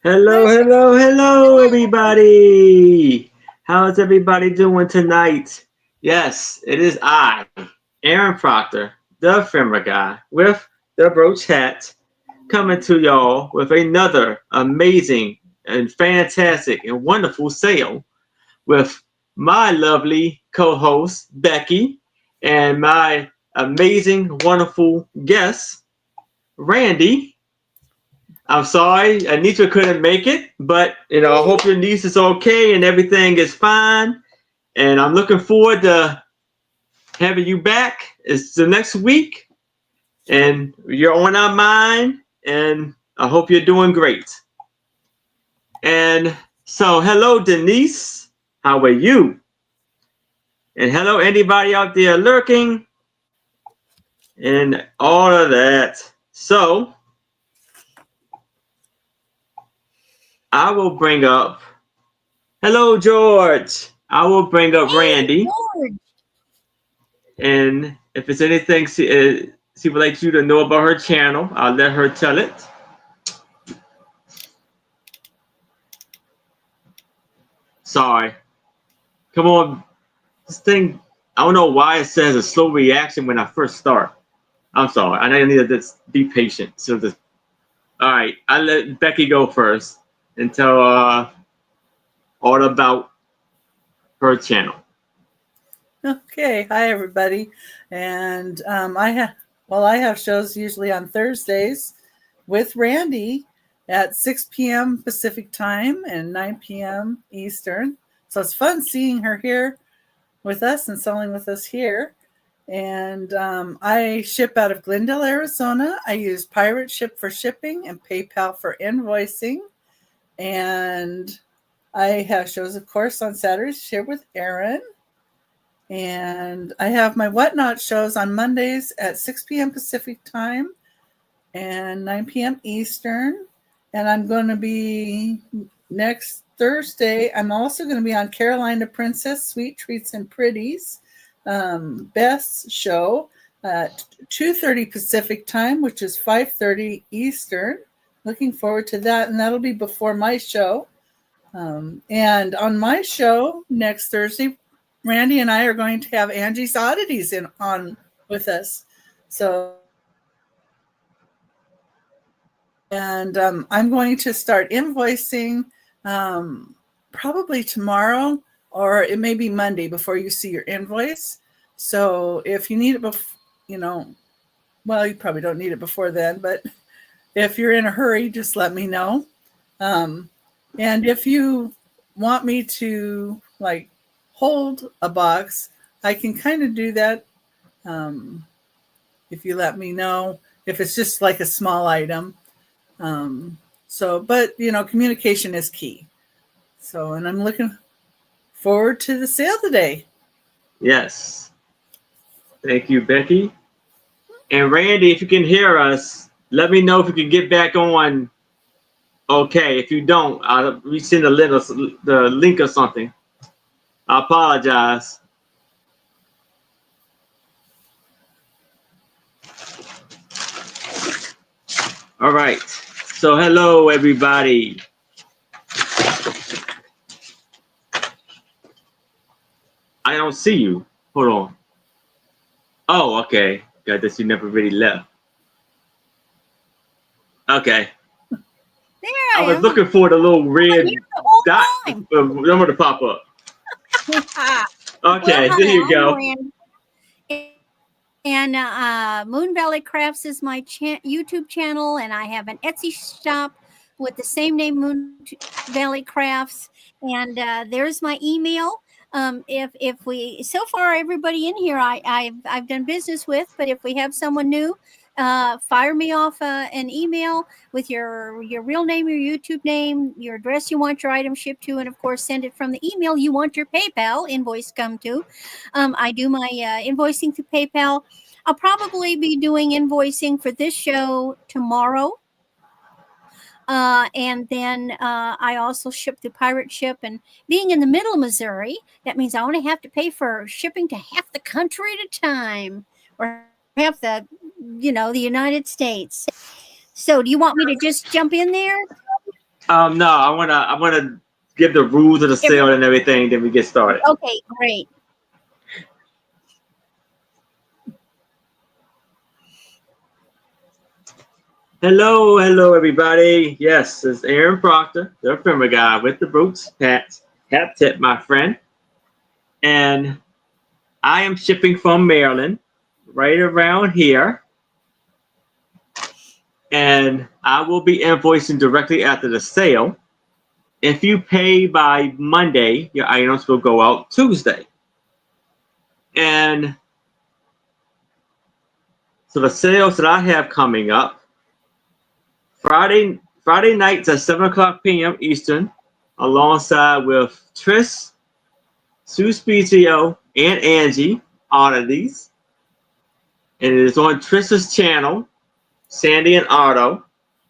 Hello, hello, hello, everybody. How's everybody doing tonight? Yes, it is I, Aaron Proctor, the ephemera guy, with the brooch hat, coming to y'all with another amazing and fantastic and wonderful sale with my lovely co-host Becky and my amazing, wonderful guest Randy. I'm sorry, Anitra couldn't make it, but I hope your niece is okay and everything is fine. And I'm looking forward to having you back. It's the next week, and you're on our mind. And I hope you're doing great. And so, hello, Denise. How are you? And hello, anybody out there lurking, and all of that. So, I will bring up. Hello, George. I will bring up Randy. George. And if it's anything she would like you to know about her channel, I'll let her tell it. Sorry. Come on. This thing, I don't know why it says a slow reaction when I first start. I'm sorry. I need to just be patient. So just, all right. I'll let Becky go first and tell all about her channel. Okay, hi everybody, and I have shows usually on Thursdays with Randy at 6 p.m. Pacific time and 9 p.m. Eastern. So it's fun seeing her here with us and selling with us here. And I ship out of Glendale, Arizona. I use Pirate Ship for shipping and PayPal for invoicing. And I have shows, of course, on Saturdays here with Aaron. And I have my Whatnot shows on Mondays at 6 p.m. Pacific time and 9 p.m. Eastern. And I'm going to be next Thursday. I'm also going to be on Carolina Princess, Sweet Treats and Pretties, Beth's show at 2:30 Pacific time, which is 5:30 Eastern. Looking forward to that. And that'll be before my show. And on my show next Thursday, Randy and I are going to have Angie's Oddities on with us. So, and I'm going to start invoicing probably tomorrow, or it may be Monday before you see your invoice. So if you need it well, you probably don't need it before then, but if you're in a hurry, just let me know. And if you want me to hold a box, I can kind of do that if you let me know, if it's just like a small item. But communication is key. So, and I'm looking forward to the sale today. Yes. Thank you, Becky. And Randy, if you can hear us, let me know if you can get back on. Okay, if you don't, I'll resend the link or something. I apologize. All right. So hello, everybody. I don't see you. Hold on. Oh, okay. I guess you never really left. Okay. There I was looking for the little red dot number to pop up. Okay, well, there you go. And Moon Valley Crafts is my YouTube channel, and I have an Etsy shop with the same name, Moon Valley Crafts. And there's my email. If we so far everybody in here I've done business with, but if we have someone new, fire me off an email with your real name, your YouTube name, your address you want your item shipped to, and of course send it from the email you want your PayPal invoice come to. I do my invoicing through PayPal. I'll probably be doing invoicing for this show tomorrow. And then I also ship the Pirate Ship, and being in the middle of Missouri, that means I only have to pay for shipping to half the country at a time, or half the United States. So do you want me to just jump in there? No, I wanna give the rules of the sale and everything, then we get started. Okay, great. Hello, everybody. Yes, it's Aaron Proctor, the ephemera guy with the boots, hats, hat tip, my friend. And I am shipping from Maryland, right around here. And I will be invoicing directly after the sale. If you pay by Monday, your items will go out Tuesday. And so the sales that I have coming up, Friday nights at 7 o'clock p.m. Eastern, alongside with Tris, Suspizio, and Angie Oddities. And it is on Tris's channel, Sandy and Otto.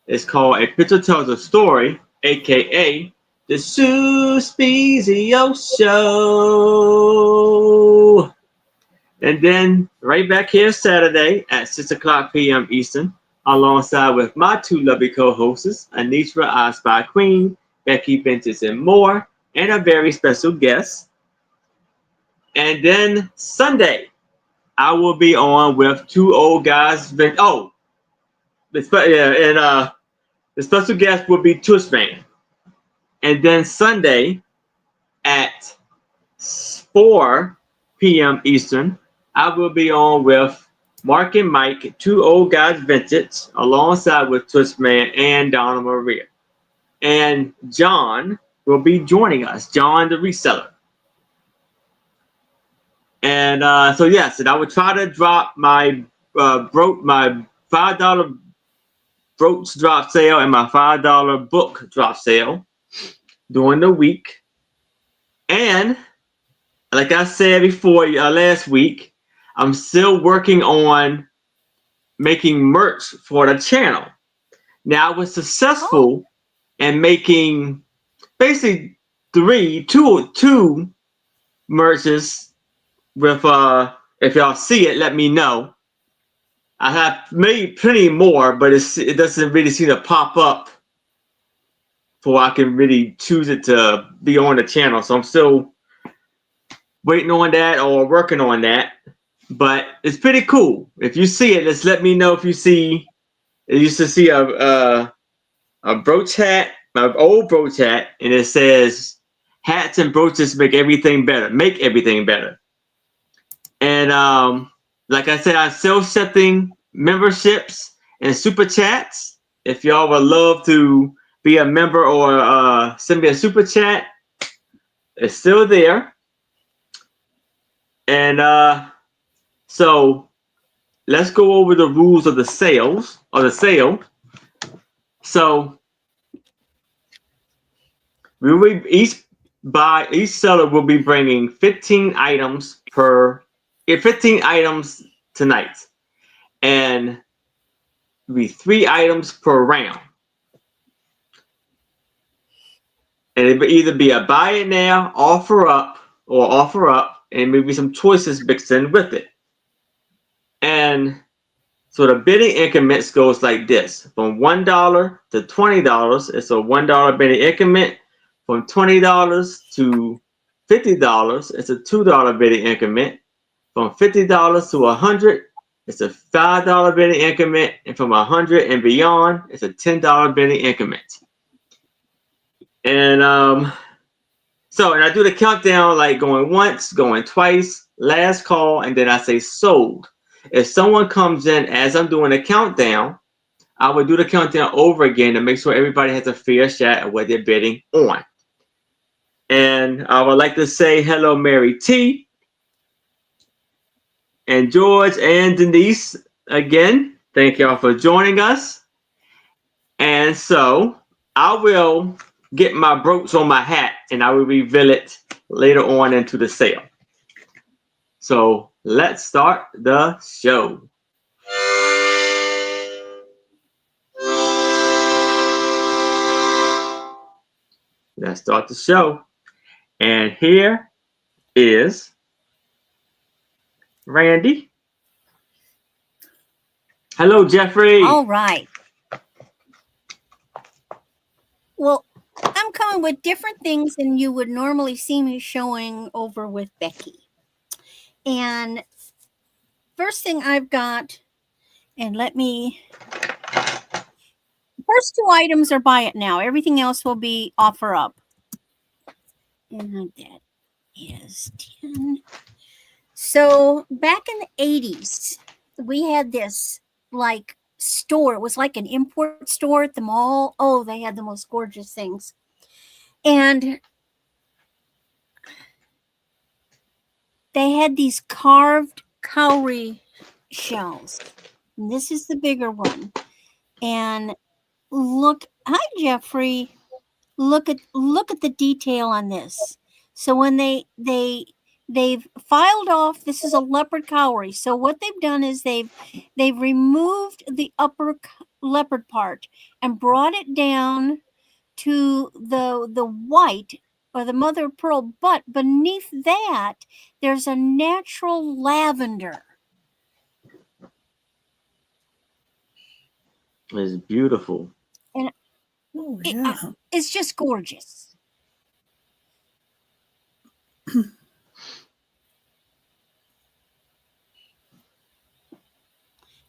It's called A Picture Tells a Story, aka the Suspizio Show. And then right back here Saturday at 6 o'clock p.m. Eastern, alongside with my two lovely co-hosts, Anitra, I Spy Queen, Becky, Benches, and more, and a very special guest. And then Sunday, I will be on with two old guys. The special guest will be Tushman. And then Sunday at 4 p.m. Eastern, I will be on with Mark and Mike, two old guys vintage, alongside with Tushman and Donna Maria. And John will be joining us, John the reseller. And so yes, and I would try to drop my $5 brooch drop sale and my $5 book drop sale during the week. And like I said before last week, I'm still working on making merch for the channel. Now I was successful in making basically two merches with if y'all see it, let me know. I have made plenty more, but it doesn't really seem to pop up before I can really choose it to be on the channel. So I'm still waiting on that or working on that. But it's pretty cool. If you see it, just let me know if you see. I used to see a brooch hat, my old brooch hat, and it says hats and brooches make everything better. Make everything better. And like I said, I'm still accepting memberships and super chats. If y'all would love to be a member or send me a super chat, it's still there. And so let's go over the rules of the sale. So each seller will be bringing 15 items 15 items tonight, and it'll be 3 items per round. And it will either be a buy it now, offer up, and maybe some choices mixed in with it. And so the bidding increments goes like this: from $1 to $20, it's a $1 bidding increment. From $20 to $50, it's a $2 bidding increment. From $50 to $100, it's a $5 bidding increment, and from $100 and beyond, it's a $10 bidding increment. And so I do the countdown, like going once, going twice, last call, and then I say sold. If someone comes in as I'm doing the countdown, I would do the countdown over again to make sure everybody has a fair shot of what they're bidding on. And I would like to say hello, Mary T. and George and Denise again. Thank y'all for joining us. And so I will get my brooch on my hat and I will reveal it later on into the sale. So let's start the show. Let's start the show. And here is Randy. Hello, Jeffrey. All right. Well, I'm coming with different things than you would normally see me showing over with Becky. And first thing I've got, and first two items are buy it now. Everything else will be offer up. And that is 10. So back in the 80s, we had this like store. It was like an import store at the mall. Oh, they had the most gorgeous things. And they had these carved cowrie shells. And this is the bigger one. And look, hi Jeffrey. Look at the detail on this. So when they've filed off, this is a leopard cowrie. So what they've done is they've removed the upper leopard part and brought it down to the white or the mother of pearl, but beneath that there's a natural lavender. It's beautiful. And it's just gorgeous.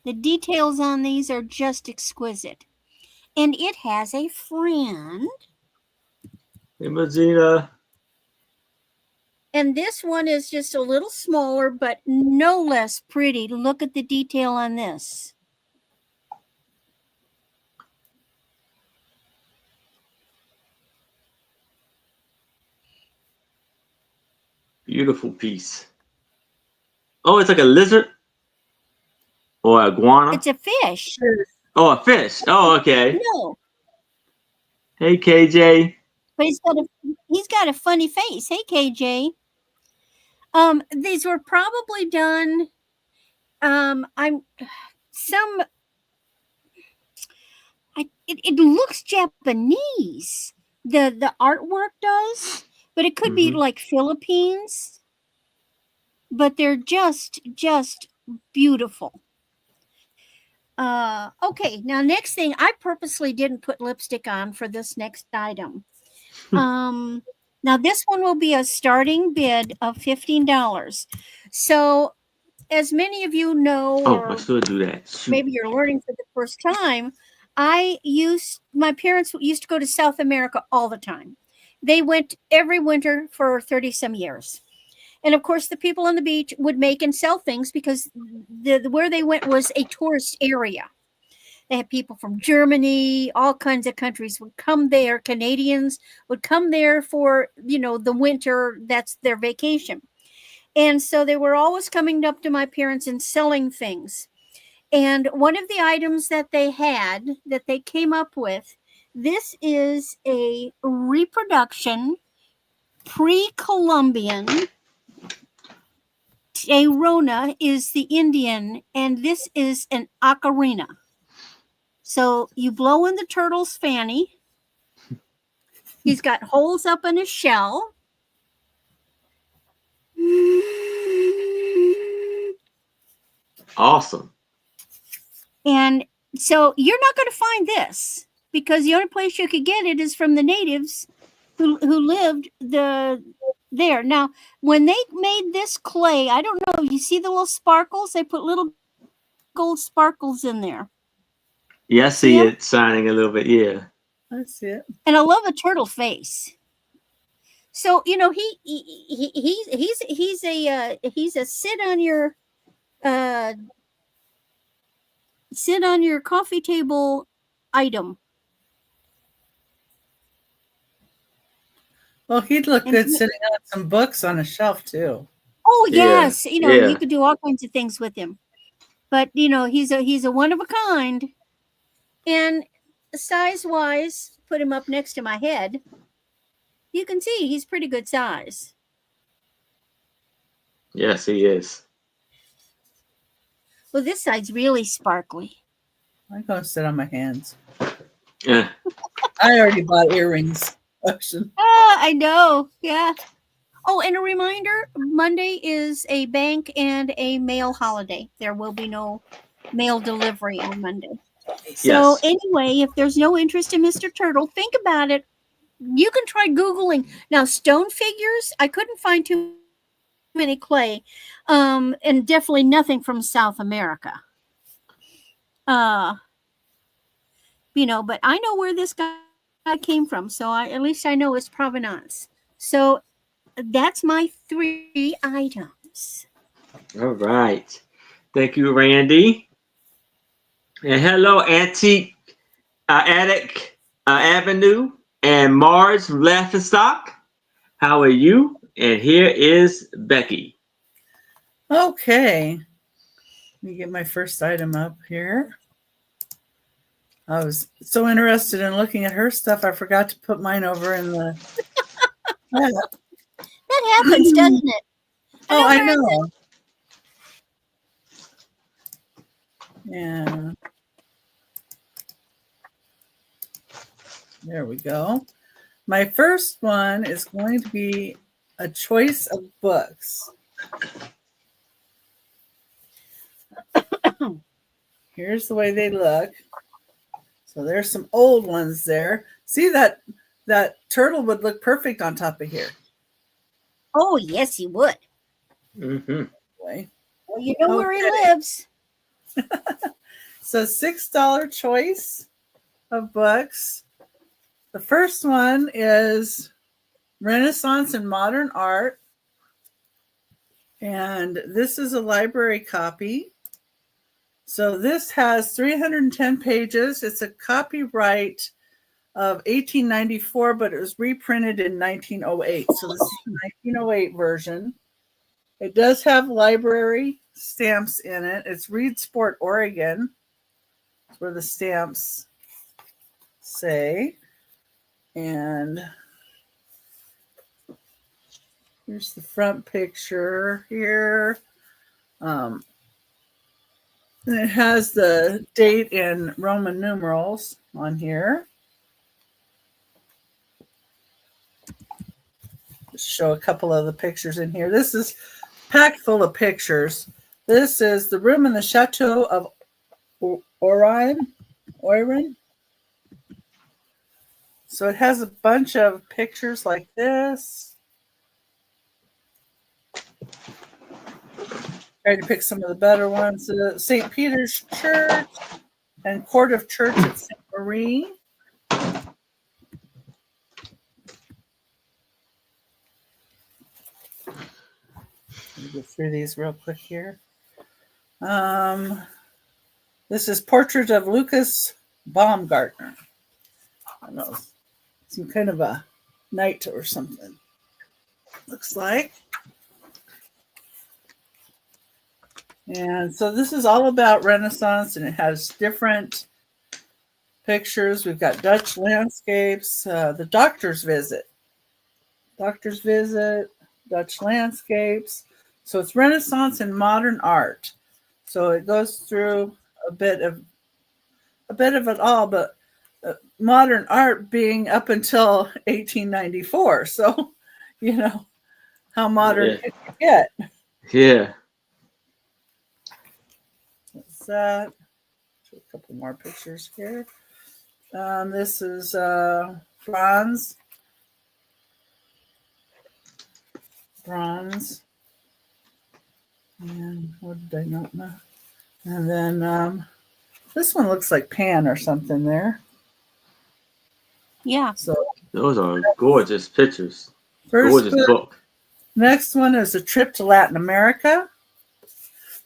The details on these are just exquisite. And it has a friend. Hey, Magina. And this one is just a little smaller, but no less pretty. Look at the detail on this. Beautiful piece. Oh, it's like a lizard or a iguana. It's a fish. Oh, a fish. Oh, okay. No. Hey, KJ. But he's got a funny face. Hey, KJ. These were probably done. It looks Japanese. The artwork does, but it could be like Philippines. But they're just beautiful. Okay, now next thing, I purposely didn't put lipstick on for this next item. Now this one will be a starting bid of $15. So as many of you know, I still do that. Shoot. Maybe you're learning for the first time, my parents used to go to South America all the time. They went every winter for 30 some years. And of course, the people on the beach would make and sell things because where they went was a tourist area. They had people from Germany, all kinds of countries would come there. Canadians would come there for, the winter. That's their vacation. And so they were always coming up to my parents and selling things. And one of the items that they had, that they came up with, this is a reproduction pre-Columbian. Arona is the Indian, and this is an ocarina. So you blow in the turtle's fanny. He's got holes up in his shell. Awesome. And so you're not going to find this because the only place you could get it is from the natives who lived there. Now, when they made this clay, I don't know, you see the little sparkles? They put little gold sparkles in there. Yeah, I see it shining a little bit. Yeah, I see it. And I love a turtle face. So he's a sit on your coffee table item. Well, he'd look good sitting on some books on a shelf too. Oh yes, you could do all kinds of things with him. But he's a one of a kind. And size-wise, put him up next to my head. You can see he's pretty good size. Yes, he is. Well, this side's really sparkly. I'm gonna sit on my hands. Yeah. I already bought earrings. I know. Yeah. Oh, and a reminder, Monday is a bank and a mail holiday. There will be no mail delivery on Monday. So Yes. anyway, if there's no interest in Mr. Turtle, think about it. You can try Googling. Now, stone figures, I couldn't find too many clay, and definitely nothing from South America. Uh, but I know where this guy came from, so at least I know his provenance. So that's my 3 items. All right. Thank you, Randy. And hello, Antique Attic Avenue and Mars from Laughing Stock. How are you? And here is Becky. Okay. Let me get my first item up here. I was so interested in looking at her stuff, I forgot to put mine over in the. That happens, doesn't it? Oh, I know. Yeah. There we go. My first one is going to be a choice of books. Here's the way they look. So there's some old ones there. See that turtle would look perfect on top of here. Oh, yes, he would. Mm-hmm. Well, you know where he lives. So $6 choice of books. The first one is Renaissance and Modern Art. And this is a library copy. So this has 310 pages. It's a copyright of 1894, but it was reprinted in 1908. So this is the 1908 version. It does have library stamps in it. It's Reedsport, Oregon. That's where the stamps say. And here's the front picture here. And it has the date in Roman numerals on here. Just show a couple of the pictures in here. This is packed full of pictures. This is the room in the Chateau of Oiron. So it has a bunch of pictures like this. Tried to pick some of the better ones. St. Peter's Church and Court of Church at St. Marie. Let me go through these real quick here. This is Portrait of Lucas Baumgartner. I don't know, some kind of a knight or something. Looks like. And so this is all about Renaissance, and it has different pictures. We've got Dutch landscapes, the Doctor's Visit, Dutch landscapes. So it's Renaissance and modern art. So it goes through a bit of it all, but modern art being up until 1894. So, how modern can you get? Yeah. What's that? Show a couple more pictures here. This is bronze. And what did I not know? And then this one looks like pan or something there. Yeah. So those are gorgeous pictures. Gorgeous book. Next one is a trip to Latin America.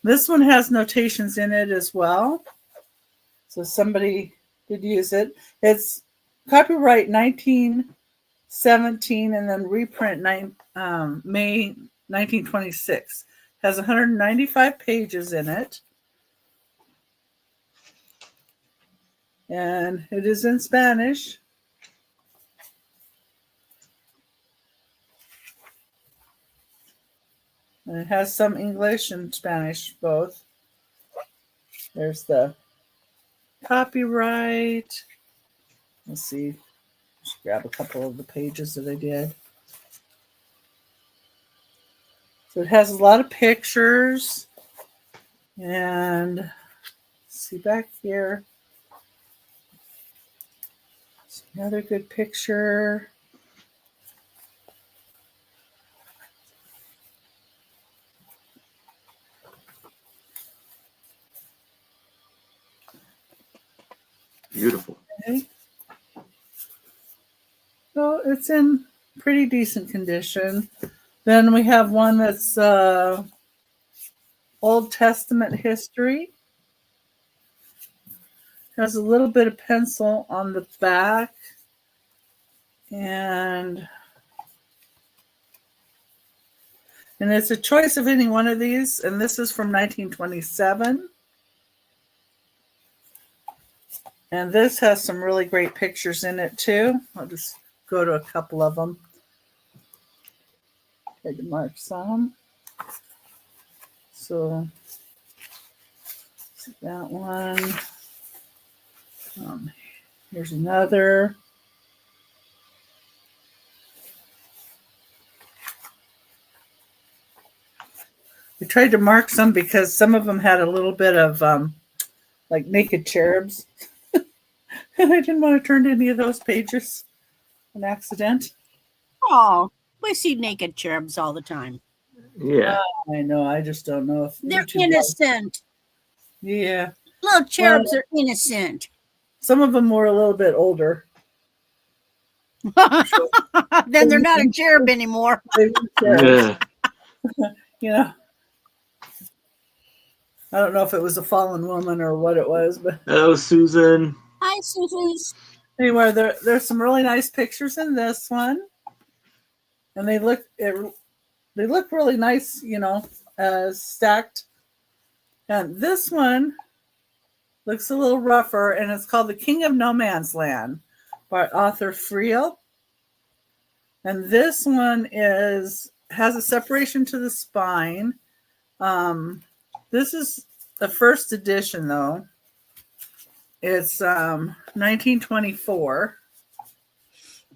This one has notations in it as well. So somebody did use it. It's copyright 1917 and then reprint May 1926. Has 195 pages in it. And it is in Spanish. And it has some English and Spanish both. There's the copyright. Let's see. Just grab a couple of the pages that I did. So it has a lot of pictures. And see back here. Another good picture. Beautiful. Okay. So it's in pretty decent condition. Then we have one that's Old Testament history. Has a little bit of pencil on the back. And it's a choice of any one of these. And this is from 1927. And this has some really great pictures in it too. I'll just go to a couple of them. Try to mark some. So that one. Here's another. I tried to mark some because some of them had a little bit of like naked cherubs. And I didn't want to turn to any of those pages an accident. Oh, we see naked cherubs all the time. Yeah. I know. I just don't know if They're YouTube innocent. Yeah. Little cherubs are innocent. Some of them were a little bit older. Then they're not a cherub anymore. Yeah. You know, I don't know if it was a fallen woman or what it was, but Hello, Susan. Hi, Susan. anyway, there's some really nice pictures in this one, and they look really nice, you know, stacked. And this one looks a little rougher, and it's called "The King of No Man's Land" by Arthur Friel. And this one has a separation to the spine. This is the first edition, though. It's 1924.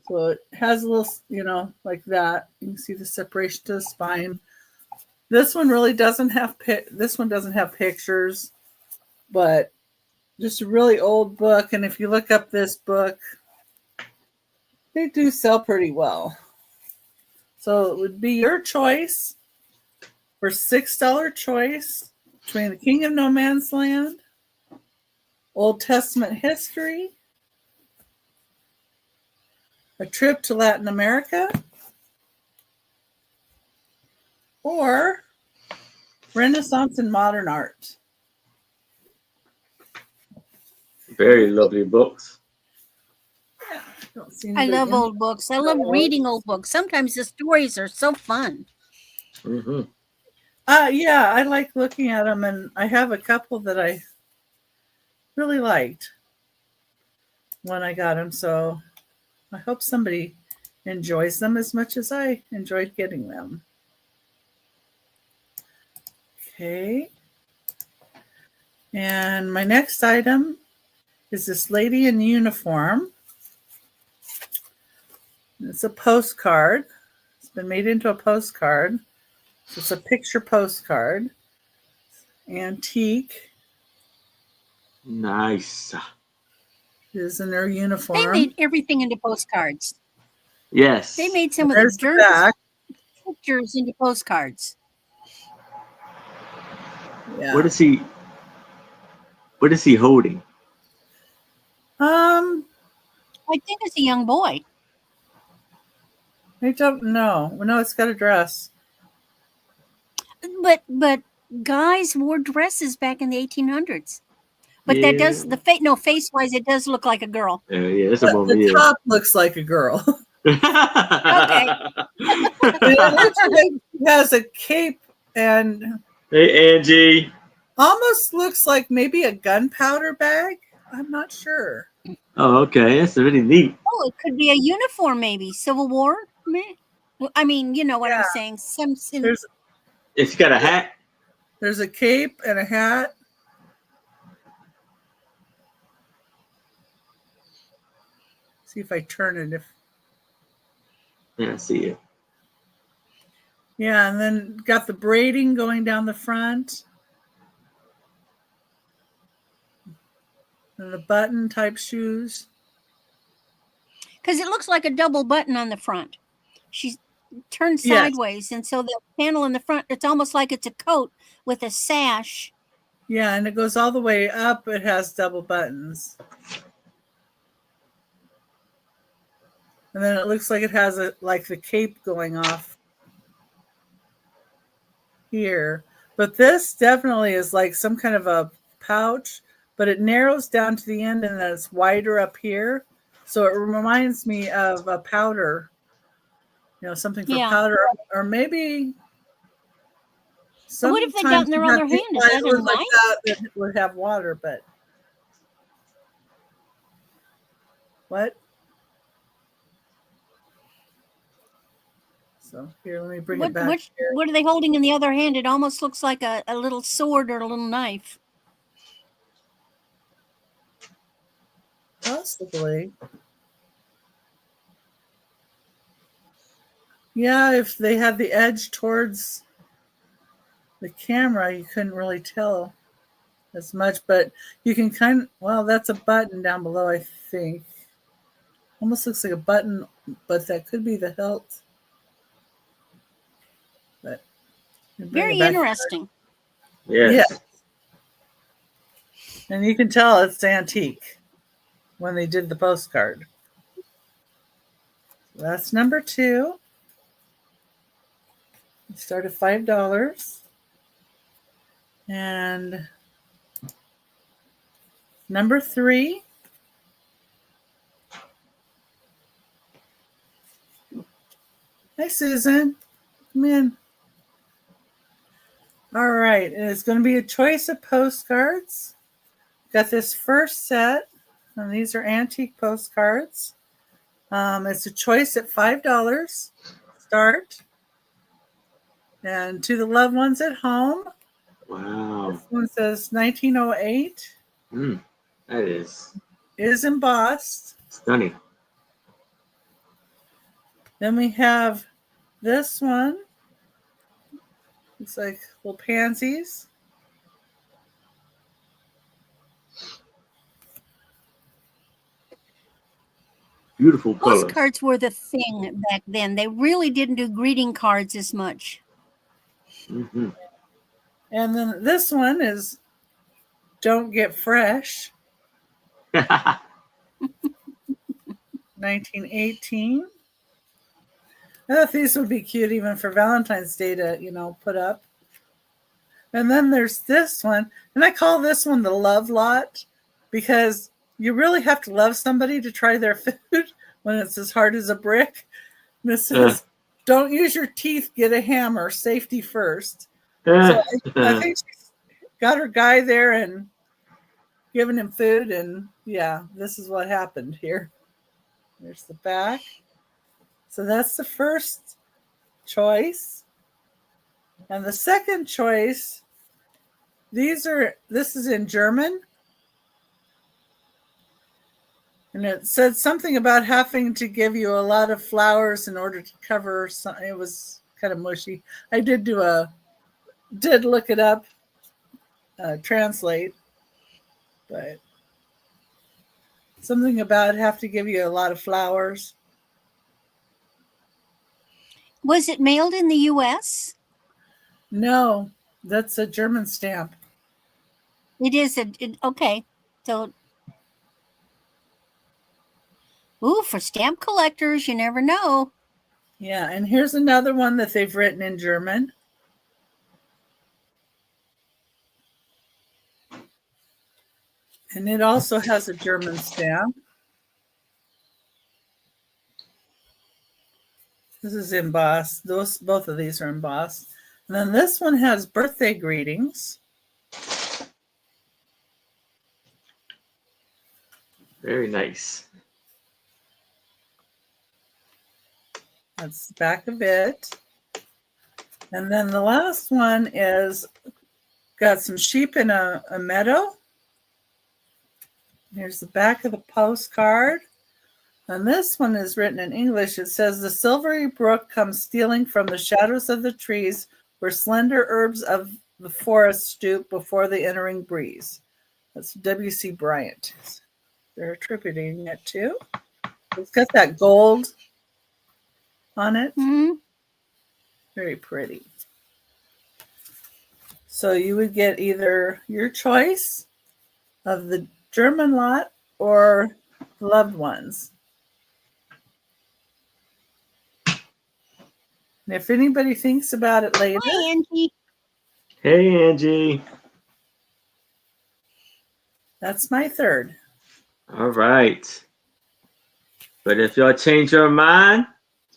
So it has a little, you know, like that. You can see the separation to the spine. This one really doesn't have pictures, but just a really old book. And if you look up this book, they do sell pretty well. So it would be your choice for $6 choice between The King of No Man's Land, Old Testament history, A Trip to Latin America, or Renaissance and Modern Art. Very lovely books. I love old books. I love reading old books. Sometimes the stories are so fun. Mm-hmm. Yeah, I like looking at them, and I have a couple that I really liked when I got them. So I hope somebody enjoys them as much as I enjoyed getting them. Okay. And my next item is this lady in uniform. It's a postcard. It's been made into a postcard. It's a picture postcard. Antique. Nice. Is in their uniform. They made everything into postcards. Yes. They made some There's of the the dirtiest back. pictures into postcards. Yeah. What is he holding? I think it's a young boy. I don't know. No, it's got a dress. But guys wore dresses back in the 1800s. But that does face wise, it does look like a girl. Yeah, that's a woman. The Yeah. top looks like a girl. Okay. It has a cape and Hey, Angie. almost looks like maybe a gunpowder bag. I'm not sure. Oh, okay. That's really neat. Oh, it could be a uniform, maybe Civil War. I mean, you know what I'm saying. It's got a hat. There's a cape and a hat. See if I turn it. Yeah, I see it. Yeah, and then got the braiding going down the front. And the button type shoes. Because it looks like a double button on the front. She's turned Yes. sideways, and so the panel in the front, it's almost like it's a coat with a sash. Yeah, and it goes all the way up. It has double buttons. And then it looks like it has like the cape going off here. But this definitely is like some kind of a pouch, but it narrows down to the end and then it's wider up here. So it reminds me of a powder, something for powder, or maybe. What if they got in their other hand? Is that a knife? That would have water, but what? So here, let me bring it back. What are they holding in the other hand? It almost looks like a little sword or a little knife. Possibly. Yeah, if they had the edge towards the camera, you couldn't really tell as much, but you can that's a button down below, I think. Almost looks like a button, but that could be the hilt. But very interesting. Yes. Yeah. And you can tell it's antique when they did the postcard. So that's number 2. We start at $5. And number 3. Hi, Susan. Come in. All right. And it's going to be a choice of postcards. Got this first set. And these are antique postcards. It's a choice at $5. Start. And to the loved ones at home. Wow. This one says 1908. That is embossed. stunning. Then we have this one. Looks like little pansies. Beautiful colors. Postcards were the thing back then. They really didn't do greeting cards as much. Mm-hmm. And then this one is Don't Get Fresh. 1918. I thought these would be cute even for Valentine's Day to, put up. And then there's this one. And I call this one the love lot because you really have to love somebody to try their food when it's as hard as a brick. And this says, don't use your teeth, get a hammer, safety first. So I think she's got her guy there and giving him food. And yeah, this is what happened here. There's the back. So that's the first choice. And the second choice, this is in German. And it said something about having to give you a lot of flowers in order to cover something. It was kind of mushy. I did look it up, translate, but something about have to give you a lot of flowers. Was it mailed in the U.S.? No, that's a German stamp. It is okay. So, for stamp collectors, you never know. Yeah, and here's another one that they've written in German. And it also has a German stamp. This is embossed. Both of these are embossed. And then this one has birthday greetings. Very nice. That's the back of it. And then the last one is got some sheep in a meadow. Here's the back of the postcard. And this one is written in English. It says, the silvery brook comes stealing from the shadows of the trees where slender herbs of the forest stoop before the entering breeze. That's W.C. Bryant. They're attributing it to. It's got that gold on it. Mm-hmm. Very pretty. So you would get either your choice of the German lot or loved ones. And if anybody thinks about it later, Hi, Angie. Hey, Angie. that's my third. All right. But if y'all change your mind,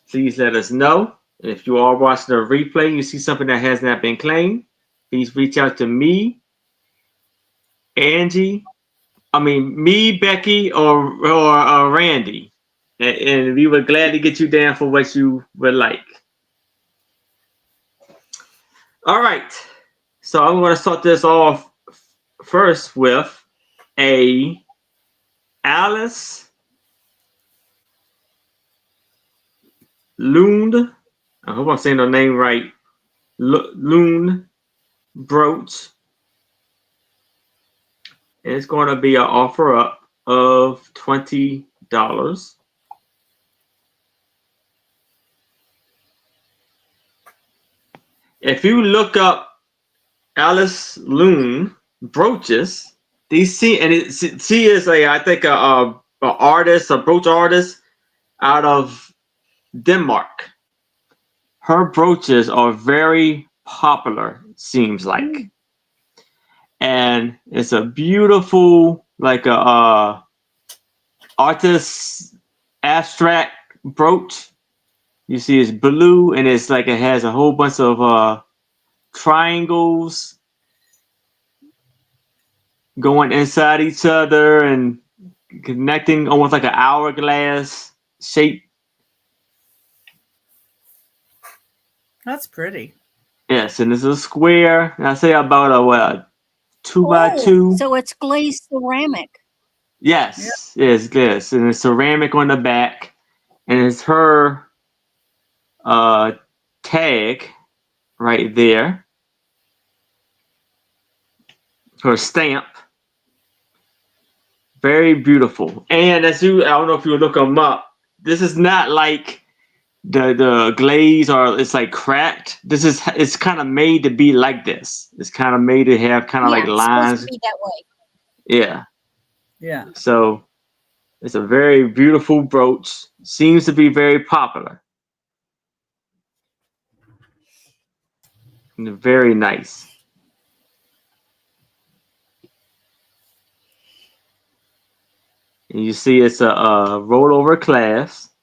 please let us know. And if you are watching a replay and you see something that has not been claimed, please reach out to me, me, Becky, or Randy. And we would gladly get you down for what you would like. All right. So I'm going to start this off first with a Alice Lund. I hope I'm saying her name right. Lund brooch. And it's going to be an offer up of $20. If you look up Alice Lund brooches, she is I think a artist, a brooch artist out of Denmark. Her brooches are very popular, seems like. And it's a beautiful, like a artist abstract brooch. You see it's blue and it's like it has a whole bunch of triangles going inside each other and connecting almost like an hourglass shape. That's pretty. Yes, and it's a square. And I say about a 2x2. So it's glazed ceramic. Yes, yes, and it's ceramic on the back, and it's her tag right there, her stamp. Very beautiful. And I don't know if you look them up. This is not like the glaze or it's like cracked. It's kind of made to be like this. It's kind of made to have kind of like lines. It's supposed to be that way. Yeah. Yeah. So it's a very beautiful brooch. Seems to be very popular. And very nice. And you see it's a rollover clasp.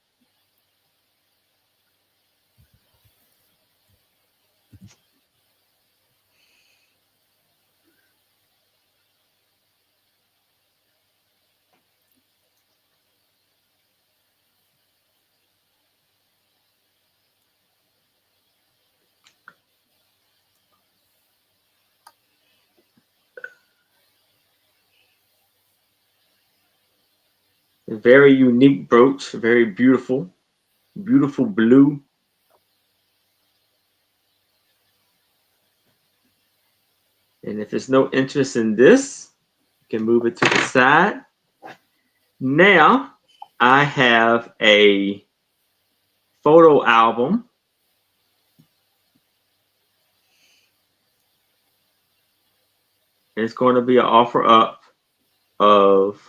A very unique brooch, very beautiful, beautiful blue. And if there's no interest in this, you can move it to the side. Now I have a photo album. It's going to be an offer up of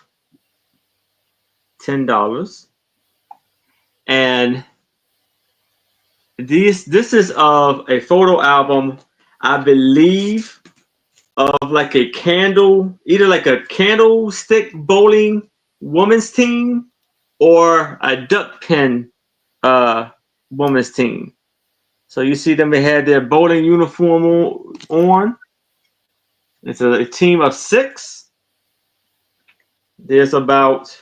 $10. And this is of a photo album, I believe, of like a candle, either like a candlestick bowling women's team or a duck pin women's team. So you see them, they had their bowling uniform on. It's a team of 6. There's about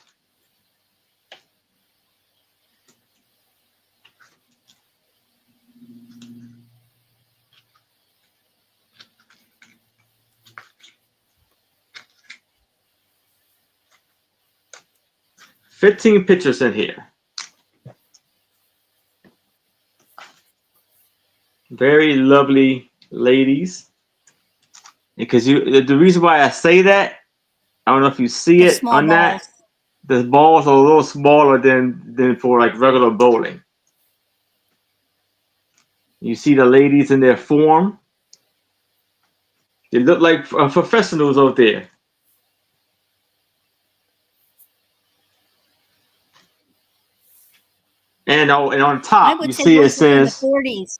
15 pictures in here. Very lovely ladies. Because the reason why I say that, I don't know if you see The it small on that. balls. The balls are a little smaller than for like regular bowling. You see the ladies in their form. They look like professionals out there. And on I top, you would say see it those were for the says 40s.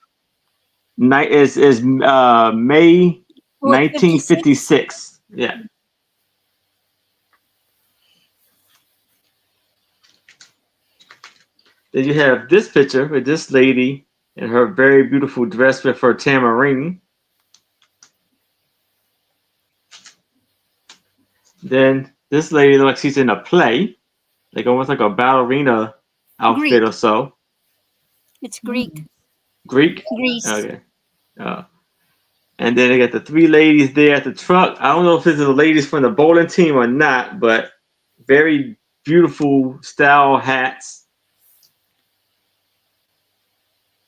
May Oh, it's 56? 1956. Yeah. Then you have this picture with this lady in her very beautiful dress with her tambourine. Then this lady looks like she's in a play, like almost like a ballerina outfit Greek. or so. It's Greek. Greek? Greece. Okay. And then they got the three ladies there at the truck. I don't know if this is the ladies from the bowling team or not, but very beautiful style hats.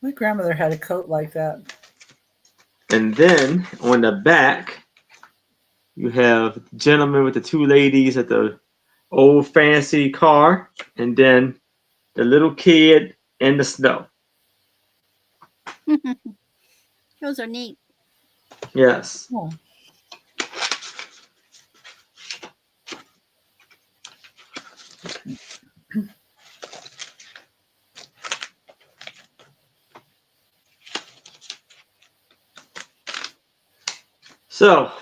My grandmother had a coat like that. And then on the back, you have the gentleman with the two ladies at the old fancy car, and then the little kid in the snow. Those are neat. Yes. Oh. So,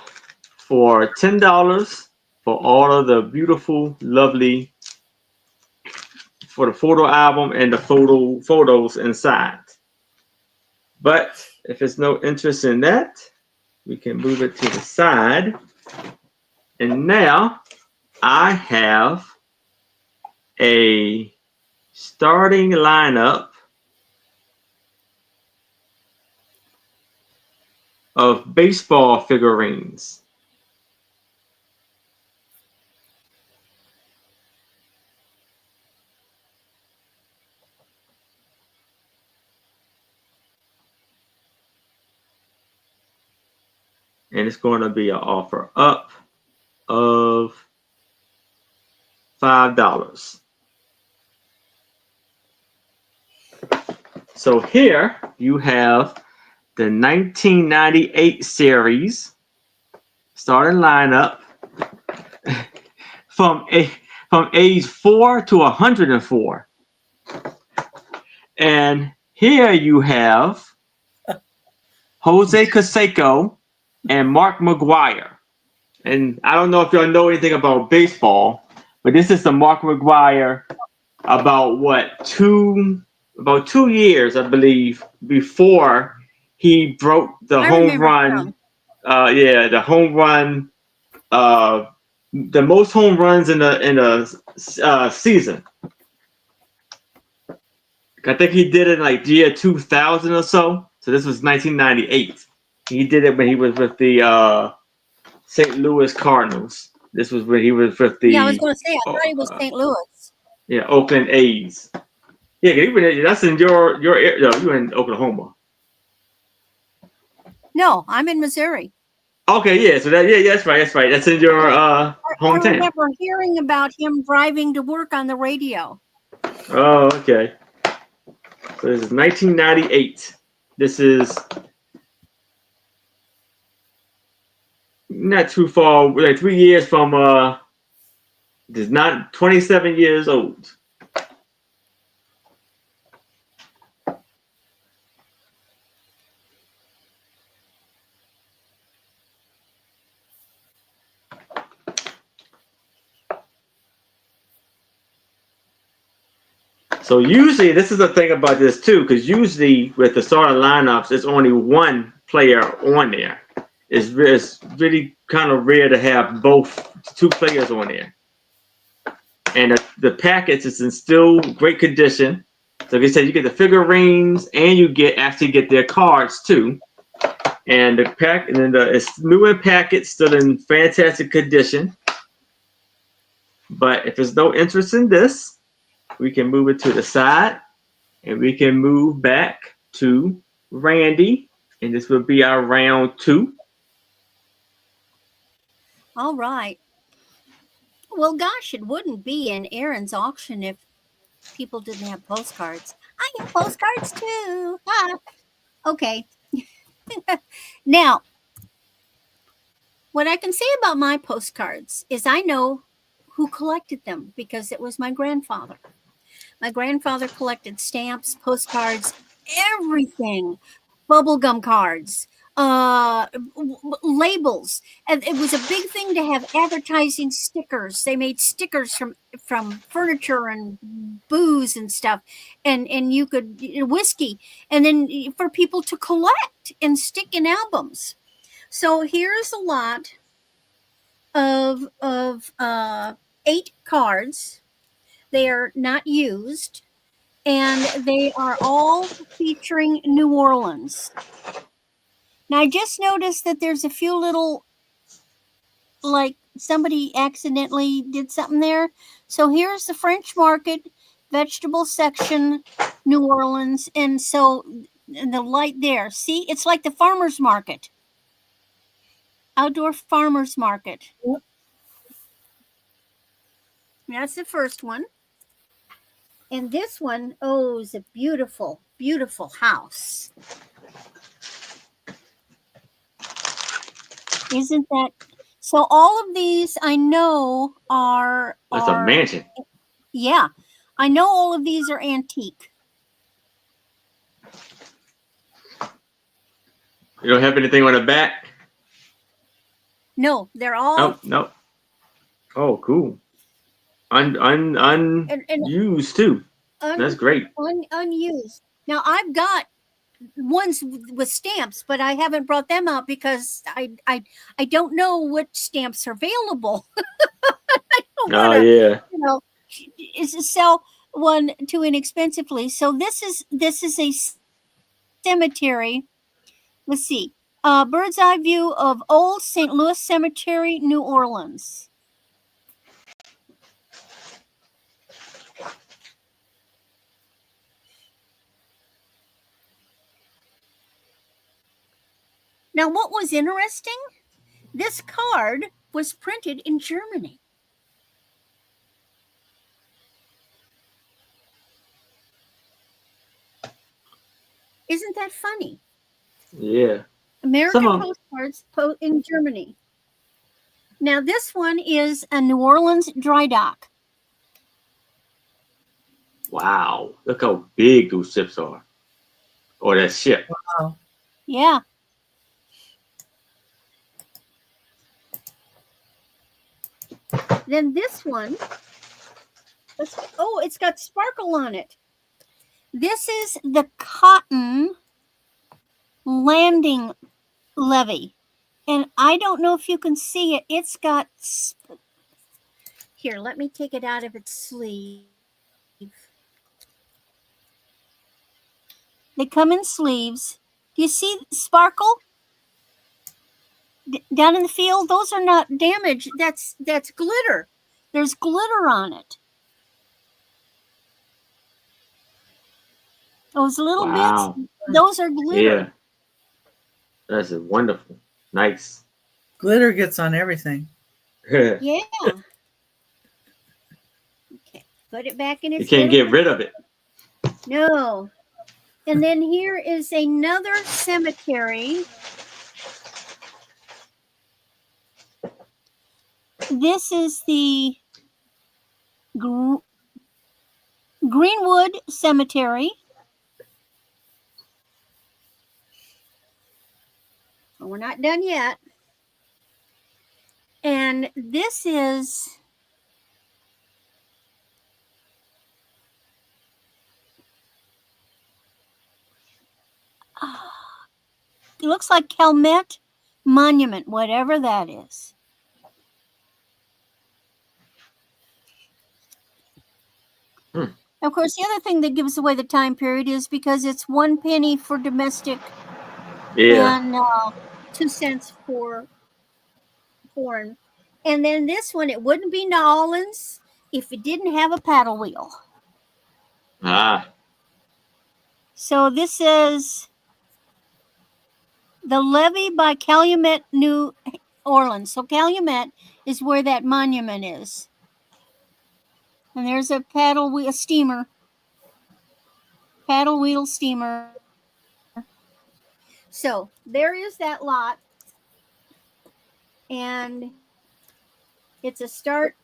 for $10 for all of the beautiful, lovely, for the photo album and the photos inside. But if there's no interest in that, we can move it to the side. And now I have a starting lineup of baseball figurines. And it's going to be an offer up of $5. So here you have the 1998 series starting lineup from age 4 to 104. And here you have Jose Canseco and Mark Maguire. And I don't know if y'all know anything about baseball, but this is the Mark Maguire about 2 years, I believe, before he broke the home run. The home run, the most home runs in a season. I think he did it in like year 2000 or so. So this was 1998. He did it when he was with the St. Louis Cardinals. This was when he was with the. Yeah, I was going to say, I thought he was St. Louis. Yeah, Oakland A's. Yeah, that's in your area. No, you're in Oklahoma. No, I'm in Missouri. Okay, yeah. So that's right. That's in your hometown. I remember hearing about him driving to work on the radio. Oh, okay. So this is 1998. This is not too far, like 3 years from this is not 27 years old. So usually, this is the thing about this too, because usually with the starting lineups, there's only one player on there. It's really kind of rare to have two players on there. And the package is in still great condition. So like I said, you get the figurines and you actually get their cards too. And it's new in packet, still in fantastic condition. But if there's no interest in this, we can move it to the side and we can move back to Randy. And this will be our round 2. All right. Well, gosh, it wouldn't be an Aaron's auction if people didn't have postcards. I have postcards too. Ah, okay. Now, what I can say about my postcards is I know who collected them because it was my grandfather. My grandfather collected stamps, postcards, everything, bubblegum cards, labels. And it was a big thing to have advertising stickers. They made stickers from furniture and booze and stuff, and you could whiskey, and then for people to collect and stick in albums. So here's a lot of 8 cards. They are not used, and they are all featuring New Orleans. Now, I just noticed that there's a few little, like somebody accidentally did something there. So here's the French Market, vegetable section, New Orleans, and so the light there. See, it's like the farmer's market. Outdoor farmer's market. Yep. That's the first one. And this one, oh, is a beautiful, beautiful house. Isn't that? So all of these I know are... It's a mansion. Yeah. I know all of these are antique. You don't have anything on the back? No, they're all... No. Oh, cool. Unused too. That's great. Unused. Now I've got ones with stamps, but I haven't brought them out because I don't know what stamps are available. I don't wanna, yeah. Sell one too inexpensively. So this is a cemetery. Let's see. Bird's eye view of Old St. Louis Cemetery, New Orleans. Now, what was interesting? This card was printed in Germany. Isn't that funny? Yeah. American postcards in Germany. Now, this one is a New Orleans dry dock. Wow. Look how big those ships are. Or that ship. Wow. Yeah. Then this one, it's got sparkle on it. This is the Cotton Landing Levee. And I don't know if you can see it. It's got... Here, let me take it out of its sleeve. They come in sleeves. Do you see sparkle? Down in the field, those are not damaged. That's glitter. There's glitter on it. Those little bits, those are glitter. Yeah. That's wonderful. Nice. Glitter gets on everything. Yeah. Okay. Put it back in its... You can't get rid of it. No. And then here is another cemetery. This is the Greenwood Cemetery. Well, we're not done yet. And this is... it looks like Calumet Monument, whatever that is. Of course, the other thing that gives away the time period is because it's 1 penny for domestic and 2 cents for foreign. And then this one, it wouldn't be New Orleans if it didn't have a paddle wheel. So this is the levee by Calumet, New Orleans. So Calumet is where that monument is. And there's a steamer. Paddle wheel steamer. So there is that lot. And it's a start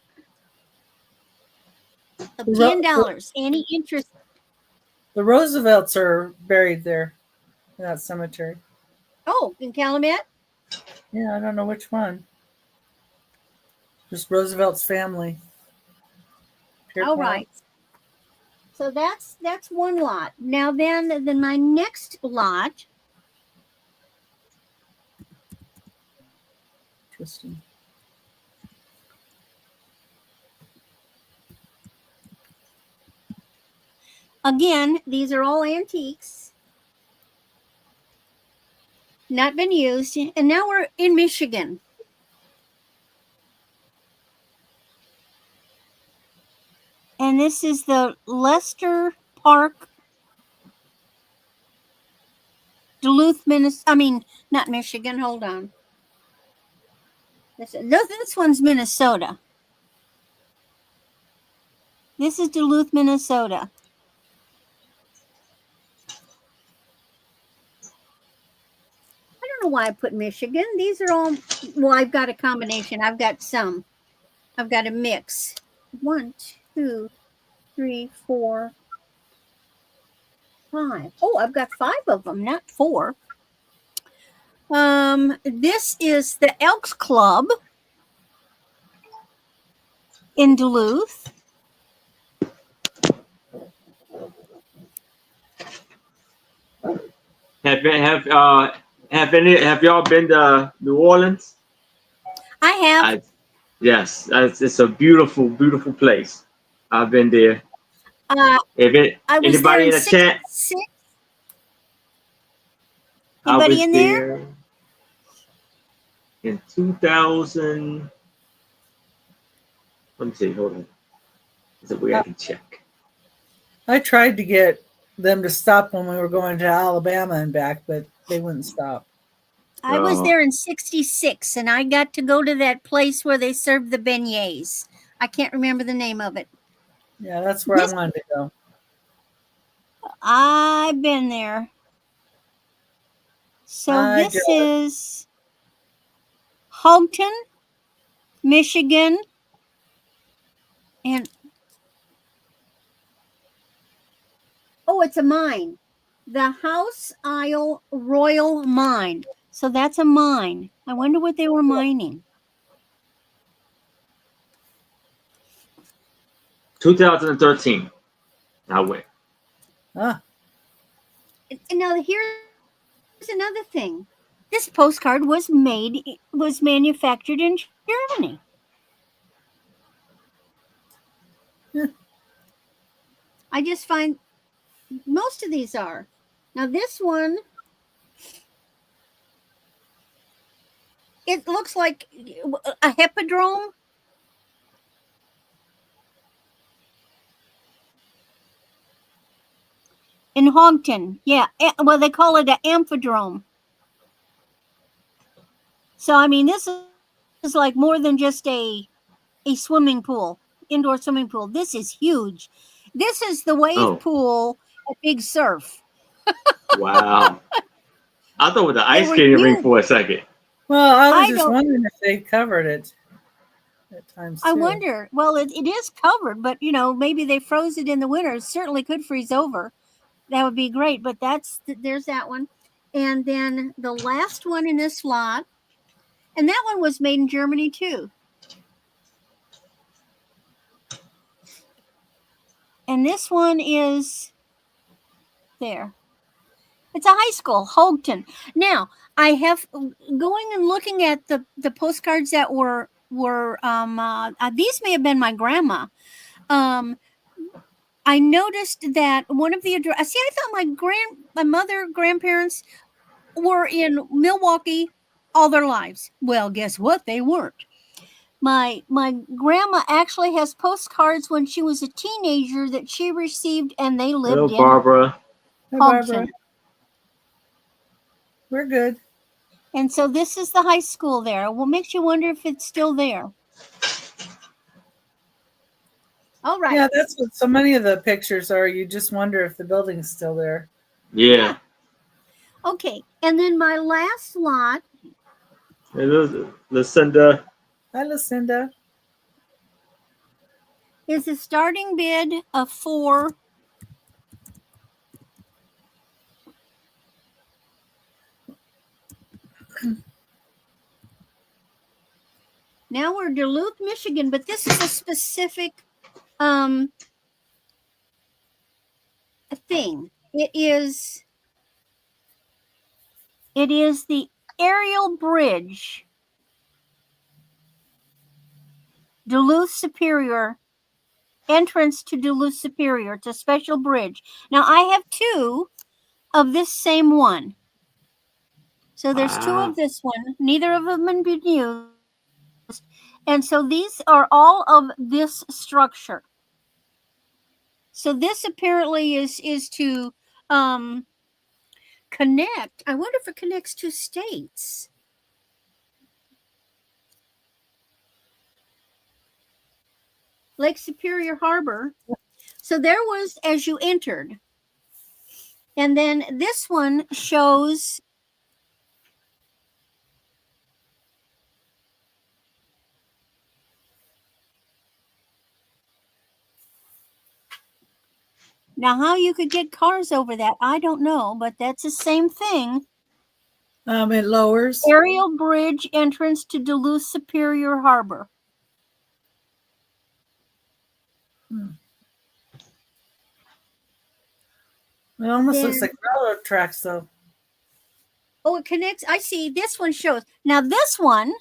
of $10. Any interest? The Roosevelts are buried there in that cemetery. Oh, in Calumet? Yeah, I don't know which one. Just Roosevelt's family. All right. So that's one lot. Now then my next lot. Interesting. Again, these are all antiques. Not been used. And now we're in Michigan. And this is the Lester Park, Duluth, not Michigan. Hold on. This one's Minnesota. This is Duluth, Minnesota. I don't know why I put Michigan. These are all, well, I've got a combination. I've got a mix. 1, 2, 3, 4, 5. Oh, I've got 5 of them, not 4. This is the Elks Club in Duluth. Have y'all been to New Orleans? I have. Yes, it's a beautiful, beautiful place. I've been there. I was Anybody in the chat? Anybody in there? In 2000. Let me see. Hold on. Is it where I can check? I tried to get them to stop when we were going to Alabama and back, but they wouldn't stop. I was there in 66, and I got to go to that place where they served the beignets. I can't remember the name of it. Yeah, that's where I wanted to go. I've been there. So this is Houghton, Michigan, and it's a mine. The House Isle Royal Mine. So that's a mine. I wonder what they were mining. 2013. I went. Ah. And now here's another thing. This postcard was manufactured in Germany. I just find most of these are. Now this one, it looks like a hippodrome. In Houghton, yeah. Well, they call it an amphidrome. So, I mean, this is like more than just a swimming pool, indoor swimming pool. This is huge. This is the wave pool at Big Surf. Wow. I thought it was the ice skating rink for a second. Well, I was just wondering if they covered it at times too. I wonder. Well, it is covered, but, maybe they froze it in the winter. It certainly could freeze over. That would be great, but there's that one. And then the last one in this lot, and that one was made in Germany too. And this one is there. It's a high school, Houghton. Now, I have going and looking at the postcards that were these may have been my grandma. I noticed that one of the address. See, I thought my grandparents were in Milwaukee all their lives. Well, guess what? They weren't. My grandma actually has postcards when she was a teenager that she received, and they lived in Barbara. Houghton. We're good. And so this is the high school there. What makes you wonder if it's still there? All right. Yeah, that's what so many of the pictures are. You just wonder if the building's still there. Yeah. Okay. And then my last lot And those, Lucinda. Hi, Lucinda. is a starting bid of 4. Now we're Duluth, Michigan, but this is a specific thing. It is the aerial bridge, Duluth Superior, entrance to Duluth Superior. It's a special bridge. Now I have 2 of this same one. So there's 2 Wow. of this one. Neither of them have been used. And so these are all of this structure. So this apparently is to connect. I wonder if it connects 2 states. Lake Superior Harbor. So there was as you entered. And then this one shows now how you could get cars over that, I don't know, but that's the same thing. It lowers. Aerial bridge entrance to Duluth Superior Harbor. It almost looks like railroad tracks, though. Oh, it connects. I see. This one shows. Now this one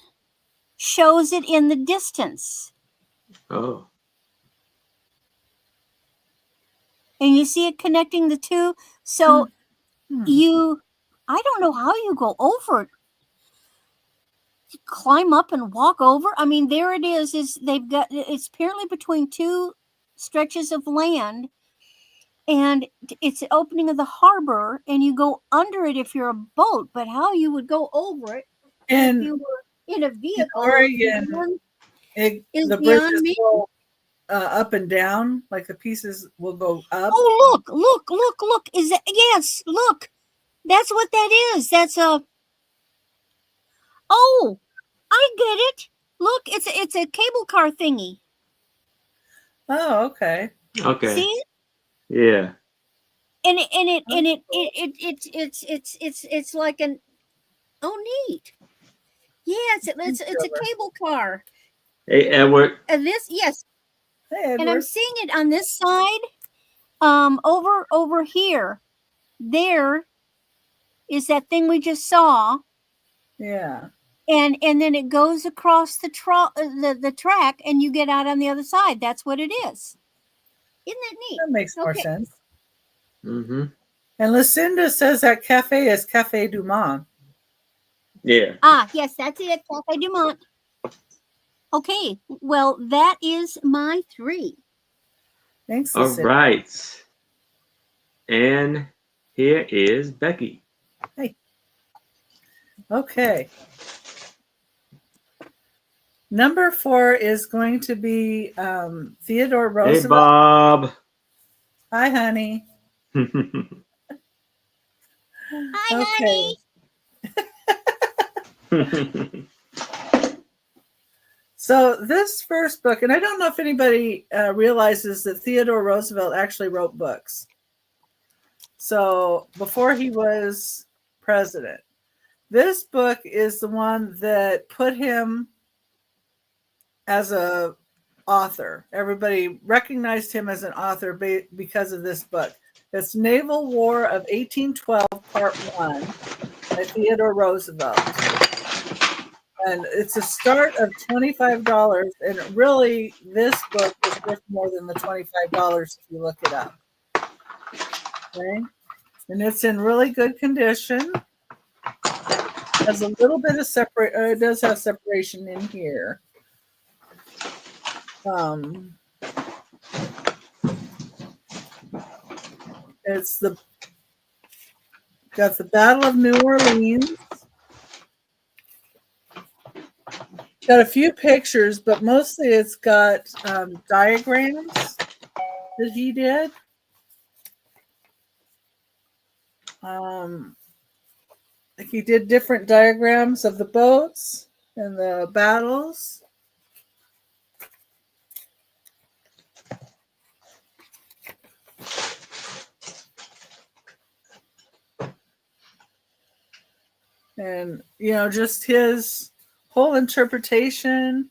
shows it in the distance. Oh. And you see it connecting the 2. So I don't know how you go over it. You climb up and walk over. I mean, there it is it's apparently between 2 stretches of land. And it's the opening of the harbor, and you go under it if you're a boat. But how you would go over it if you were in a vehicle? In Oregon, the bridges go up and down, like the pieces will go up. Oh, look! Is that yes? Look, that's what that is. That's a. Oh, I get it. Look, it's a cable car thingy. Oh, okay. Okay. See? Yeah. And it's like an neat. Yes, it's a cable car. Hey, Edward. And this yes. Hey, Edward. And I'm seeing it on this side. Over here. There is that thing we just saw. Yeah. And then it goes across the track, and you get out on the other side. That's what it is. Isn't that neat? That makes more sense. Mm-hmm. And Lucinda says that cafe is Cafe Du Monde. Yeah. Ah, yes, that's it. Cafe Du Monde. Okay, well, that is my 3. Thanks, All Lucinda. right. And here is Becky. Hey. Okay. Number 4 is going to be Theodore Roosevelt. Hey, Bob. Hi, honey. Hi, honey. So this first book, and I don't know if anybody realizes that Theodore Roosevelt actually wrote books. So before he was president, this book is the one that put him as a author. Everybody recognized him as an author because of this book. It's Naval War of 1812, Part 1 by Theodore Roosevelt. And it's a start of $25. And really, this book is worth more than the $25 if you look it up. Okay. And it's in really good condition. Has a little bit of it does have separation in here. It's got the Battle of New Orleans. got a few pictures, but mostly it's got diagrams that he did. Like he did different diagrams of the boats and the battles. And, you know, just his whole interpretation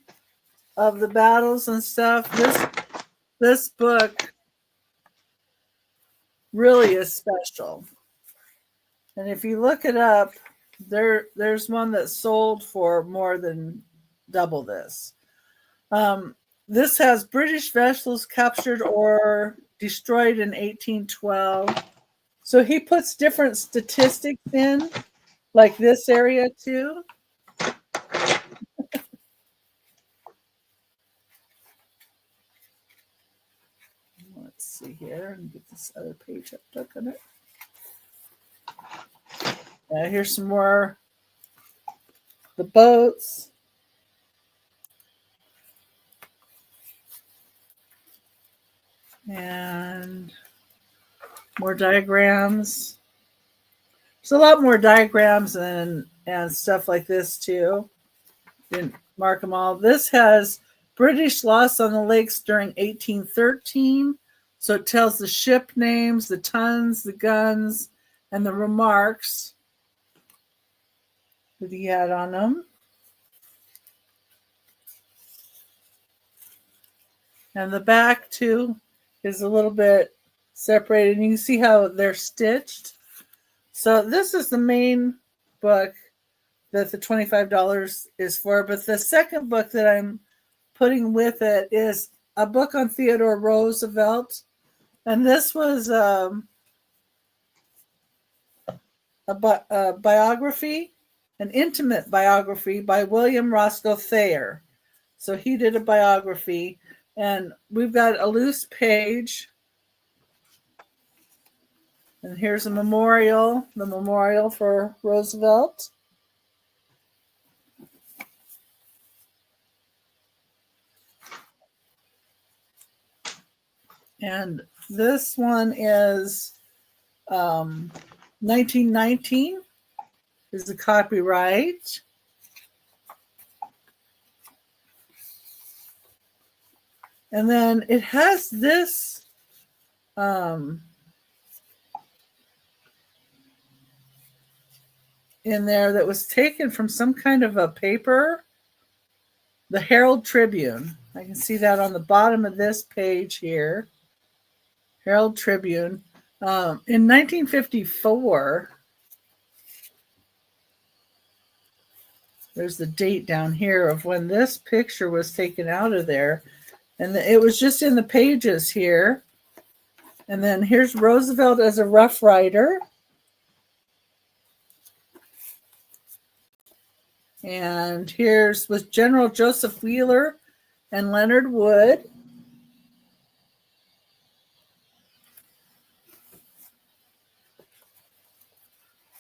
of the battles and stuff. This book really is special. And if you look it up, there's one that sold for more than double this. This has British vessels captured or destroyed in 1812. So he puts different statistics in, like this area too. Let's see here and get this other page up. Look at it. Here's some more. The boats. And more diagrams. There's a lot more diagrams and stuff like this too. Didn't mark them all. This has British loss on the lakes during 1813. So it tells the ship names, the tons, the guns, and the remarks that he had on them. And the back too is a little bit separated. You can see how they're stitched. So this is the main book that the $25 is for. But the second book that I'm putting with it is a book on Theodore Roosevelt. And this was a biography, an intimate biography by William Roscoe Thayer. So he did a biography. And we've got a loose page. And here's a memorial, the memorial for Roosevelt. And this one is 1919 is the copyright. And then it has this in there that was taken from some kind of a paper, the Herald Tribune. I can see that on the bottom of this page here. Herald Tribune. In 1954, there's the date down here of when this picture was taken out of there. And it was just in the pages here. And then here's Roosevelt as a Rough Rider. And here's with General Joseph Wheeler and Leonard Wood.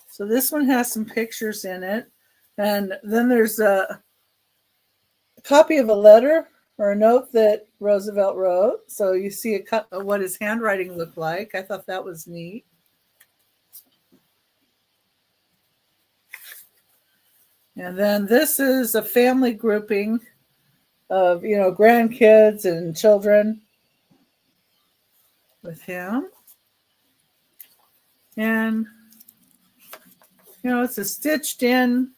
So this one has some pictures in it. And then there's a copy of a letter or a note that Roosevelt wrote. So you see a cut of what his handwriting looked like. I thought that was neat. And then this is a family grouping of, you know, grandkids and children with him. And, you know, it's a stitched in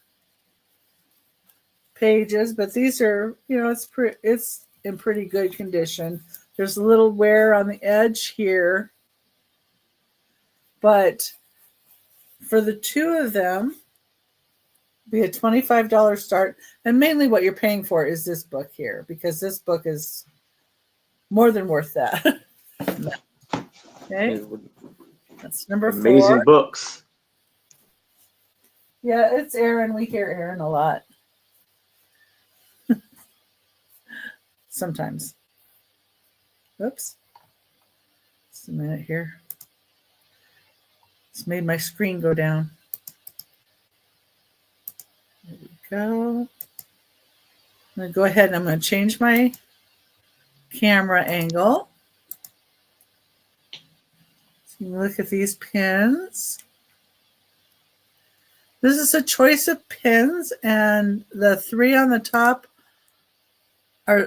pages, but these are, you know, it's in pretty good condition. There's a little wear on the edge here. But for the two of them, be a $25 start, and mainly what you're paying for is this book here, because this book is more than worth that. Okay, that's number 4. Amazing books. Yeah, it's Aaron. We hear Aaron a lot. Sometimes. Oops. Just a minute here. It's made my screen go down. There we go. going to go ahead and I'm going to change my camera angle. So you can look at these pins. This is a choice of pins, and the 3 on the top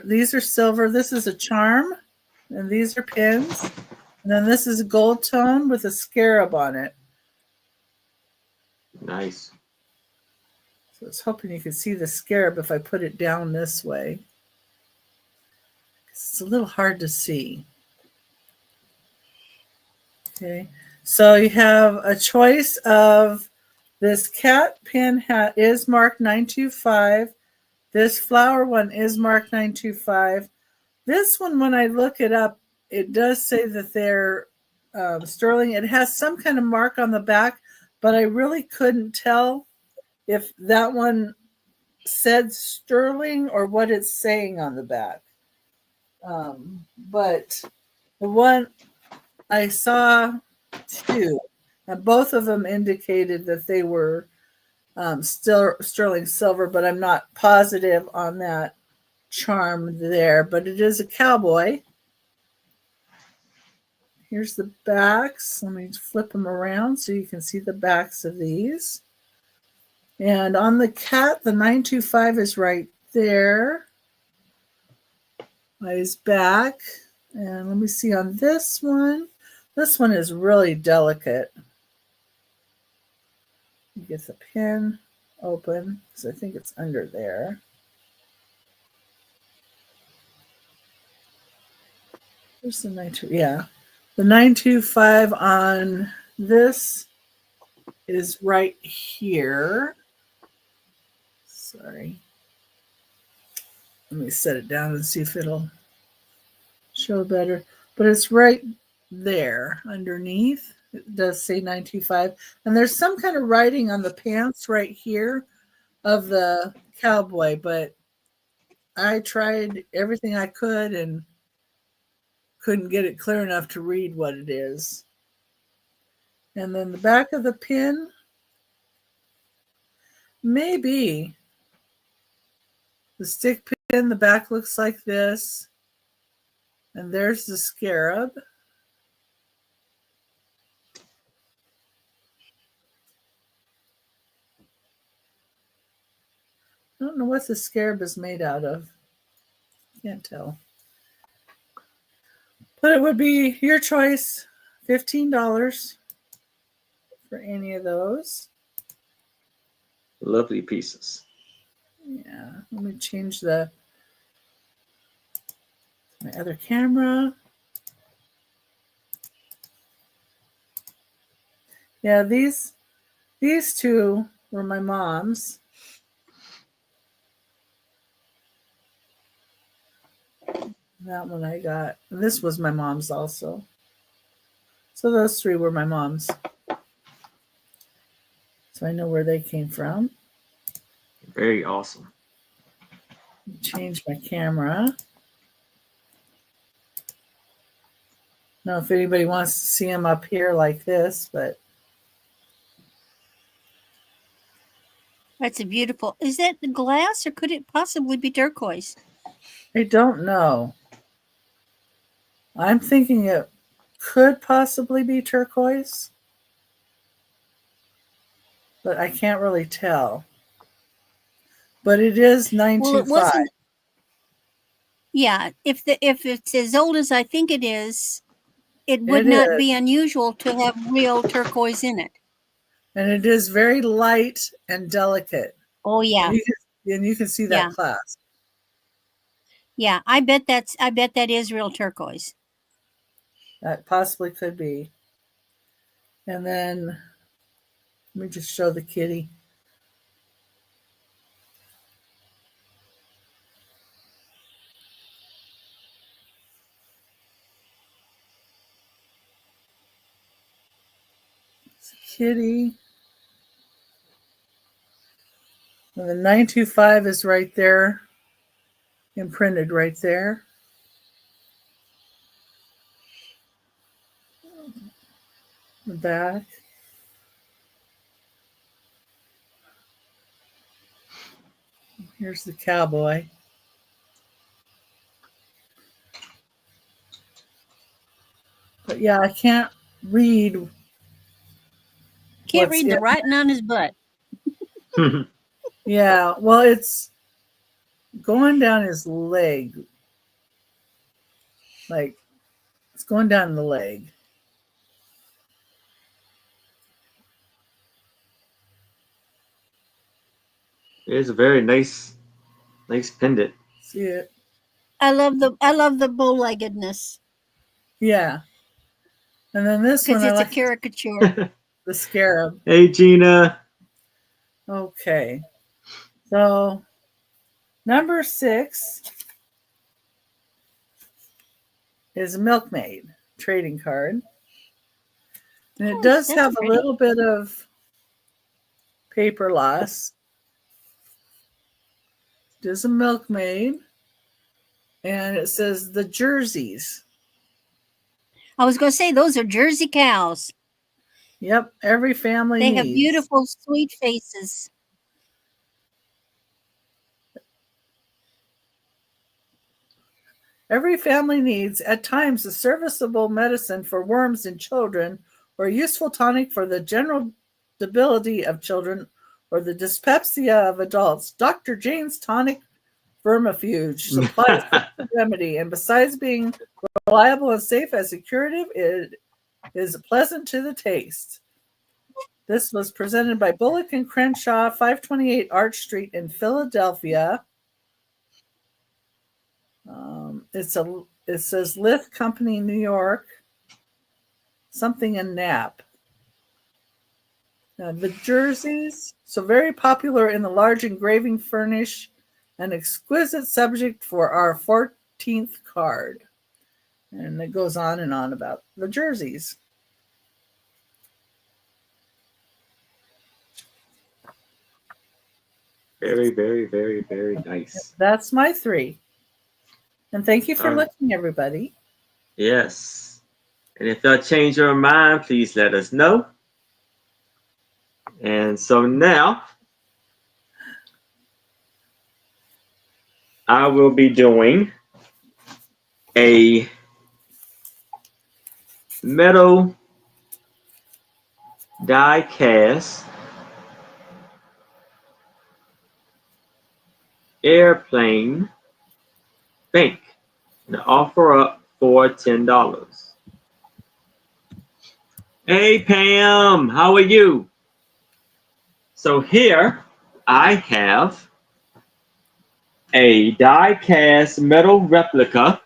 these are silver. This is a charm, and these are pins. And then this is a gold tone with a scarab on it. Nice. So I was hoping you could see the scarab if I put it down this way. It's a little hard to see. Okay, so you have a choice of this cat pin hat is marked 925. This flower one is marked 925. This one, when I look it up, it does say that they're sterling. It has some kind of mark on the back, but I really couldn't tell if that one said sterling or what it's saying on the back. But the one I saw 2, and both of them indicated that they were still sterling silver, but I'm not positive on that charm there. But it is a cowboy. Here's the backs. Let me flip them around so you can see the backs of these. And on the cat, the 925 is right there by his back. And let me see on this one. This one is really delicate. You get the pin open, because I think it's under there. There's the 925. Yeah. The 925 on this is right here. Sorry. Let me set it down and see if it'll show better. But it's right there underneath. It does say 925. And there's some kind of writing on the pants right here of the cowboy, but I tried everything I could and couldn't get it clear enough to read what it is. And then the back of the pin, maybe the stick pin, the back looks like this. And there's the scarab. I don't know what the scarab is made out of. Can't tell. But it would be your choice, $15 for any of those. Lovely pieces. Yeah, let me change my other camera. Yeah, these 2 were my mom's. That one I got. And this was my mom's also. So those 3 were my mom's. So I know where they came from. Very awesome. Change my camera. Now, if anybody wants to see them up here like this, but That's a beautiful. Is that glass or could it possibly be turquoise? I don't know. I'm thinking it could possibly be turquoise, but I can't really tell. But it is 925. Well, it wasn't. Yeah, if it's as old as I think it is, it would not be unusual to have real turquoise in it. And it is very light and delicate. Oh yeah, and you can see that clasp. Yeah, I bet that is real turquoise. That possibly could be. And then let me just show the kitty. It's a kitty. And the 925 is right there, imprinted right there. The back. Here's the cowboy. yeah, I can't read. Can't What's read the it? writing on his butt. Yeah, well, it's going down his leg. Like, it's going down the leg. It's a very nice pendant. See it? I love the bow-leggedness Yeah. And then this because one, I it's a like caricature. the scarab. Hey, Gina. Okay. So, number 6 is a milkmaid trading card. And it does That's have a pretty. little bit of paper loss. It is a milkmaid. And it says the jerseys. I was going to say those are Jersey cows. Yep, every family They needs. have beautiful, sweet faces. Every family needs, at times, a serviceable medicine for worms in children, or a useful tonic for the general debility of children, or the dyspepsia of adults. Dr. Jane's Tonic Vermifuge supplies the remedy, and besides being reliable and safe as a curative, it is pleasant to the taste. This was presented by Bullock and Crenshaw, 528 Arch Street in Philadelphia. It says Lith Company, New York. Something in Nap. The jerseys, so very popular in the large engraving furnish, an exquisite subject for our 14th card. And it goes on and on about the jerseys. Very, very, very, very nice. That's my 3. And thank you for All right. looking, everybody. Yes. And if y'all change your mind, please let us know. And so now, I will be doing a metal die cast airplane bank. And offer up for $10. Hey Pam, how are you? So here I have a die cast metal replica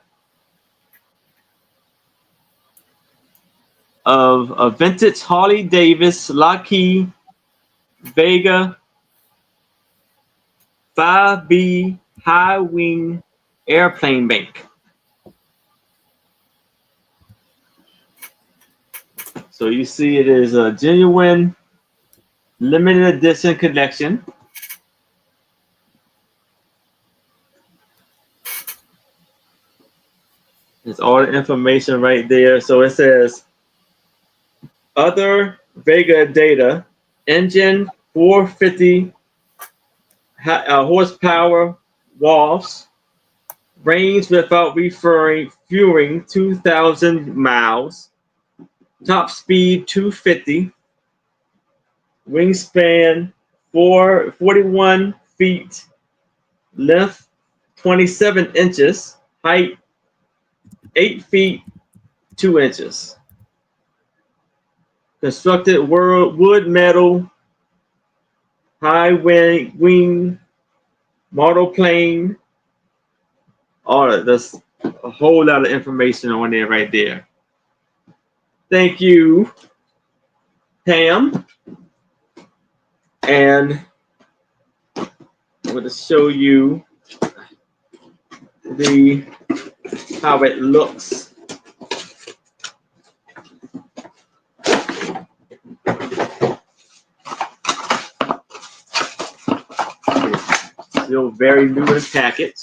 of a vintage Harley Davis Lockheed Vega 5B high wing airplane bank. So you see it is a genuine limited edition collection. There's all the information right there. So it says other Vega data, engine 450 horsepower, WAFs, range without refueling 2,000 miles, top speed 250, wingspan 41 feet, length 27 inches, height 8 feet 2 inches. Constructed wood metal, high wing, model plane. All of this, a whole lot of information on there right there. Thank you, Pam. And I'm going to show you how it looks. Still very new in the package.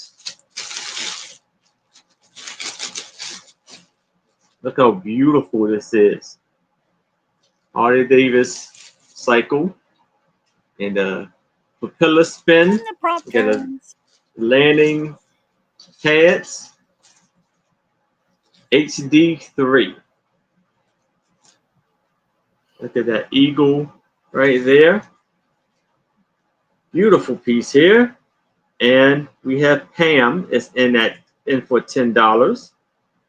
Look how beautiful this is. Harley Davis cycle and a propeller spin. And the prop Get a turns. landing pads. HD3. Look at that eagle right there. Beautiful piece here. And we have Pam is in for $10.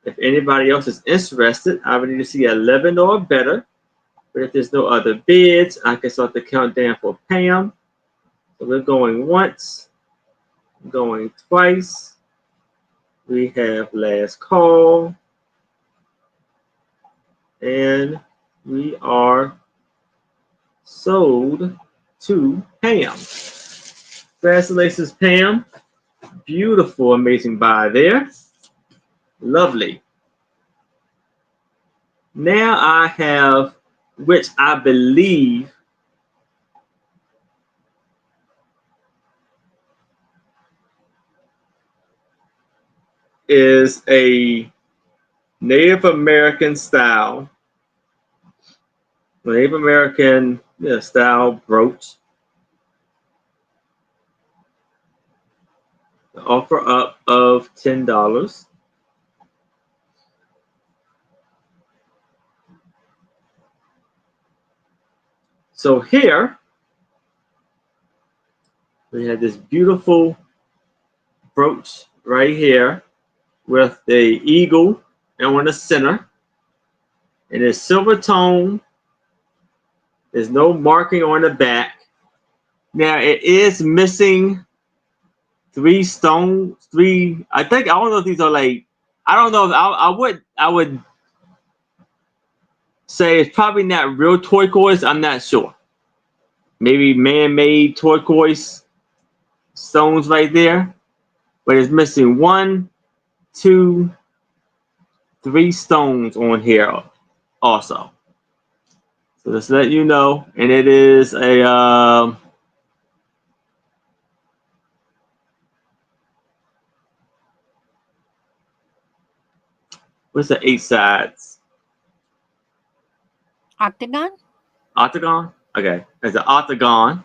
If anybody else is interested, I would need to see 11 or better. But if there's no other bids, I can start the countdown for Pam. So we're going once, going twice. We have last call. And we are sold to Pam. Congratulations, Pam. Beautiful, amazing buy there. Lovely. Now I have, which I believe is a Native American style style brooch. The offer up of $10. So here we have this beautiful brooch right here with the eagle on the center. And it's silver tone. There's no marking on the back. Now it is missing 3 stones. I don't know if these are like, I don't know if I would say it's probably not real turquoise. I'm not sure. Maybe man-made turquoise stones right there. But it's missing 1, 2, 3 stones on here also. So just let you know. And it is a what's the 8 sides? Octagon? Octagon? Okay. It's an octagon.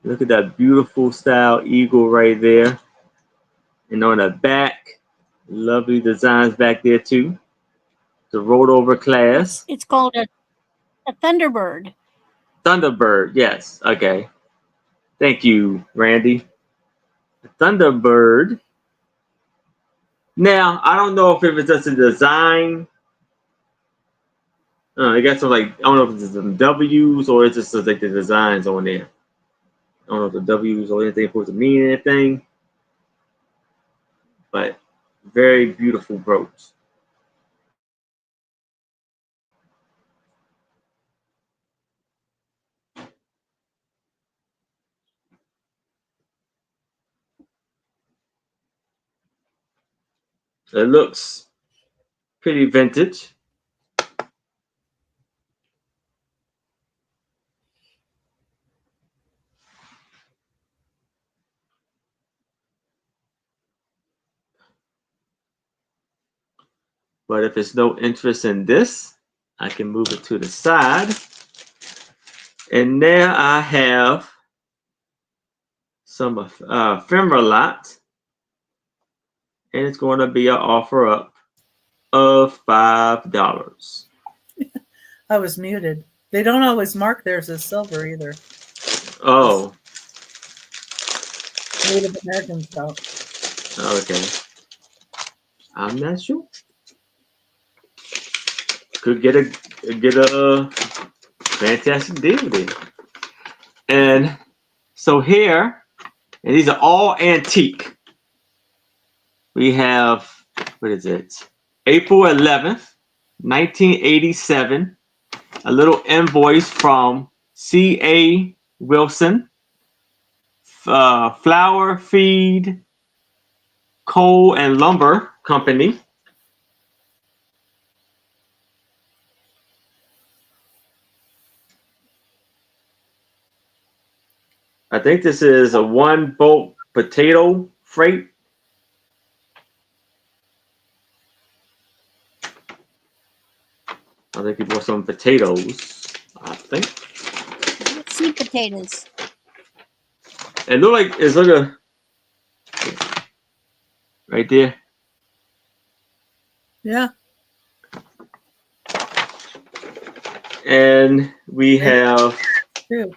Look at that beautiful style eagle right there. And on the back, lovely designs back there too. The rolled over class. It's called a Thunderbird. Thunderbird, yes. Okay. Thank you, Randy. Thunderbird. Now, I don't know if it was just a design. I got some like, I don't know if it's some W's or it's just like the designs on there. I don't know if the W's or anything supposed to mean anything. But very beautiful brooch. It looks pretty vintage. But if there's no interest in this, I can move it to the side. And there I have some ephemera lot. And it's going to be an offer up of $5. I was muted. They don't always mark theirs as silver either. Oh. Native Americans don't. Okay. I'm not sure. Could get a fantastic deal there. And so here, and these are all antique. We have, what is it? April 11th, 1987. A little invoice from C.A. Wilson. Flour, Feed, Coal, and Lumber Company. I think this is a 1 boat potato freight. I think he bought some potatoes, I think. Sweet potatoes. It look like it's like a right there. Yeah. And we have Too.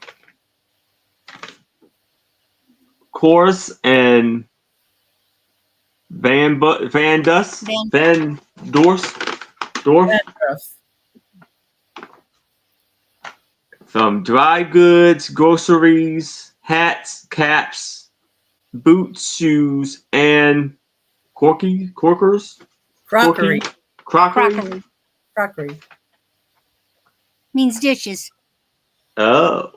Course and Van Dorf. Dandruff. From dry goods, groceries, hats, caps, boots, shoes, and corkers. Crockery. Crockery. Crockery. Means dishes. Oh.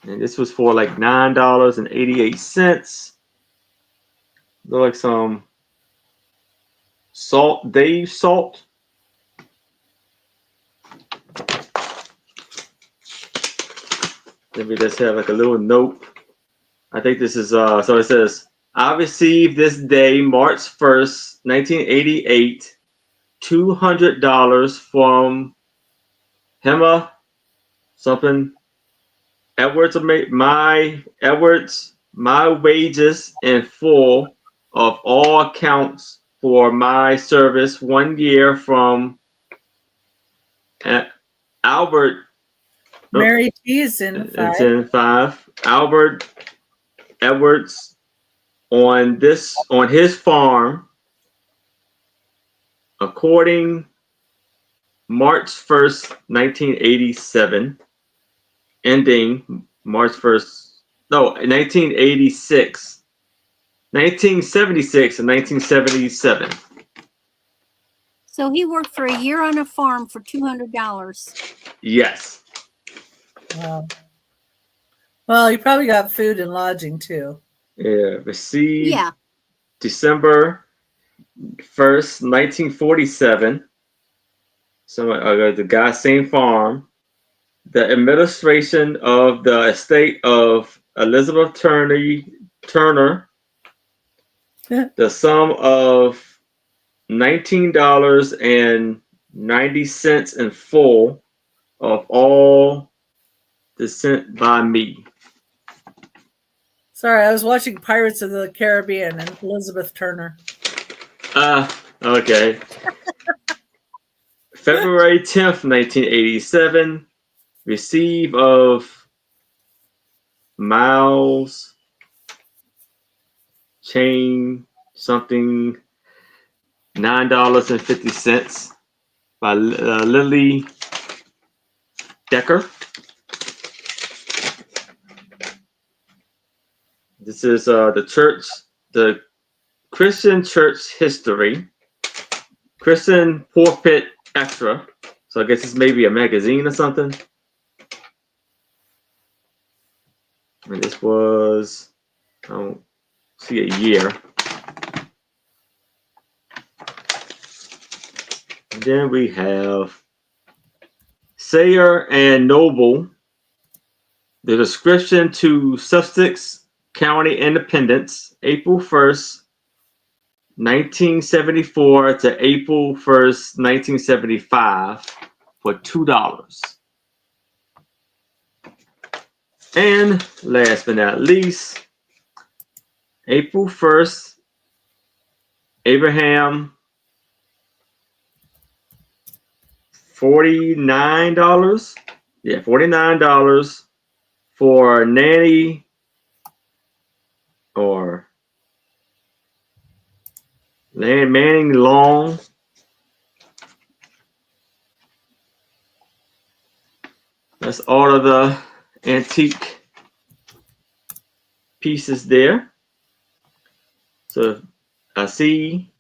And this was for like $9.88. Look like some salt, Dave salt. Let me just have like a little note. I think this is so it says, I received this day, March 1st, 1988, $200 from Hema something Edwards, my wages in full of all accounts for my service 1 year from Albert. Mary T is in 5. It's in 5. Albert Edwards on his farm, according March 1st, 1987. Ending March 1st, 1986, 1976, and 1977. So he worked for a year on a farm for $200. Yes. Wow. Well, you probably got food and lodging too. Yeah. Received Yeah. December 1st, 1947. So the guy, same farm. The administration of the estate of Elizabeth Turner, the sum of $19.90 in full of all descent by me. Sorry, I was watching Pirates of the Caribbean and Elizabeth Turner. Okay. February 10th, 1987. Receive of Miles Chain something $9.50 by Lily Decker. This is the Christian Church History, Christian Pulpit Extra. So I guess it's maybe a magazine or something. And this was, I don't see a year. And then we have Sayer and Noble, the description to Sussex County Independence, April 1st, 1974 to April 1st, 1975 for $2. And last but not least, April 1st, Abraham, $49. Yeah, $49 for nanny or Manning Long. That's all of the antique pieces there. So I see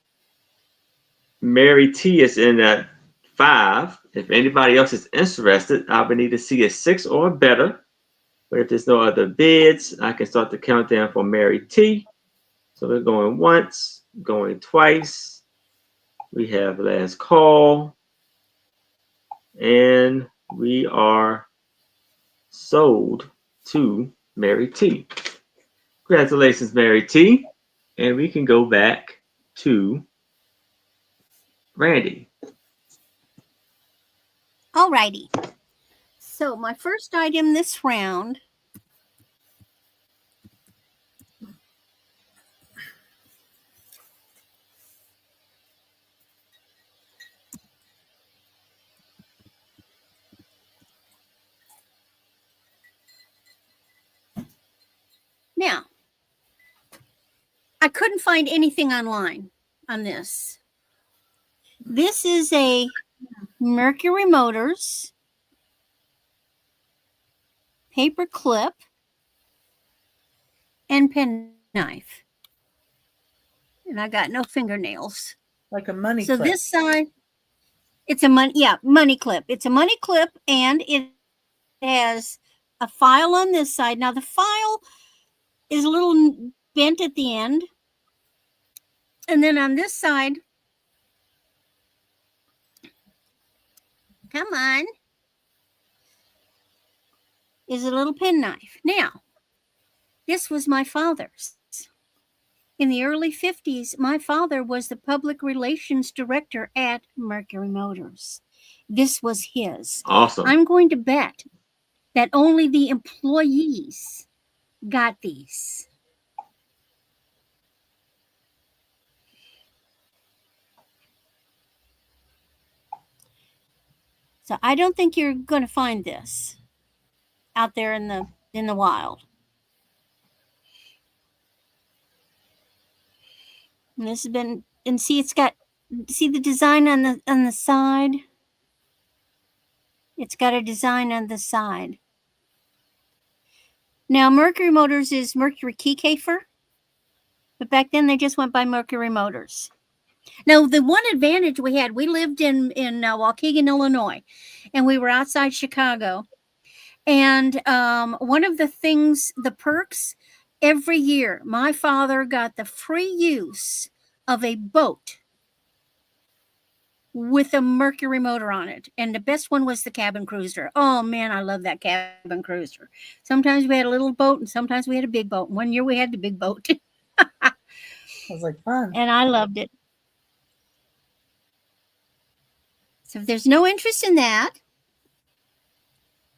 Mary T is in at 5. If anybody else is interested, I would need to see a 6 or better. But if there's no other bids, I can start the countdown for Mary T. So we're going once, going twice. We have last call. And we are sold to Mary T. Congratulations, Mary T. And we can go back to Randy. Alrighty. So my first item this round Now, I couldn't find anything online on this. This is a Mercury Motors paper clip and penknife. And I got no fingernails. Like a money So clip. this side, it's a money clip. It's a money clip, and it has a file on this side. Now the file is a little bent at the end. And then on this side, come on, is a little penknife. Now, this was my father's. In the early 50s, my father was the public relations director at Mercury Motors. This was his. Awesome. I'm going to bet that only the employees got these. So I don't think you're going to find this out there in the wild. And this has been, and see, it's got, see the design on the side? It's got a design on the side. Now, Mercury Motors is Mercury Keycafer, but back then they just went by Mercury Motors. Now, the one advantage we had, we lived in Waukegan, Illinois, and we were outside Chicago. And one of the things, the perks, every year, my father got the free use of a boat with a Mercury motor on it. And the best one was the cabin cruiser. Oh, man, I love that cabin cruiser. Sometimes we had a little boat, and sometimes we had a big boat. One year we had the big boat. It was like fun. And I loved it. So if there's no interest in that,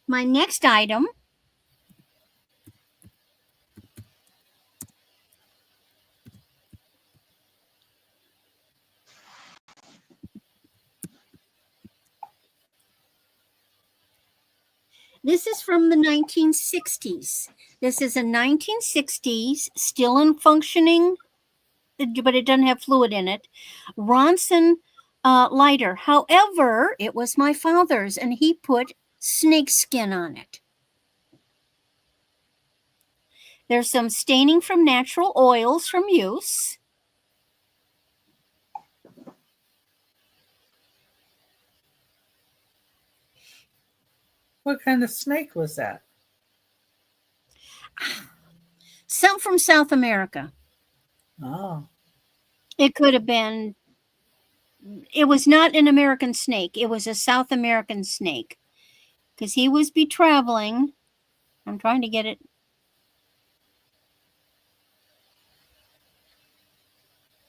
my next item this is from the 1960s. This is a 1960s, still in functioning, but it doesn't have fluid in it, Ronson lighter. However, it was my father's, and he put snake skin on it. There's some staining from natural oils from use. What kind of snake was that? Some from South America. Oh. It could have been, it was not an American snake. It was a South American snake. Because he was be traveling. I'm trying to get it.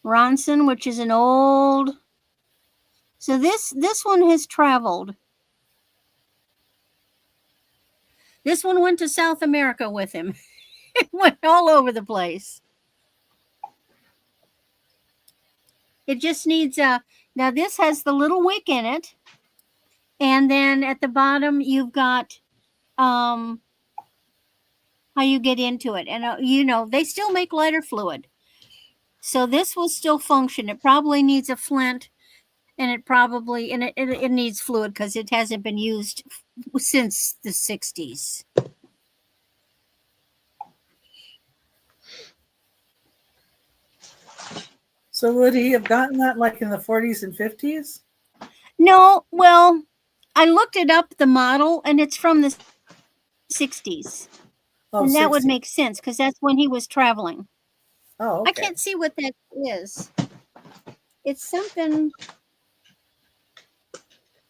Ronson, which is an old. So this one has traveled. This one went to South America with him. It went all over the place. It just needs a, now this has the little wick in it. And then at the bottom, you've got how you get into it. And, you know, they still make lighter fluid. So this will still function. It probably needs a flint, and it probably, and it needs fluid because it hasn't been used since the 60s. So would he have gotten that like in the 40s and 50s? No, well, I looked it up, the model, and it's from the 60s. Oh, and that 60s. would make sense because that's when he was traveling. Oh, okay. I can't see what that is. It's something.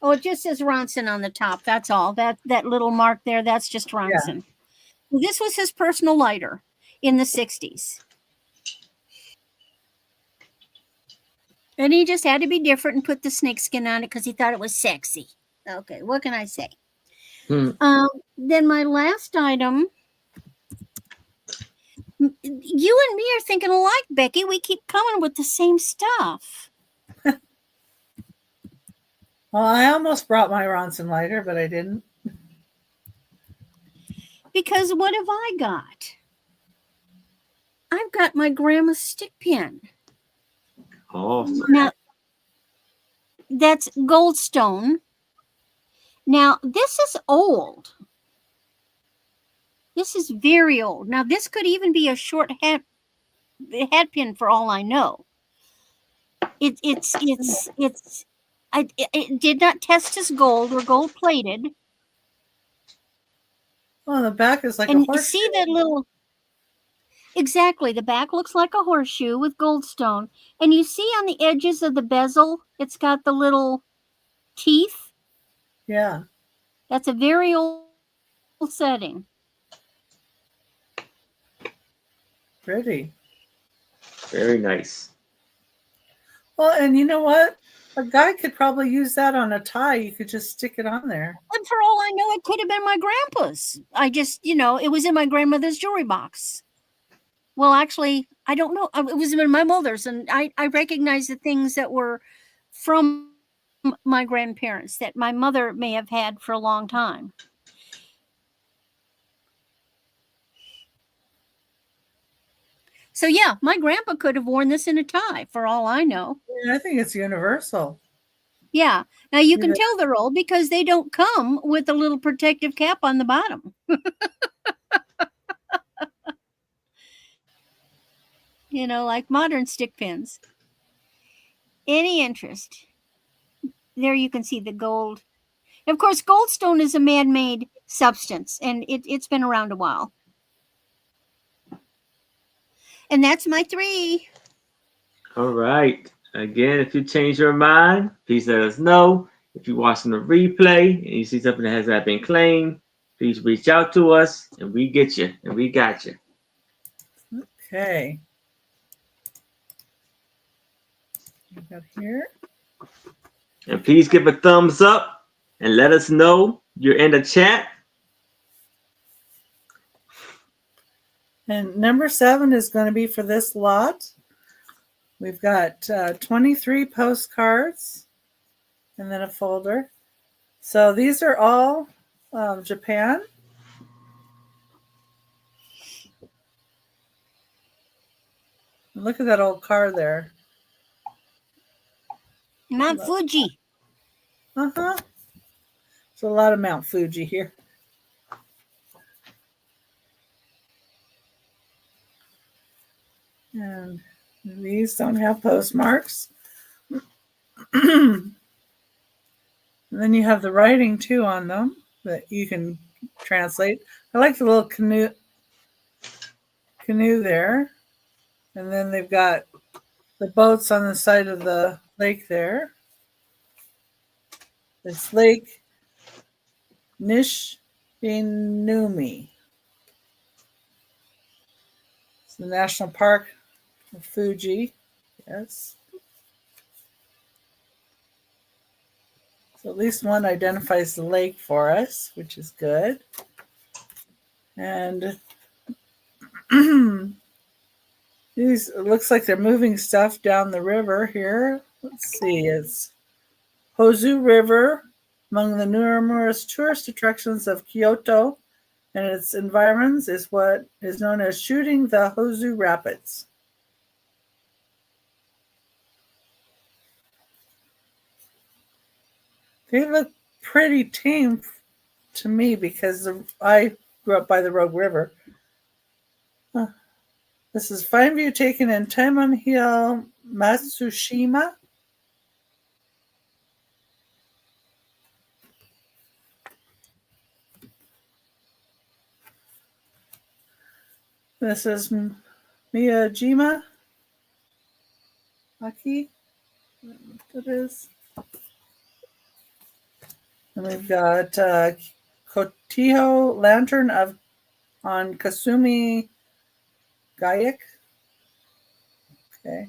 Oh, it just says Ronson on the top. That's all. That little mark there, that's just Ronson. Yeah. This was his personal lighter in the 60s. And he just had to be different and put the snakeskin on it because he thought it was sexy. Okay, what can I say? Then my last item. You and me are thinking alike, Becky. We keep coming with the same stuff. Well, I almost brought my Ronson lighter, but I didn't. Because what have I got? got my grandma's stick pin. Awesome. Now, that's goldstone. Now, this is old. This is very old. Now, this could even be a short hat pin for all I know. It did not test as gold or gold plated. Oh, the back is like a And horseshoe. see that little, exactly, the back looks like a horseshoe with goldstone. And you see on the edges of the bezel, it's got the little teeth. Yeah. That's a very old setting. Pretty. Very nice. Well, and you know what? A guy could probably use that on a tie. You could just stick it on there. And for all I know, it could have been my grandpa's. I just, it was in my grandmother's jewelry box. Well, actually, I don't know. It was in my mother's, and I recognize the things that were from my grandparents that my mother may have had for a long time. So, yeah, my grandpa could have worn this in a tie, for all I know. Yeah, I think it's universal. Yeah. Now, you can tell they're old because they don't come with a little protective cap on the bottom. Like modern stick pins. Any interest? There you can see the gold. Of course, goldstone is a man-made substance, and it's been around a while. And that's my 3. All right. Again, if you change your mind, please let us know. If you're watching the replay and you see something that has not been claimed, please reach out to us and we get you and we got you. Okay. We got here. And please give a thumbs up and let us know you're in the chat. And number 7 is going to be for this lot. We've got 23 postcards and then a folder. So these are all Japan. Look at that old car there. Mount Fuji. Uh-huh. There's a lot of Mount Fuji here. And these don't have postmarks. And then you have the writing too on them that you can translate. I like the little canoe there. And then they've got the boats on the side of the lake there. It's Lake Nishinumi. It's the national park of Fuji. Yes. So at least one identifies the lake for us, which is good. And these, it looks like they're moving stuff down the river here. Let's see, it's Hozu River, among the numerous tourist attractions of Kyoto and its environs, is what is known as shooting the Hozu Rapids. They look pretty tame to me because I grew up by the Rogue River. This is fine view taken in Taimonhill, Matsushima. This is Miyajima. Aki. What it is. And we've got Kotiho Lantern on Kasumi Gayak. Okay.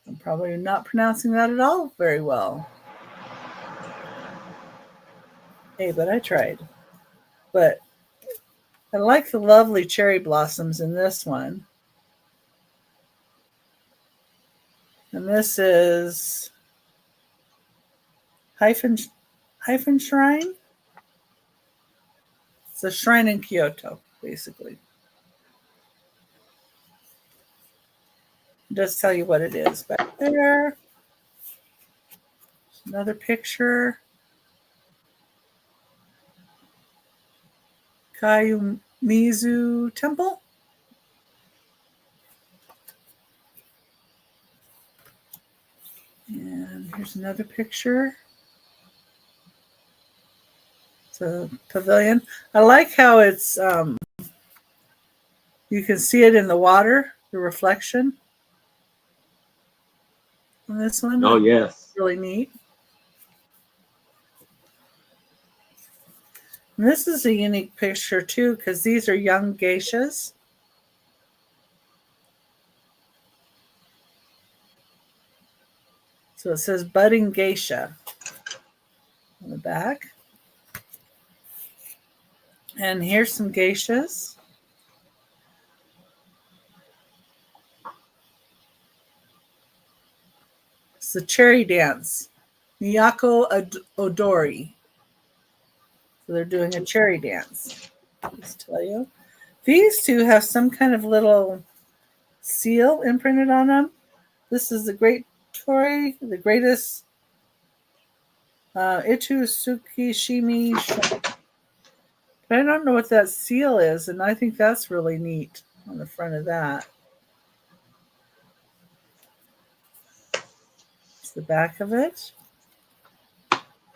I'm probably not pronouncing that at all very well. Hey, but I tried. But I like the lovely cherry blossoms in this one. And this is Hyphen Shrine. It's a shrine in Kyoto, basically. Just tell you what it is back there. Another picture. Kayumizu Temple. And here's another picture. It's a pavilion. I like how it's, you can see it in the water, the reflection on this one. Oh, yes. Really neat. And this is a unique picture too, because these are young geishas. So it says budding geisha on the back. And here's some geishas. It's the cherry dance, Miyako Odori. So they're doing a cherry dance. I'll just tell you. These two have some kind of little seal imprinted on them. This is the great Torii, the greatest Itu Tsukishimi. But I don't know what that seal is, and I think that's really neat on the front of that. It's the back of it.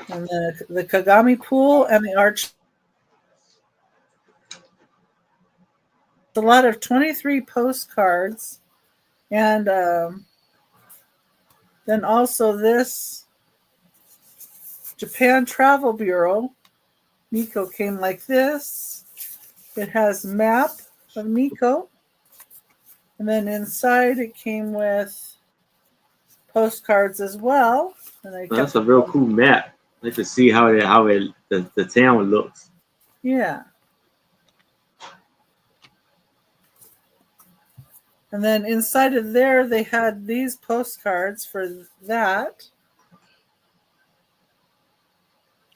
And the Kagami pool and the arch. A lot of 23 postcards. And then also this Japan Travel Bureau. Nikko came like this. It has a map of Nikko. And then inside it came with postcards as well. And That's a real cool map. Let's just see how the town looks. Yeah. And then inside of there, they had these postcards for that.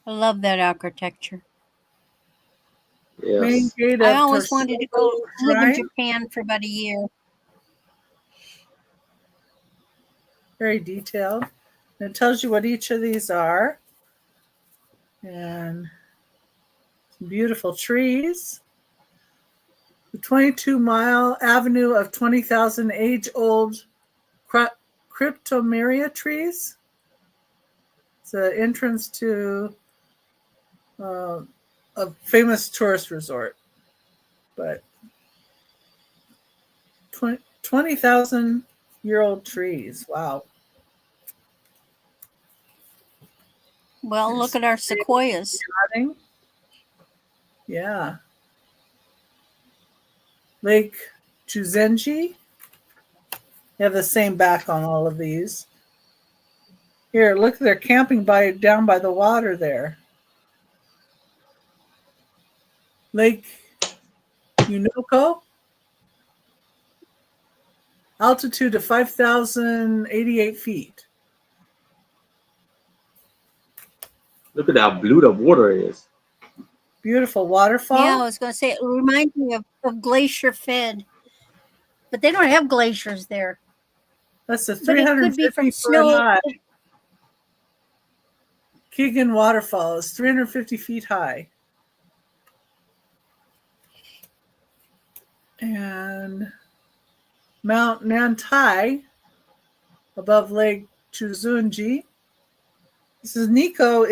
I love that architecture. Yes. I always wanted to go live in Japan for about a year. Very detailed. And it tells you what each of these are. And some beautiful trees. The 22-mile avenue of 20,000 age-old cryptomeria trees. It's an entrance to a famous tourist resort. But 20,000-year-old trees. Wow. Well, look at our sequoias. Yeah. Lake Chuzenji. They have the same back on all of these. Here, look, they're camping down by the water there. Lake Unoko. Altitude of 5,088 feet. Look at how blue the water is. Beautiful waterfall. Yeah, I was going to say, it reminds me of Glacier Fed. But they don't have glaciers there. That's a But it could be 350 from foot snow. high. Keegan Waterfall is 350 feet high. And Mount Nantai above Lake Chuzunji. This is Nikko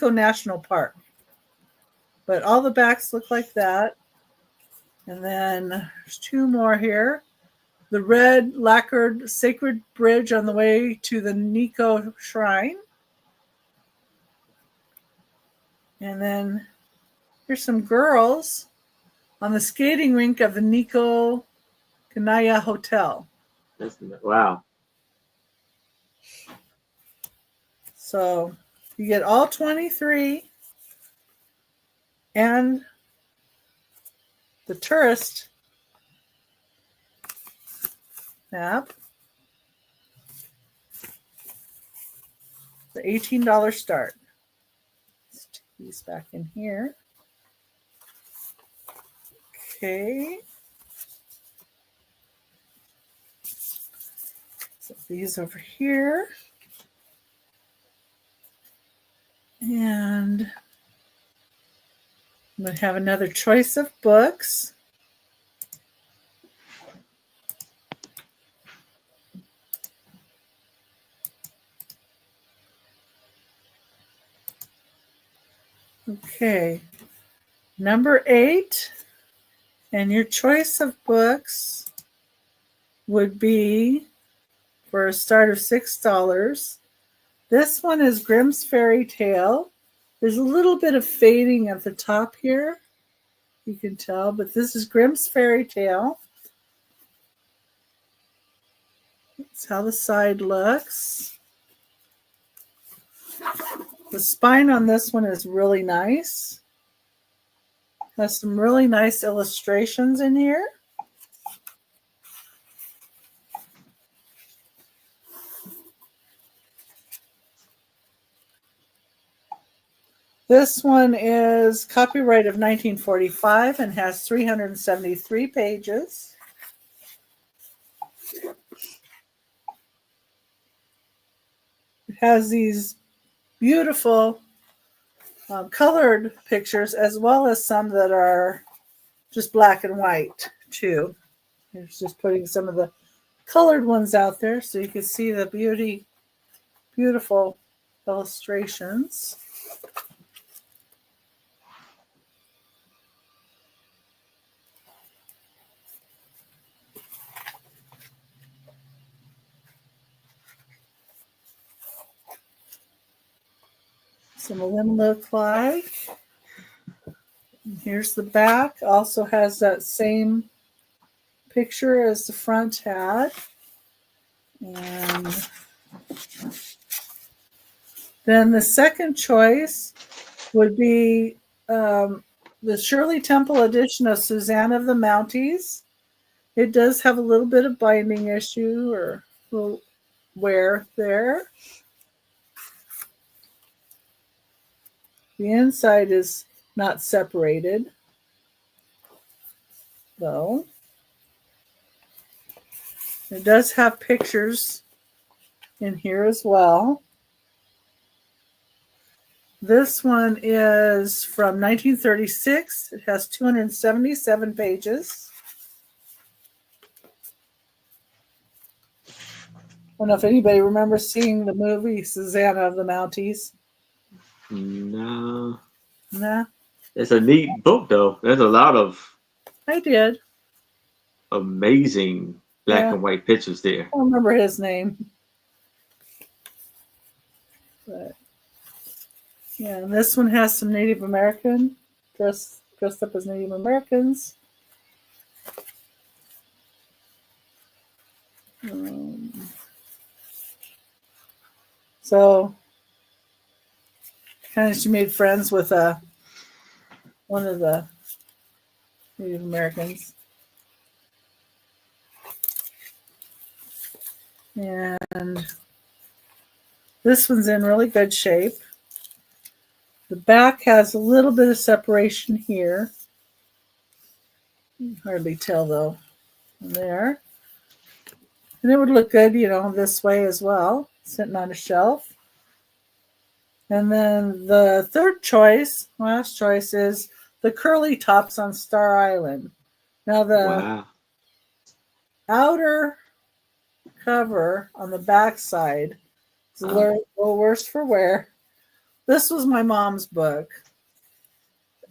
National Park. But all the backs look like that. And then there's two more here. The red lacquered sacred bridge on the way to the Nikko Shrine. And then here's some girls on the skating rink of the Nikko Kanaya Hotel. Wow. So you get all 23 and the tourist map. The $18 start. Let's take these back in here. Okay. So these over here. And I'm going to have another choice of books. Okay, number 8, and your choice of books would be, for a start of $6, this one is Grimm's Fairy Tale. There's a little bit of fading at the top here, you can tell, but this is Grimm's Fairy Tale. That's how the side looks. The spine on this one is really nice. Has some really nice illustrations in here. This one is copyright of 1945 and has 373 pages. It has these beautiful colored pictures, as well as some that are just black and white too. It's just putting some of the colored ones out there so you can see the beautiful illustrations. Some of them look like. And here's the back. Also has that same picture as the front had. And then the second choice would be the Shirley Temple edition of Suzanne of the Mounties. It does have a little bit of binding issue or little wear there. The inside is not separated, though. It does have pictures in here as well. This one is from 1936. It has 277 pages. I don't know if anybody remembers seeing the movie Susanna of the Mounties. No. Nah. It's a neat book, though. There's a lot of I did. amazing black and white pictures there. I don't remember his name. But yeah, and this one has some Native American dressed up as Native Americans. So kind of she made friends with one of the Native Americans. And this one's in really good shape. The back has a little bit of separation here. You can hardly tell though. There. And it would look good, this way as well, sitting on a shelf. And then the third choice, last choice, is the Curly Tops on Star Island. Now the outer cover on the back side is a little worse for wear. This was my mom's book.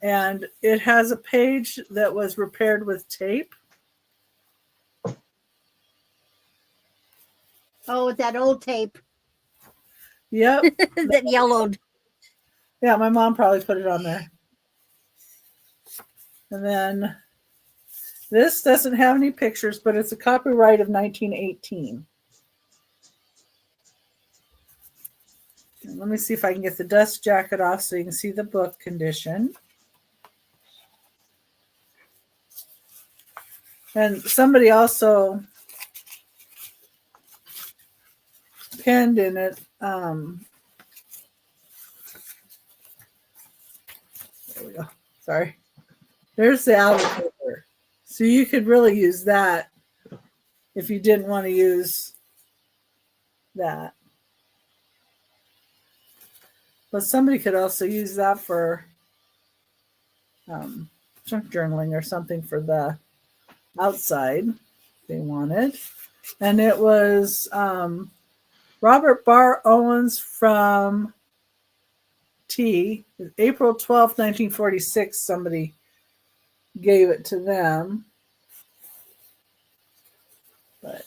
And it has a page that was repaired with tape. Oh, that old tape. Yep. That yellowed. Yeah, my mom probably put it on there. And then this doesn't have any pictures, but it's a copyright of 1918. And let me see if I can get the dust jacket off so you can see the book condition. And somebody also pinned in it. There we go. Sorry. There's the outer cover. So you could really use that if you didn't want to use that. But somebody could also use that for junk journaling or something for the outside if they wanted. And it was Robert Barr Owens from T. April 12th, 1946, somebody gave it to them. But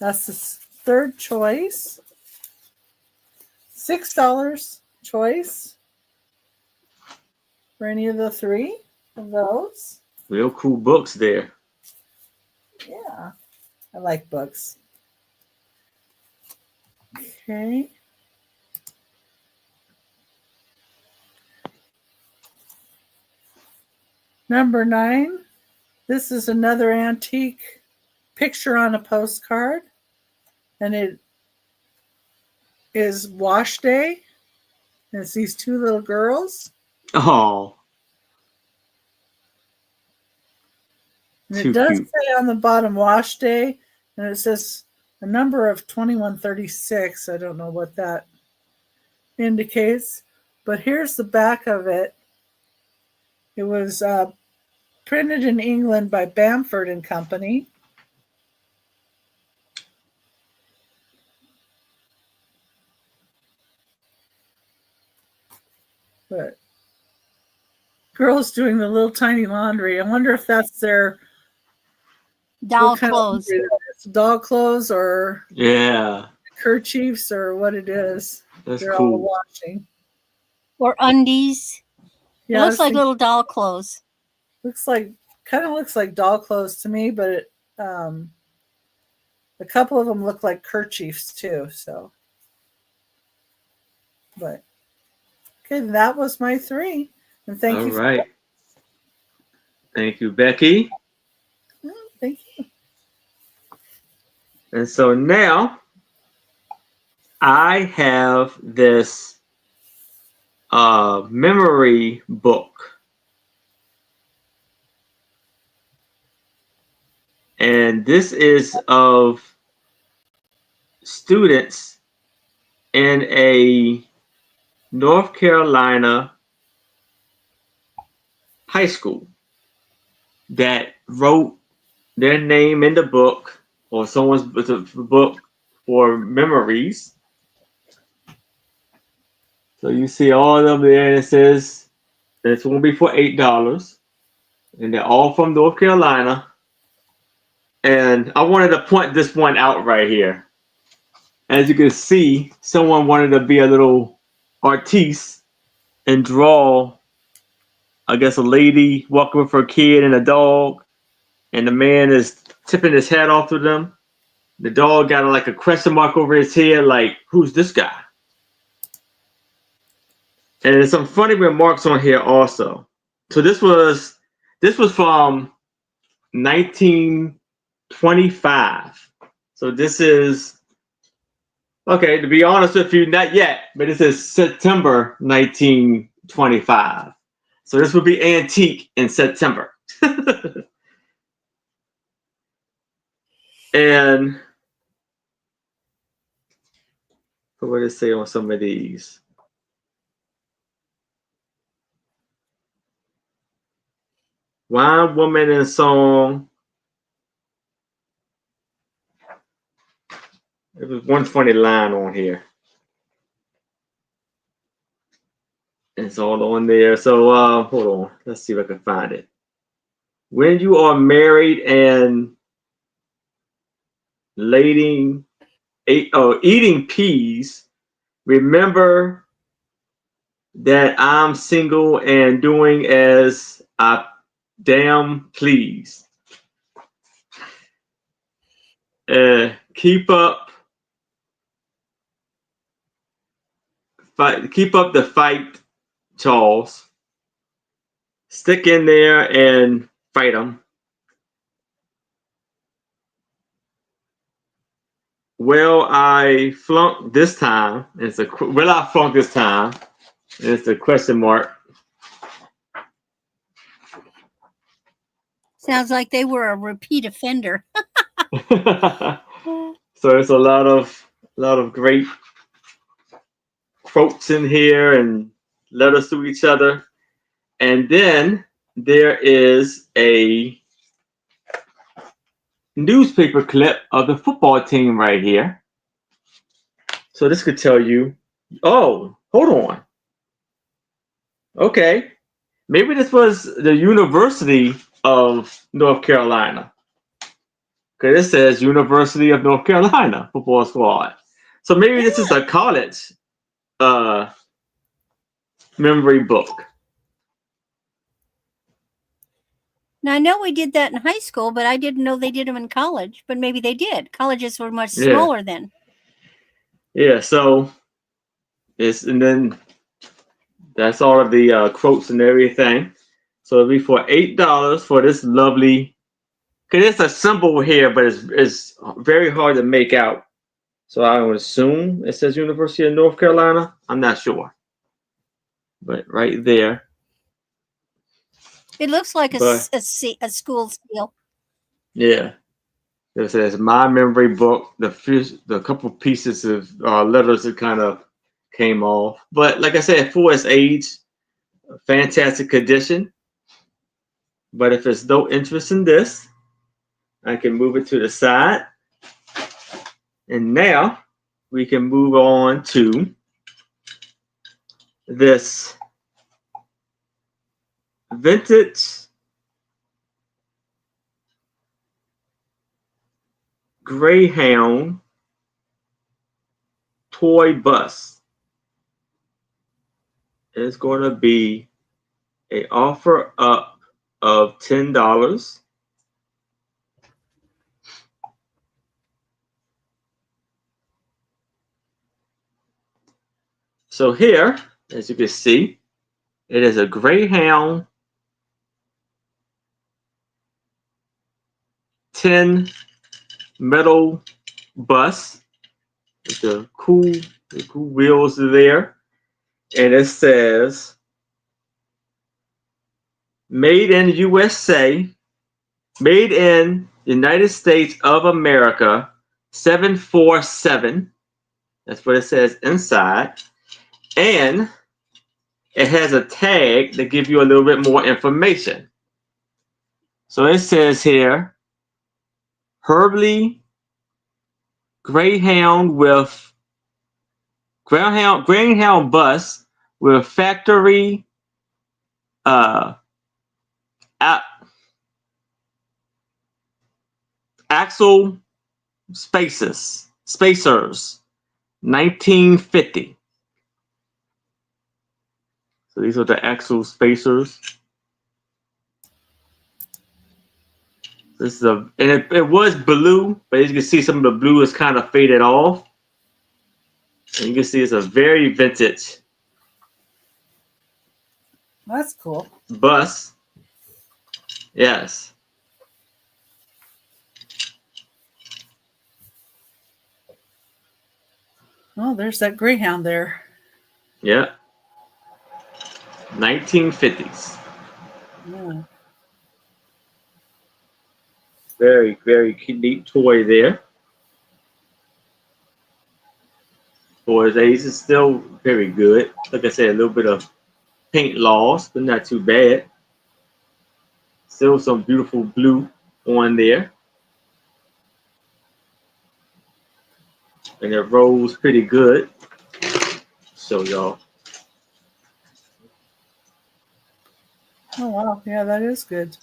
that's the third choice. $6 choice for any of the three of those. Real cool books there. Yeah, I like books. Okay. Number 9. This is another antique picture on a postcard. And it is wash day. And it's these two little girls. Oh. And it does say on the bottom wash day. And it says a number of 2136. I don't know what that indicates. But here's the back of it. It was printed in England by Bamford and Company. But girls doing the little tiny laundry. I wonder if that's their Doll clothes. Doll clothes or kerchiefs or what it is. That's They're cool. all washing. Or undies. Yeah, it looks like little doll clothes. Kind of looks like doll clothes to me, but a couple of them look like kerchiefs too. So, but okay, that was my 3, and thank you. All right. Thank you, Becky. Thank you. And so now I have this memory book. And this is of students in a North Carolina high school that wrote their name in the book, or someone's book for memories. So you see all of them there, and it says this will be for $8, and they're all from North Carolina. And I wanted to point this one out right here. As you can see, someone wanted to be a little artiste and draw, I guess, a lady walking with her kid and a dog, and the man is tipping his hat off to them. The dog got like a question mark over his head, like, who's this guy? And there's some funny remarks on here also. So this was from 1925. So this is, okay, to be honest with you, not yet, but this is September 1925. So this would be antique in September. And what does it say on some of these? Wine Woman in Song. It was one funny line on here. It's all on there. So hold on. Let's see if I can find it. When you are married and eating peas, remember that I'm single and doing as I damn please. Keep up the fight, Charles. Stick in there and fight them. Will I flunk this time? Will I flunk this time? It's a question mark. Sounds like they were a repeat offender. So there's a lot of great quotes in here and letters to each other. And then there is a newspaper clip of the football team right here. So this could tell you, oh, hold on. Okay. Maybe this was the University of North Carolina. Because it says University of North Carolina football squad. So maybe this is a college memory book. Now I know we did that in high school, but I didn't know they did them in college. But maybe they did. Colleges were much Yeah. smaller then. Yeah, so and then that's all of the quotes and everything. So it'll be for $8 for this lovely. Cause it's a symbol here, but it's very hard to make out. So I would assume it says University of North Carolina. I'm not sure, but right there. It looks like But a school seal. yeah, it says my memory book. The couple pieces of letters that kind of came off, but like I said, for its age, fantastic condition. But if there's no interest in this, I can move it to the side. And now we can move on to this vintage Greyhound toy bus. It's going to be an offer up of $10. So here, as you can see, it is a Greyhound 10 metal bus with the cool wheels there. And it says, made in USA, made in United States of America, 747. That's what it says inside. And it has a tag that gives you a little bit more information. So it says here, Herbley Greyhound bus with factory axle spacers, 1950. So these are the axle spacers. This is and it was blue, but as you can see, some of the blue is kind of faded off. And you can see it's a very vintage. That's cool. Bus. Yes. Oh, there's that Greyhound there. Yeah. 1950s. Yeah. Very, very neat toy there. For his age, it's still very good. Like I said, a little bit of paint loss, but not too bad. Still some beautiful blue on there. And it rolls pretty good. So y'all. Oh, wow. Yeah, that is good.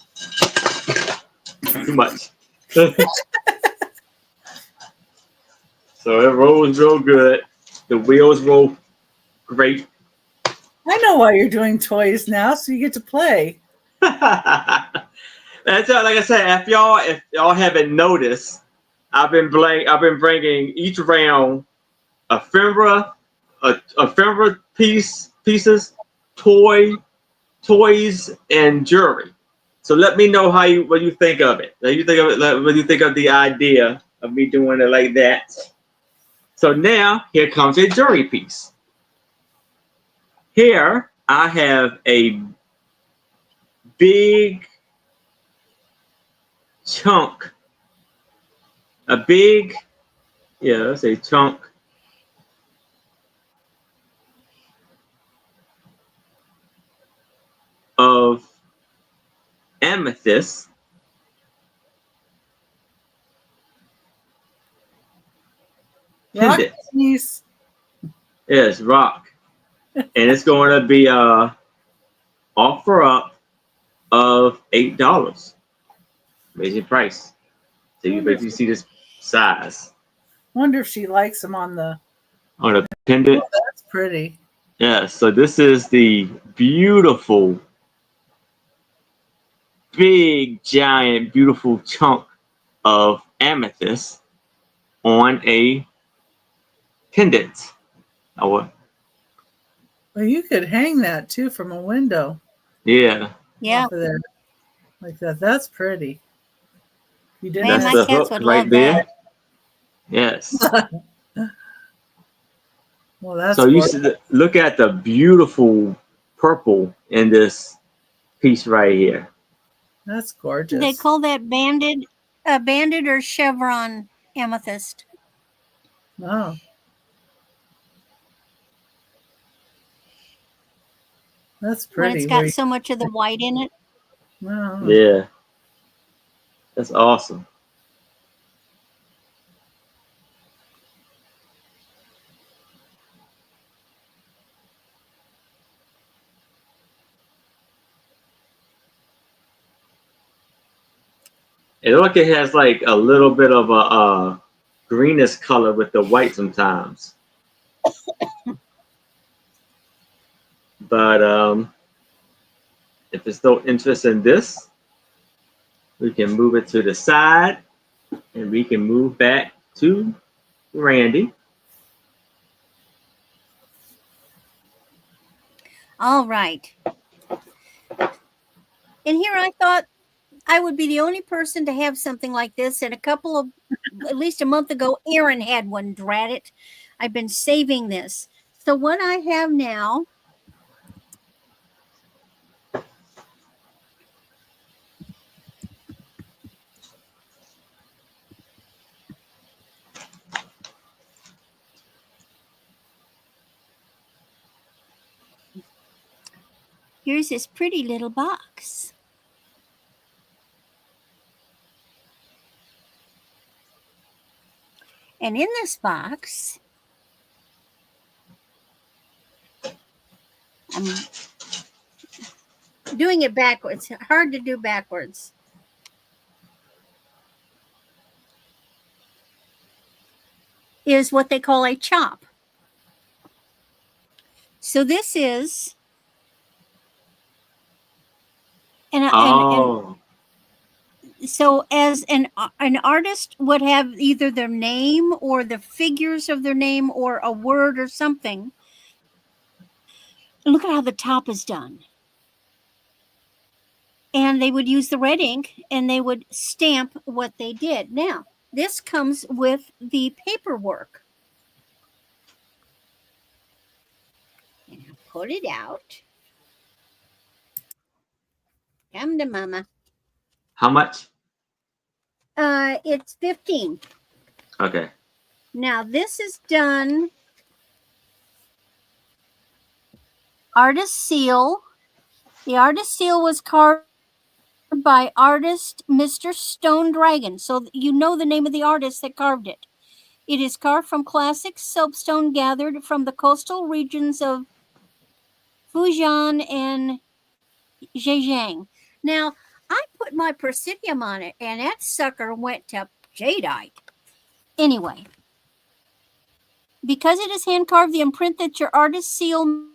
Too much. So it rolls real good. The wheels roll great. I know why you're doing toys now, so you get to play. That's like I said. If y'all haven't noticed, I've been bringing each round ephemera pieces, toys, and jewelry. So let me know what you think of it. What do you think of the idea of me doing it like that? So now here comes a jewelry piece. Here I have a big chunk, a big Yeah, it's a chunk of amethyst. Rock Pendant. piece. Yes, rock. And it's going to be offer up of $8. Amazing price. So you basically see this size Wonder if she likes them on the. on a pendant. Oh, that's pretty. Yeah, so this is the beautiful, big, giant, beautiful chunk of amethyst on a pendant. Oh, Well, you could hang that too from a window yeah. Yeah. off of there, like that. That's pretty. You didn't Man, That's my the cats hook would right love there. that. Yes. Well, that's So you gorgeous. look at the beautiful purple in this piece right here. That's They gorgeous. call that banded or chevron amethyst. Oh, that's When it's pretty. got so much of the white in it. Oh. Yeah. That's awesome. It looks like it has like a little bit of a greenish color with the white sometimes. But if there's no interest in this, we can move it to the side and we can move back to Randy. All right. And here I thought I would be the only person to have something like this. And at least a month ago, Aaron had one, drat it. I've been saving this. So what I have now here's this pretty little box. And in this box, I'm doing it backwards. Hard to do backwards. Is what they call a chop. So this is, and so as an artist would have either their name or the figures of their name or a word or something. And look at how the top is done. And they would use the red ink and they would stamp what they did. Now, this comes with the paperwork. And I'll put it out. Come to mama. How much? It's 15. Okay. Now, this is done artist seal. The artist seal was carved by artist Mr. Stone Dragon. So you know the name of the artist that carved it. It is carved from classic soapstone gathered from the coastal regions of Fujian and Zhejiang. Now, I put my Presidium on it, and that sucker went to jadeite. Anyway, because it is hand carved, the imprint that your artist seal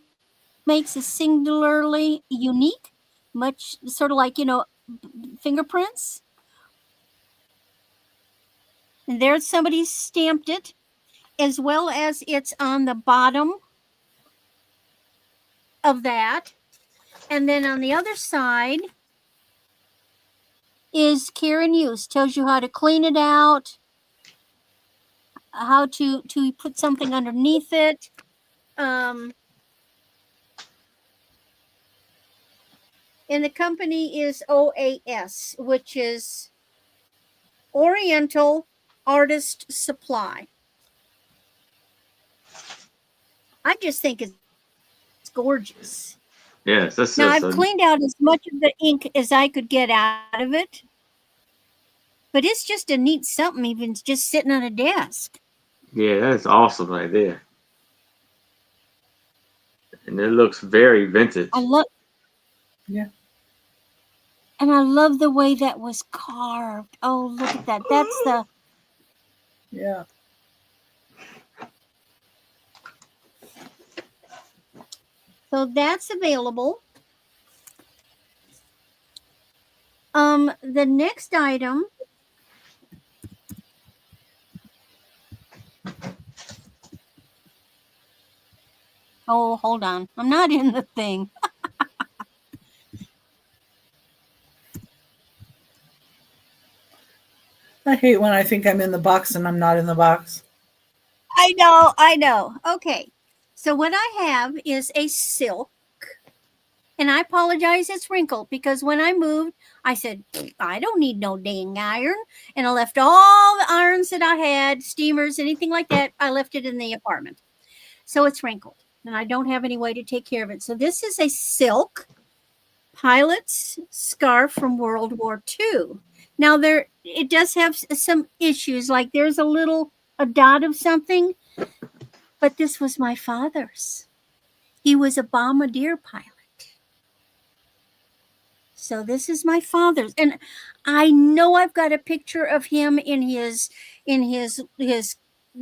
makes is singularly unique, much sort of like, fingerprints. And there somebody stamped it, as well as it's on the bottom of that. And then on the other side is care and use. Tells you how to clean it out, how to put something underneath it. And the company is OAS, which is Oriental Artist Supply. I just think it's gorgeous. Yes, that's Now, just I've cleaned out as much of the ink as I could get out of it, but it's just a neat something, even just sitting on a desk. yeah, that's awesome right there. And it looks very vintage. I love, Yeah. and I love the way that was carved. Oh, look at that. That's the, Yeah. so that's available. The next item. Oh, hold on. I'm not in the thing. I hate when I think I'm in the box and I'm not in the box. I know. Okay. So what I have is a silk. And I apologize, it's wrinkled because when I moved, I said, I don't need no dang iron. And I left all the irons that I had, steamers, anything like that, I left it in the apartment. So it's wrinkled and I don't have any way to take care of it. So this is a silk pilot's scarf from World War II. Now it does have some issues, like there's a dot of something, but this was my father's. He was a bombardier pilot. So this is my father's, and I know I've got a picture of him in his you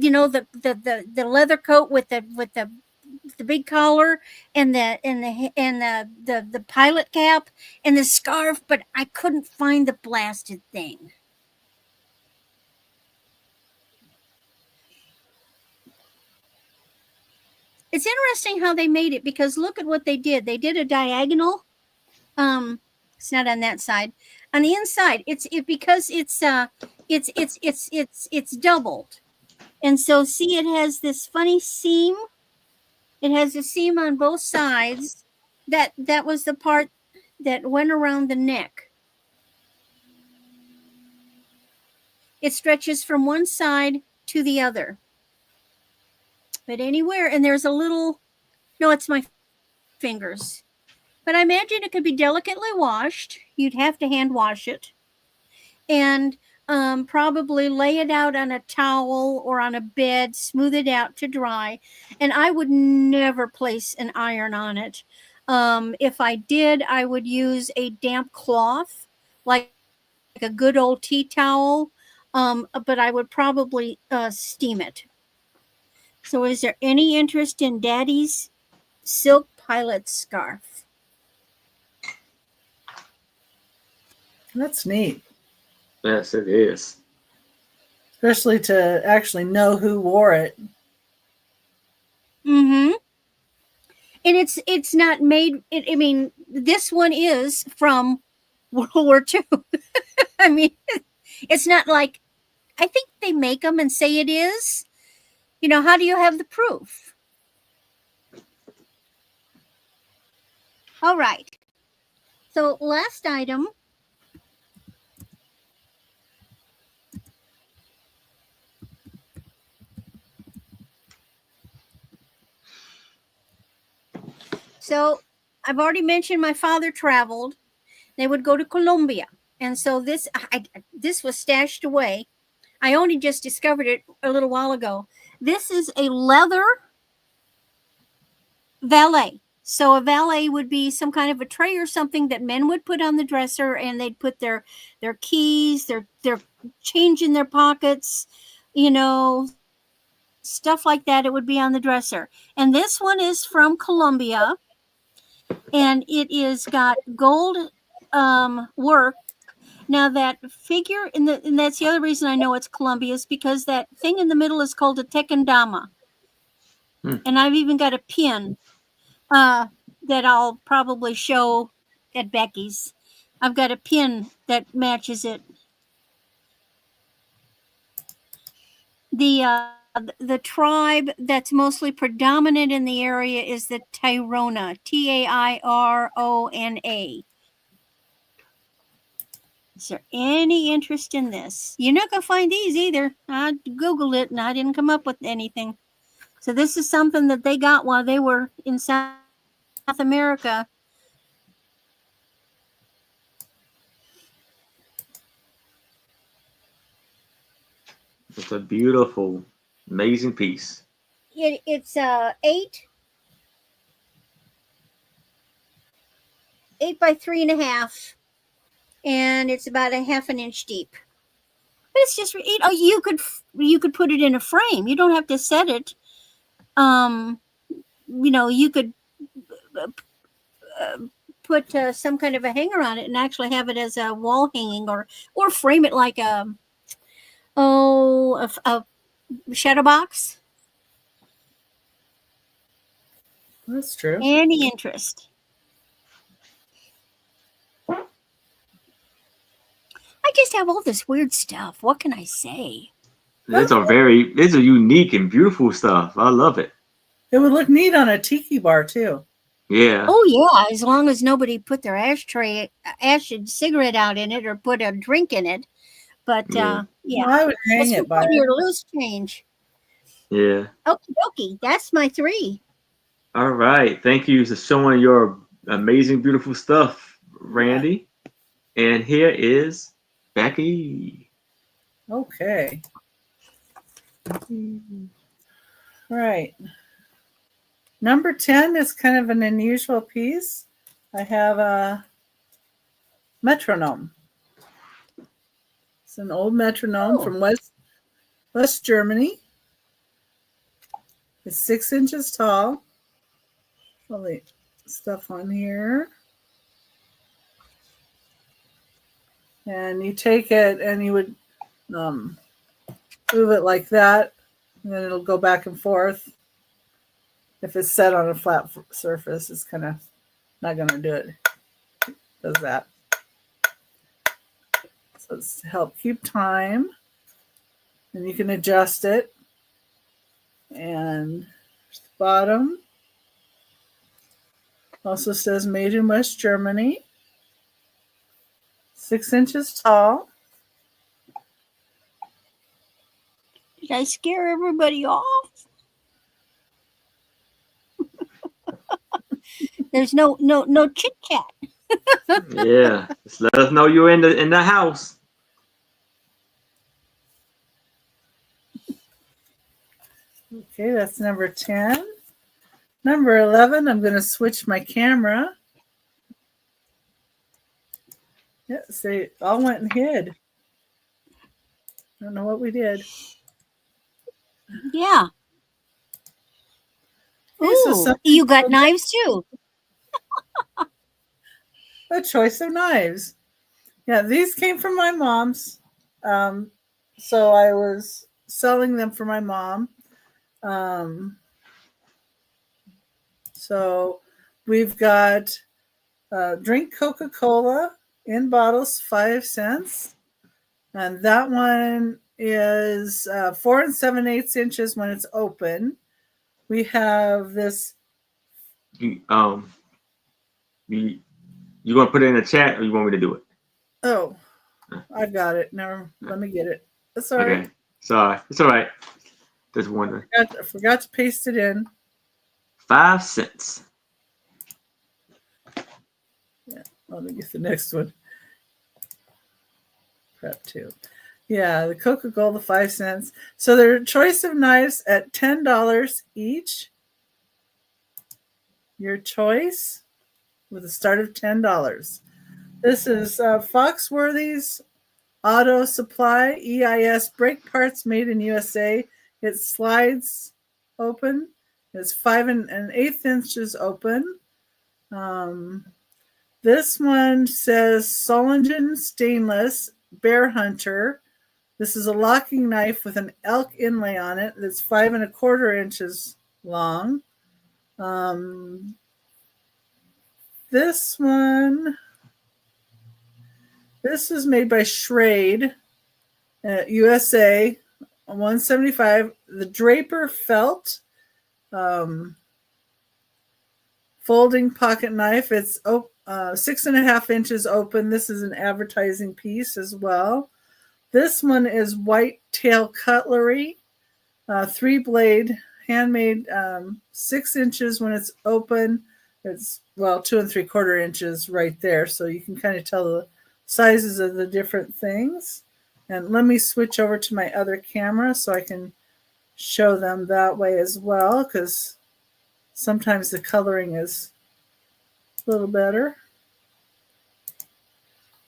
know, the leather coat with the big collar and the pilot cap and the scarf, but I couldn't find the blasted thing. It's interesting how they made it, because look at what they did. They did a diagonal. It's not on that side. On the inside, because it's doubled, and so see, it has this funny seam. It has a seam on both sides. That was the part that went around the neck. It stretches from one side to the other. But anywhere, and there's a little. No, it's my fingers. But I imagine it could be delicately washed. You'd have to hand wash it. And probably lay it out on a towel or on a bed, smooth it out to dry. And I would never place an iron on it. If I did, I would use a damp cloth, like a good old tea towel. But I would probably steam it. So is there any interest in Daddy's silk pilot scarf? That's neat. Yes, it is. Especially to actually know who wore it. Mm-hmm. And it's not made. I mean, this one is from World War II. I mean, it's not like, I think they make them and say it is. You know, how do you have the proof? All right. So last item. So I've already mentioned my father traveled. They would go to Colombia. And so this was stashed away. I only just discovered it a little while ago. This is a leather valet. So a valet would be some kind of a tray or something that men would put on the dresser, and they'd put their keys, their change in their pockets, you know, stuff like that. It would be on the dresser. And this one is from Colombia, and it is got gold work. Now that figure and that's the other reason I know it's Colombia, is because that thing in the middle is called a tekendama. And I've even got a pin that I'll probably show at Becky's. I've got a pin that matches it. The tribe that's mostly predominant in the area is the Tairona, Tairona. Is there any interest in this? You're not going to find these either. I Googled it and I didn't come up with anything. So this is something that they got while they were in South America. It's a beautiful, amazing piece. It's 8 by 3.5, and it's about a half an inch deep. But it's just, you could put it in a frame. You don't have to set it. You could put some kind of a hanger on it and actually have it as a wall hanging, or frame it like a shadow box. That's true. Any interest? I just have all this weird stuff. What can I say? These are unique and beautiful stuff. I love it. It would look neat on a tiki bar too. Yeah. Oh yeah, as long as nobody put their acid cigarette out in it or put a drink in it. But Yeah. Well, I would hang it by your loose change. Yeah. Okie dokie, that's my 3. All right. Thank you for showing your amazing, beautiful stuff, Randy. And here is Becky. Okay. Right. Number 10 is kind of an unusual piece. I have a metronome. It's an old metronome from West Germany. It's 6 inches tall. All the stuff on here. And you take it and you would move it like that, and then it'll go back and forth. If it's set on a flat surface, it's kind of not going to do it. Does that. So it's to help keep time. And you can adjust it. And the bottom also says made in West Germany. 6 inches tall. Did I scare everybody off? There's no chit chat. Yeah. Just let us know you're in the house. Okay, that's number 10. Number 11, I'm going to switch my camera. Yes, they all went and hid. I don't know what we did. Yeah. Okay, so you got knives too. A choice of knives. Yeah, these came from my mom's. So I was selling them for my mom. So we've got drink Coca-Cola in bottles, 5 cents. And that one is 4 7/8 inches when it's open. We have this. You want to put it in the chat, or you want me to do it? Oh, I've got it. Now let me get it. That's all right. Okay. Sorry. It's all right. Just wondering. I forgot to paste it in. 5 cents. Yeah, let me get the next one. Prep too. Yeah, the Coca-Cola, 5 cents. So there are choice of knives at $10 each. Your choice with a start of $10. This is Foxworthy's Auto Supply EIS brake parts made in USA. It slides open. It's 5 1/8 inches open. This one says Solingen Stainless Bear Hunter. This is a locking knife with an elk inlay on it that's 5 1/4 inches long. This is made by Schrade, USA, 175. The Draper Felt folding pocket knife. It's 6 1/2 inches open. This is an advertising piece as well. This one is White Tail Cutlery, 3-blade handmade 6 inches when it's open. It's 2 3/4 inches right there, so you can kind of tell the sizes of the different things. And let me switch over to my other camera so I can show them that way as well, because sometimes the coloring is a little better.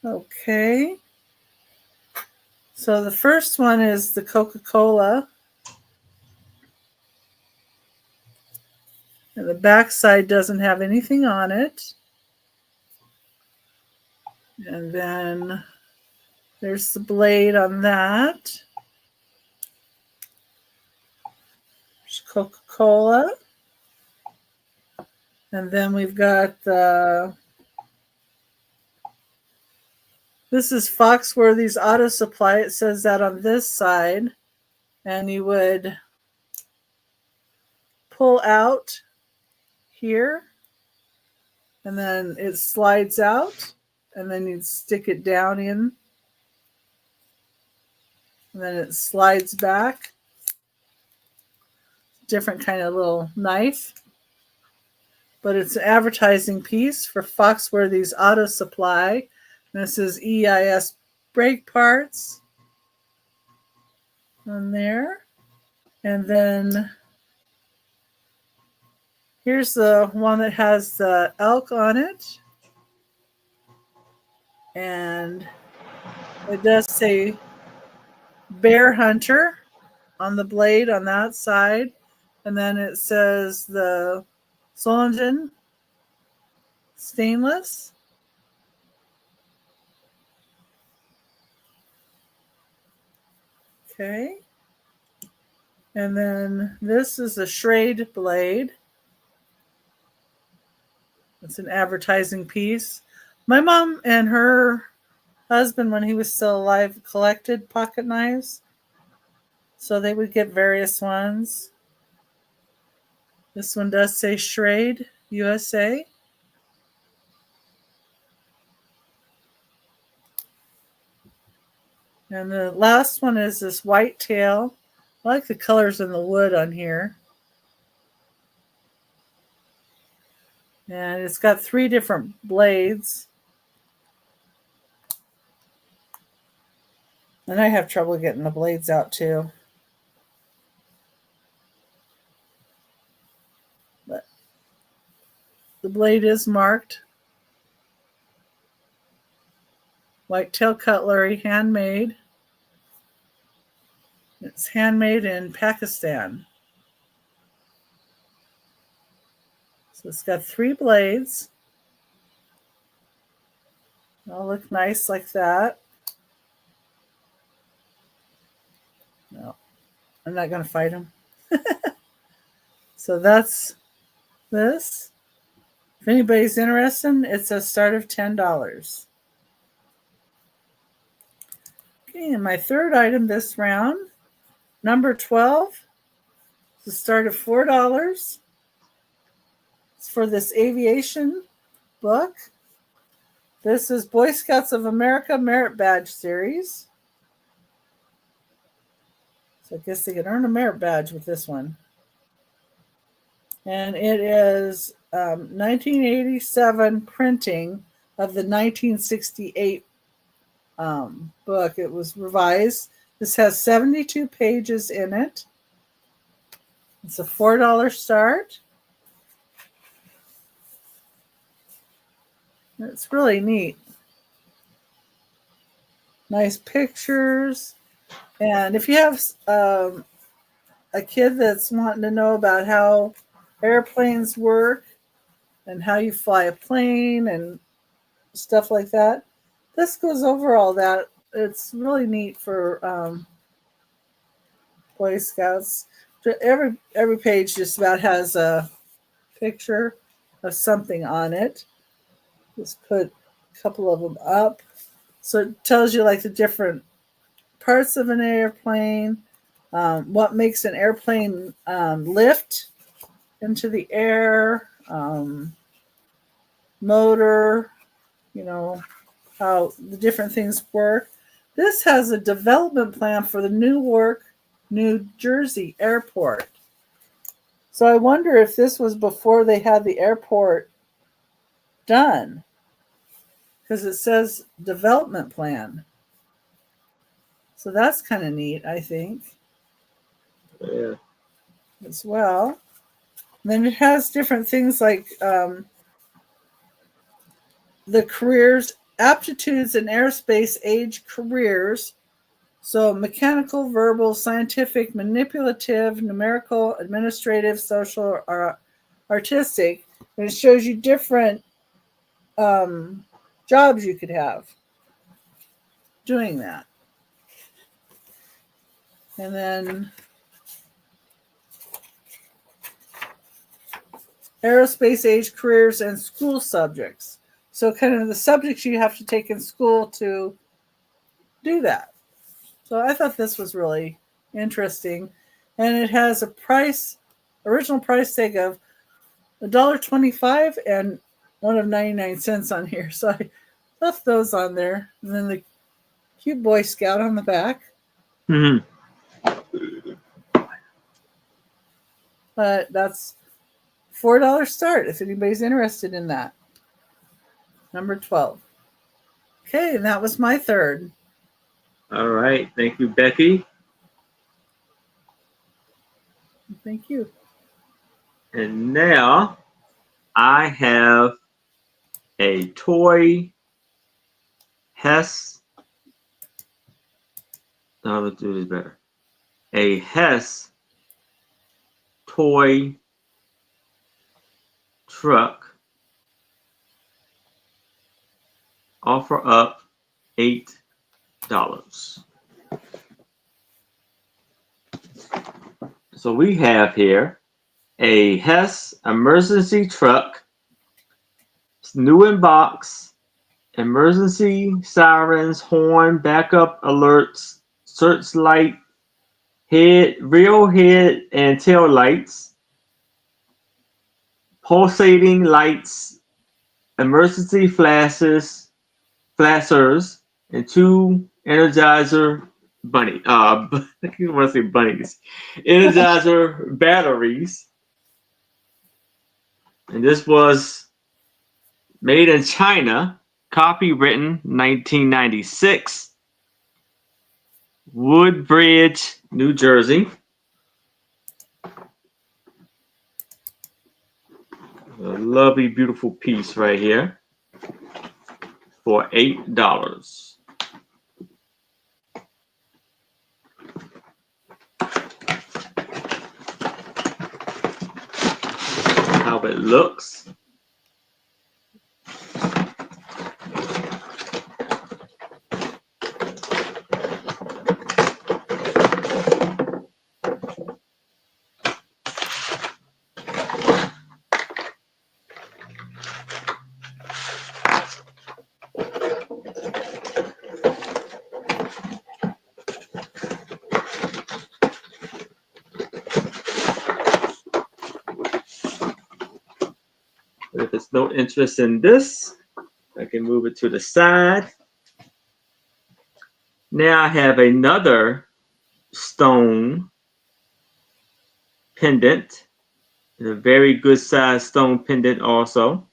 Okay. So the first one is the Coca-Cola. And the back side doesn't have anything on it. And then there's the blade on that. There's Coca-Cola. And then we've got this is Foxworthy's Auto Supply. It says that on this side. And you would pull out here. And then it slides out. And then you'd stick it down in. And then it slides back. Different kind of little knife. But it's an advertising piece for Foxworthy's Auto Supply. This is EIS brake parts on there. And then here's the one that has the elk on it. And it does say Bear Hunter on the blade on that side. And then it says the Solingen stainless. Okay. And then this is a Schrade blade. It's an advertising piece. My mom and her husband, when he was still alive, collected pocket knives. So they would get various ones. This one does say Schrade, USA. And the last one is this white tail. I like the colors in the wood on here. And it's got 3 different blades. And I have trouble getting the blades out too. But the blade is marked. Whitetail cutlery, handmade. It's handmade in Pakistan. So it's got 3 blades. They'll look nice like that. No, I'm not going to fight them. So that's this. If anybody's interested, it's a start of $10. Okay, and my third item this round, number 12, is a start of $4. It's for this aviation book. This is Boy Scouts of America Merit Badge Series. So I guess they can earn a merit badge with this one. And it is 1987 printing of the 1968 book. It was revised. This has 72 pages in it. It's a $4 start. It's really neat. Nice pictures. And if you have a kid that's wanting to know about how airplanes work and how you fly a plane and stuff like that, this goes over all that. It's really neat for Boy Scouts. Every page just about has a picture of something on it. Just put a couple of them up. So it tells you like the different parts of an airplane, what makes an airplane lift into the air, motor, how the different things work. This has a development plan for the Newark, New Jersey airport. So I wonder if this was before they had the airport done, because it says development plan. So that's kind of neat, I think. Yeah. As well. And then it has different things like the careers, aptitudes and aerospace age careers. So mechanical, verbal, scientific, manipulative, numerical, administrative, social, or artistic. And it shows you different jobs you could have doing that. And then aerospace age careers and school subjects. So kind of the subjects you have to take in school to do that. So I thought this was really interesting. And it has a original price tag of $1.25 and one of 99 cents on here. So I left those on there. And then the cute Boy Scout on the back. Mm-hmm. But that's $4 start if anybody's interested in that. Number 12. Okay, and that was my third. All right. Thank you, Becky. Thank you. And now I have a toy Hess. No, let's do this better. A Hess toy truck. Offer up $8. So we have here a Hess emergency truck. It's new in box. Emergency sirens, horn, backup alerts, searchlight, rear head and tail lights, pulsating lights, emergency flashers, and 2 Energizer bunny. I want to say bunnies. Energizer batteries. And this was made in China. Copywritten 1996. Woodbridge, New Jersey. A lovely, beautiful piece right here for $8. How it looks. But if it's no interest in this, I can move it to the side. Now I have another stone pendant. It's a very good size stone pendant also.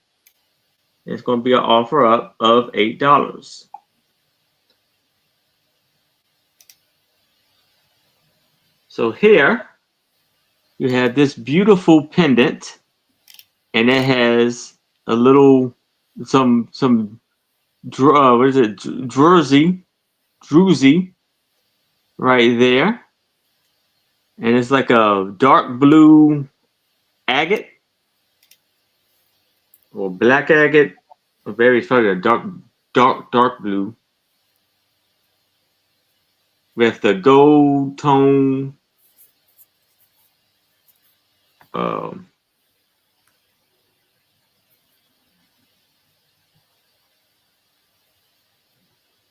It's going to be an offer up of $8. So here you have this beautiful pendant, and it has a little what is it, druzy right there, and it's like a dark blue agate or black agate, or very funny, a dark blue with the gold tone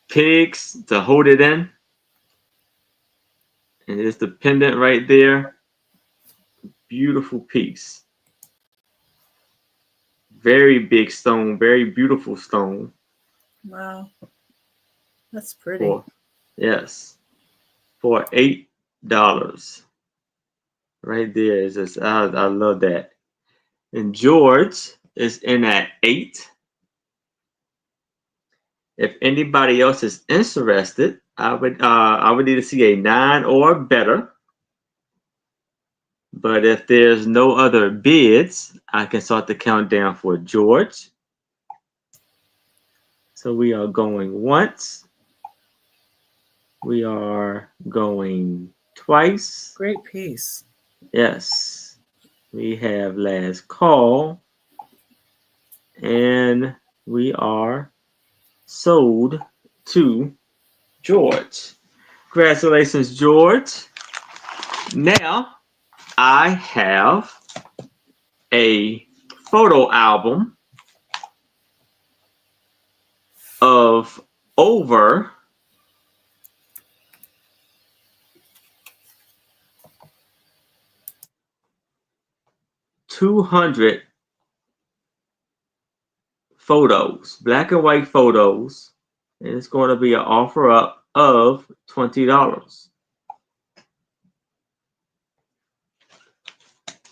pigs to hold it in. And it's the pendant right there. Beautiful piece. Very big stone, very beautiful stone. Wow. That's pretty. Yes. For $8. Right there is just, I love that. And George is in at 8. If anybody else is interested, I would need to see a 9 or better. But if there's no other bids, I can start the countdown for George. So we are going once. We are going twice. Great piece. Yes. We have last call. And we are sold to George. Congratulations, George. Now I have a photo album of over 200 photos, black and white photos, and it's going to be an offer up of $20.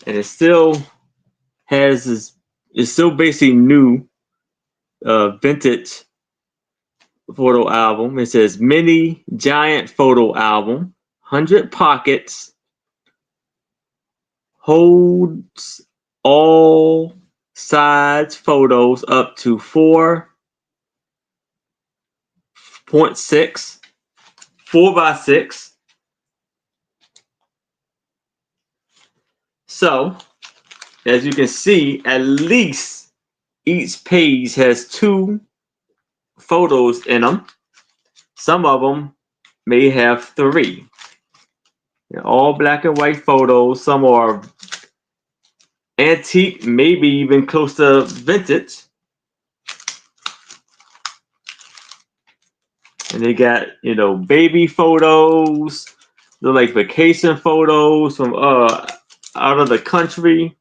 And it still has this, it's still basically new, vintage photo album. It says mini giant photo album, 100 pockets, holds all size photos up to 4.6, 4x6. So, as you can see, at least each page has 2 photos in them. Some of them may have 3. They're all black and white photos. Some are antique, maybe even close to vintage. And they got, baby photos, they're like vacation photos from out of the country.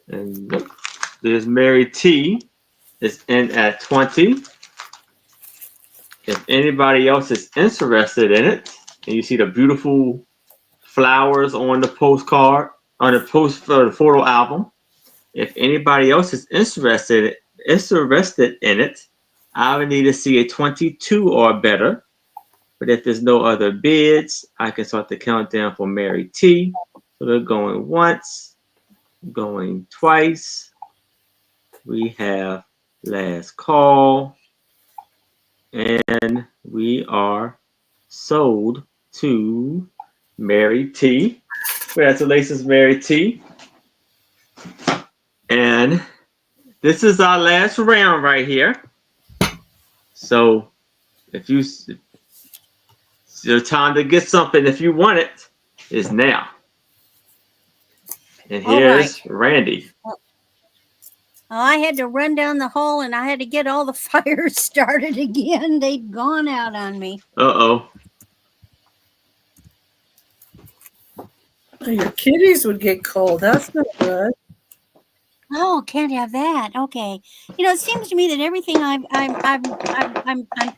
And there's Mary T. is in at 20. If anybody else is interested in it, and you see the beautiful flowers on the postcard, on the photo album, if anybody else is interested in it, I would need to see a 22 or better. But if there's no other bids, I can start the countdown for Mary T. So they're going once, going twice. We have last call. And we are sold to Mary T. Congratulations, Mary T. And this is our last round right here. So if your time to get something, if you want it, is now. And here's Randy. I had to run down the hall and I had to get all the fires started again. They'd gone out on me. Uh-oh. Your kitties would get cold. That's not good. Oh, can't have that. Okay. It seems to me that everything I'm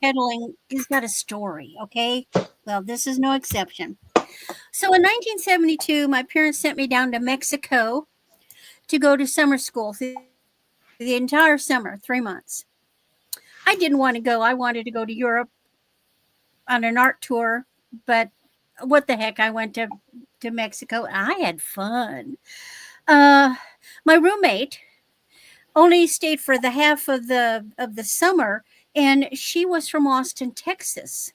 peddling has got a story. Okay. Well, this is no exception. So in 1972, my parents sent me down to Mexico to go to summer school the entire summer, 3 months. I didn't want to go. I wanted to go to Europe on an art tour, but what the heck? I went to Mexico. I had fun. My roommate only stayed for the half of the summer, and she was from Austin, Texas.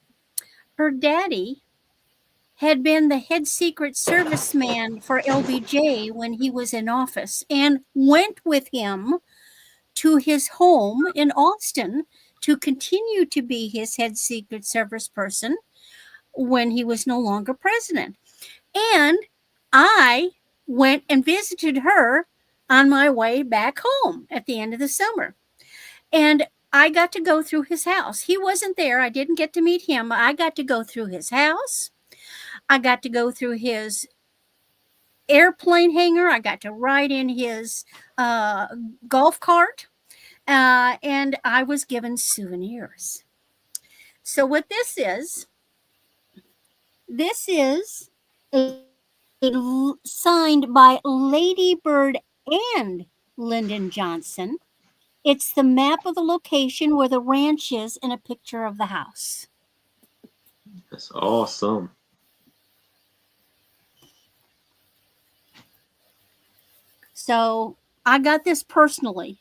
Her daddy had been the head Secret Service man for LBJ when he was in office, and went with him to his home in Austin to continue to be his head Secret Service person when he was no longer president. And I went and visited her on my way back home at the end of the summer. And I got to go through his house. He wasn't there. I didn't get to meet him. I got to go through his house. I got to go through his airplane hangar. I got to ride in his golf cart. And I was given souvenirs. So what this is signed by Lady Bird and Lyndon Johnson. It's the map of the location where the ranch is and a picture of the house. That's awesome. So I got this personally.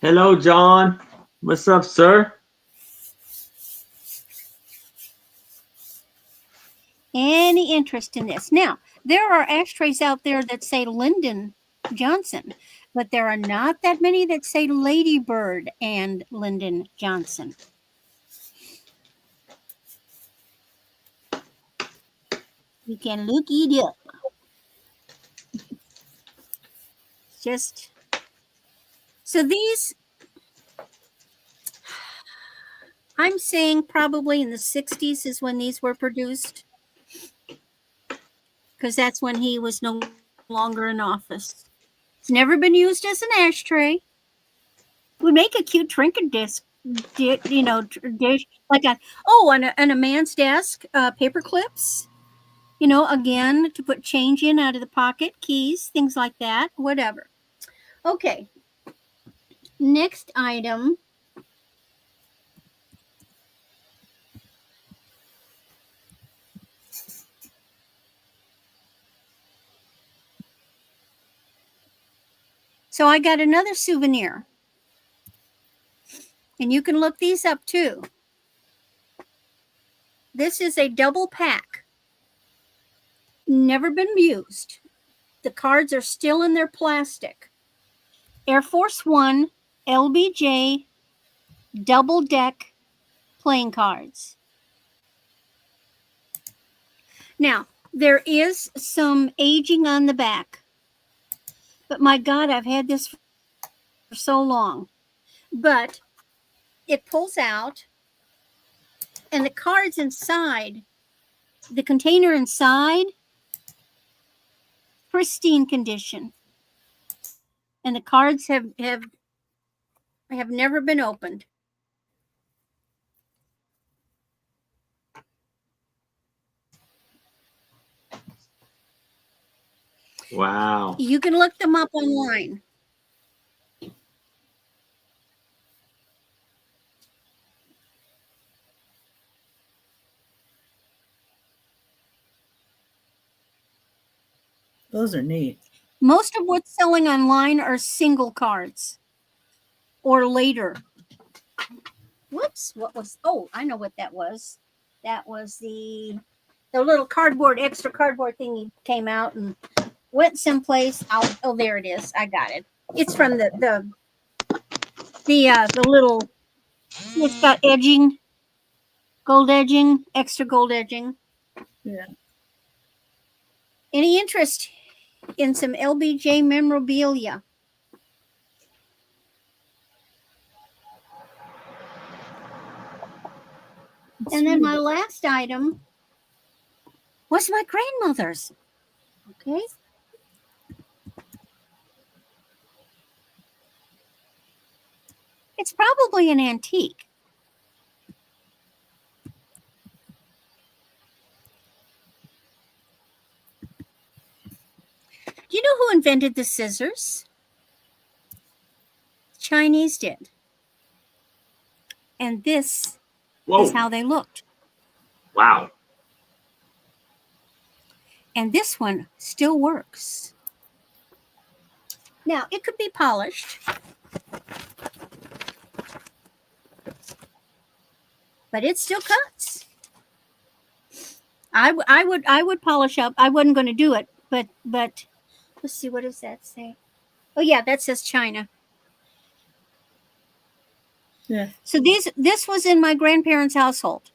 Hello, John. What's up, sir? Any interest in this? Now, there are ashtrays out there that say Lyndon Johnson, but there are not that many that say Lady Bird and Lyndon Johnson. You can look it up. Just so these, I'm saying probably in the 60s is when these were produced, because that's when he was no longer in office. It's never been used as an ashtray. Would make a cute trinket dish, like on a man's desk, paper clips. Again, to put change in out of the pocket, keys, things like that, whatever. Okay. Next item. So I got another souvenir. And you can look these up too. This is a double pack. Never been used. The cards are still in their plastic. Air Force One, LBJ, double deck playing cards. Now, there is some aging on the back. But my God, I've had this for so long. But it pulls out, and the cards inside, the container inside, pristine condition. And the cards have never been opened. Wow. You can look them up online. Those are neat. Most of what's selling online are single cards or later. Whoops, I know what that was. That was the little extra cardboard thingy came out and went someplace. There it is. I got it. It's from the little, it's got edging, gold edging, extra gold edging. Yeah. Any interest in some LBJ memorabilia? And then my last item was my grandmother's. Okay. It's probably an antique. Do you know who invented the scissors? The Chinese did. And this is how they looked. Wow. And this one still works. Now, it could be polished, but it still cuts. I would polish up. I wasn't going to do it, but let's see, what does that say? Oh yeah, that says China. Yeah. So this was in my grandparents' household.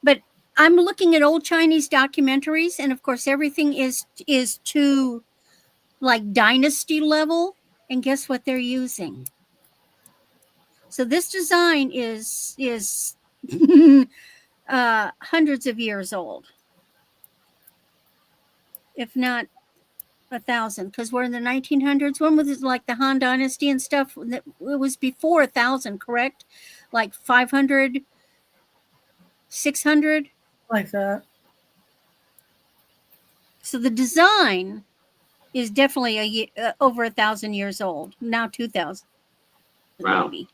But I'm looking at old Chinese documentaries, and of course everything is to like dynasty level, and guess what they're using? So this design is hundreds of years old, if not 1,000, because we're in the 1900s. When was it, like the Han Dynasty and stuff? It was before 1,000, correct? Like 500, 600? Like that. So the design is definitely over 1,000 years old. Now 2,000, Wow. maybe.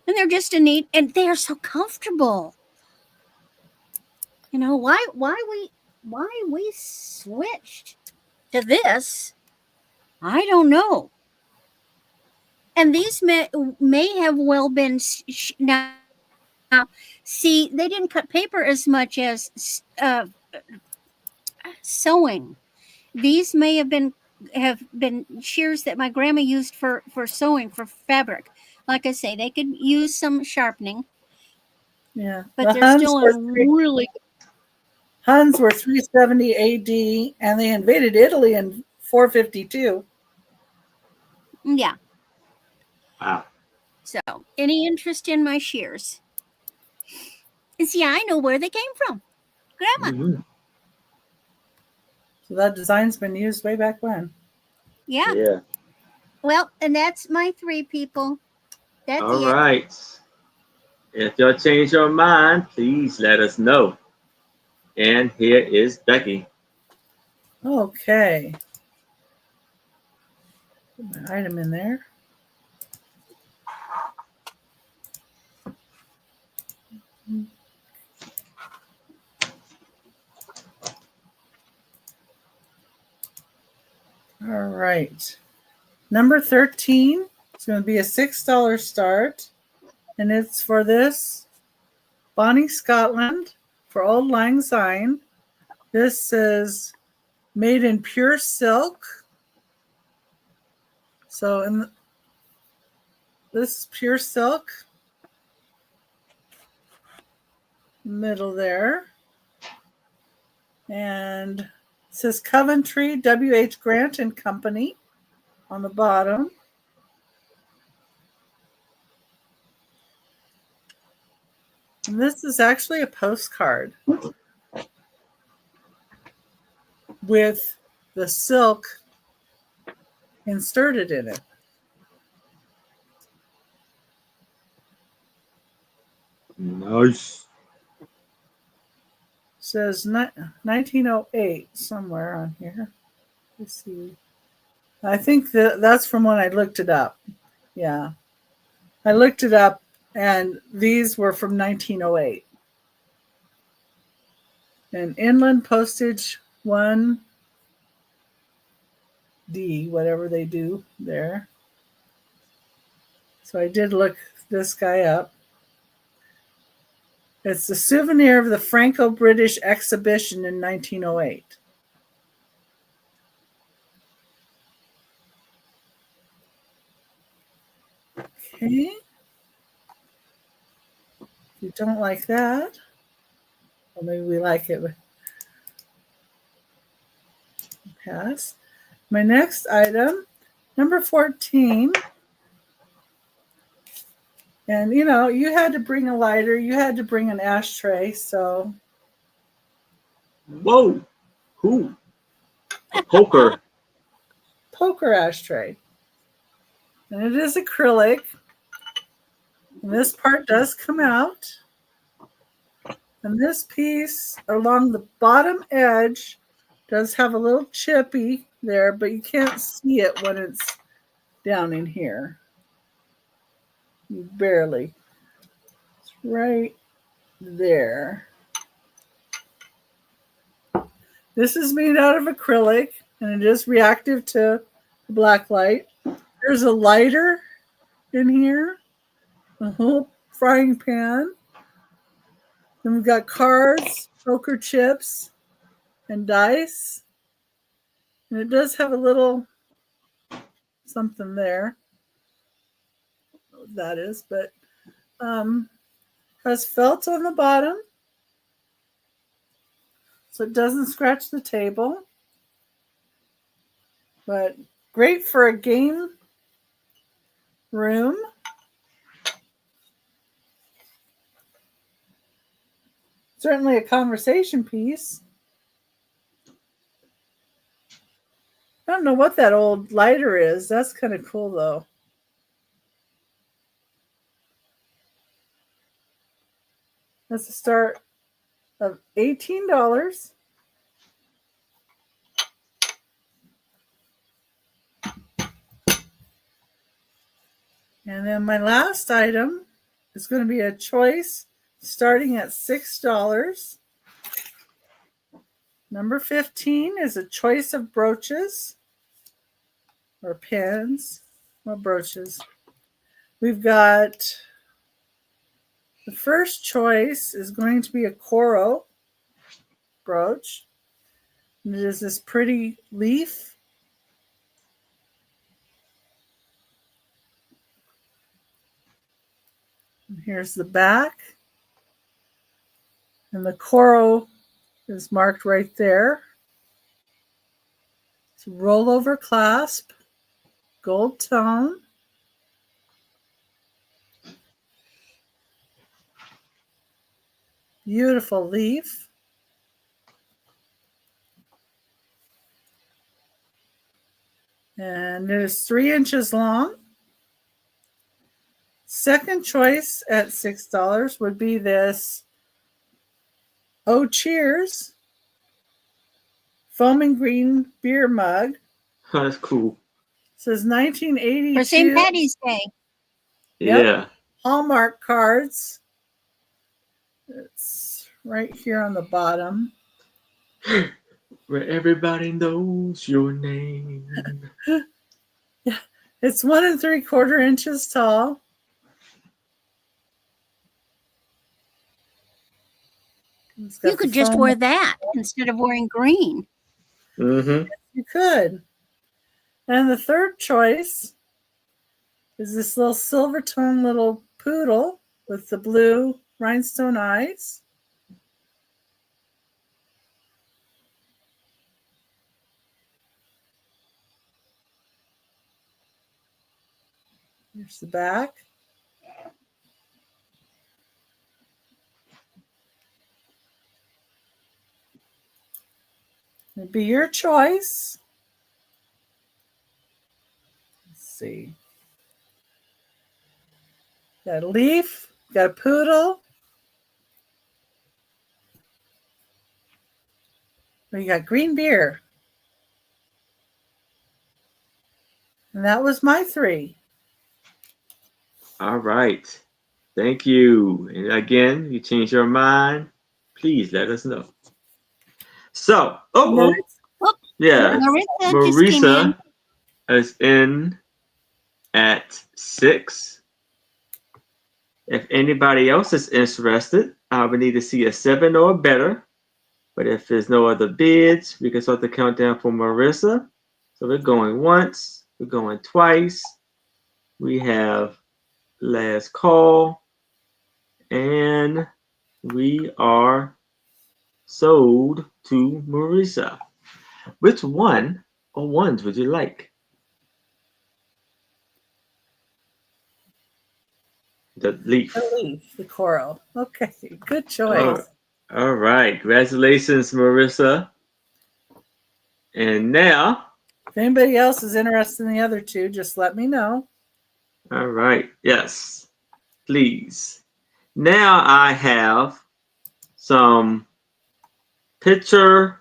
And they're just a neat, and they are so comfortable. You know, why we switched to this, I don't know. And these may have well been now. See, they didn't cut paper as much as sewing. These may have been shears that my grandma used for sewing, for fabric. Like I say, they could use some sharpening. Yeah. But they're still really. Huns were 370 AD, and they invaded Italy in 452. Yeah. Wow. So, any interest in my shears? See, I know where they came from. Grandma. Mm-hmm. So that design's been used way back when. Yeah. Yeah. Well, and that's my 3 people. That's All it. right. If y'all change your mind, please let us know. And here is Becky. Okay. Put my item in there. All right. Number 13. It's going to be a $6 start. And it's for this Bonnie Scotland for Old Lang Syne. This is made in pure silk. So this is pure silk. Middle there. And it says Coventry, W.H. Grant and Company on the bottom. And this is actually a postcard with the silk inserted in it. Nice. Says 1908 somewhere on here. Let's see. I think that's from when I looked it up. Yeah. I looked it up, and these were from 1908. And inland postage 1D, whatever they do there. So I did look this guy up. It's the souvenir of the Franco-British exhibition in 1908. Okay. If you don't like that, or maybe we like it. Pass. My next item, number 14. And, you know, you had to bring a lighter. You had to bring an ashtray. So. Whoa. Who? A poker. Poker ashtray. And it is acrylic. And this part does come out. And this piece along the bottom edge does have a little chippy there, but you can't see it when it's down in here. Barely. It's right there. This is made out of acrylic, and it is reactive to black light. There's a lighter in here, a whole frying pan. Then we've got cards, poker chips, and dice. And it does have a little something there. I don't know what that is, but has felt on the bottom, so it doesn't scratch the table. But great for a game room. Certainly a conversation piece. I don't know what that old lighter is. That's kind of cool, though. That's the start of $18. And then my last item is going to be a choice starting at $6. Number 15 is a choice of brooches or pins or brooches. We've got the first choice is going to be a coral brooch. And it is this pretty leaf. And here's the back. And the coral is marked right there. It's a rollover clasp, gold tone. Beautiful leaf. And it is 3 inches long. Second choice at $6 would be this Oh Cheers foaming green beer mug. Oh, that's cool. It says 1982. For St. Patty's Day. Yep. Yeah. Hallmark cards. It's right here on the bottom. Where everybody knows your name. Yeah, it's 1 3/4 inches tall. You could just wear that instead of wearing green. Mm-hmm. You could. And the third choice is this little silver tone little poodle with the blue rhinestone eyes. Here's the back. It'd be your choice. Let's see. Got a leaf, got a poodle. You got green beer. And that was my 3. All right. Thank you. And again, you change your mind, please let us know. So, yeah, Marisa is in at 6. If anybody else is interested, I would need to see a 7 or better. But if there's no other bids, we can start the countdown for Marisa. So we're going once, we're going twice. We have last call, and we are sold to Marisa. Which one or ones would you like? The leaf. The leaf, the coral. Okay, good choice. All right. Congratulations, Marisa. And now, if anybody else is interested in the other 2, just let me know. All right. Yes, please. Now I have some picture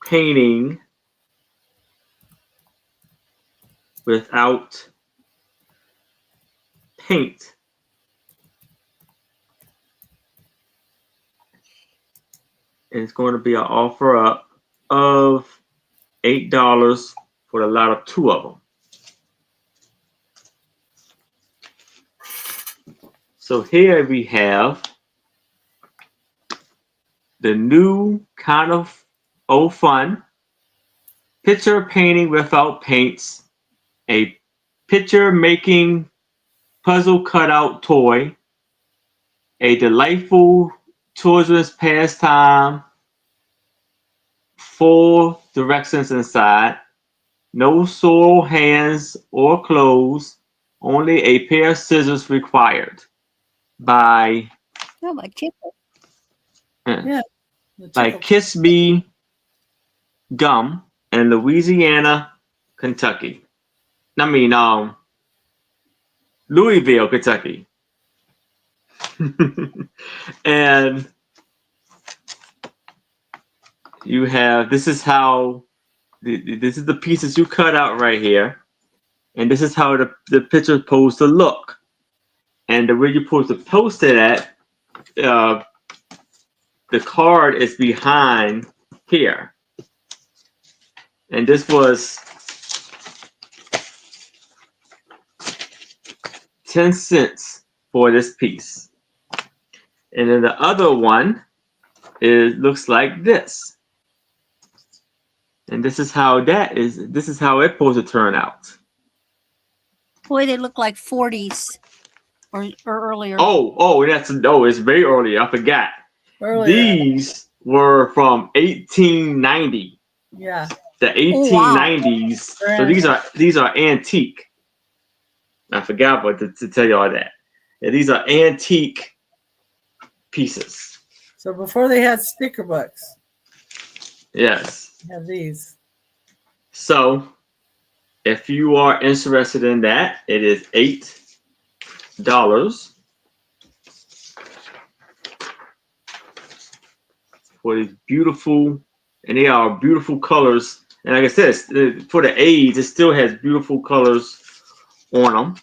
painting without paint And it's going to be an offer up of $8 for the lot of 2 of them. So here we have the new kind of old fun picture painting without paints, a picture making puzzle cutout toy, a delightful children's pastime, full directions inside, no soiled hands or clothes, only a pair of scissors required. By Oh, my tickle. Yeah. The by tickle. Kiss Me Gum in Louisiana, Kentucky. I mean, Louisville, Kentucky. And you have, this is how, this is the pieces you cut out right here. And this is how the picture is supposed to look. And the way you're supposed to post it at, the card is behind here. And this was 10 cents for this piece. And then the other one looks like this. And this is how it's supposed to turn out. Boy, they look like 40s or earlier. It's very early. I forgot. Earlier. These were from 1890. Yeah. The 1890s. Wow. So these are antique. I forgot what to tell you all that. Yeah, these are antique pieces. So before they had sticker books. Yes. They have these. So if you are interested in that, it is $8 for these beautiful, and they are beautiful colors. And like I said, for the age, it still has beautiful colors on them.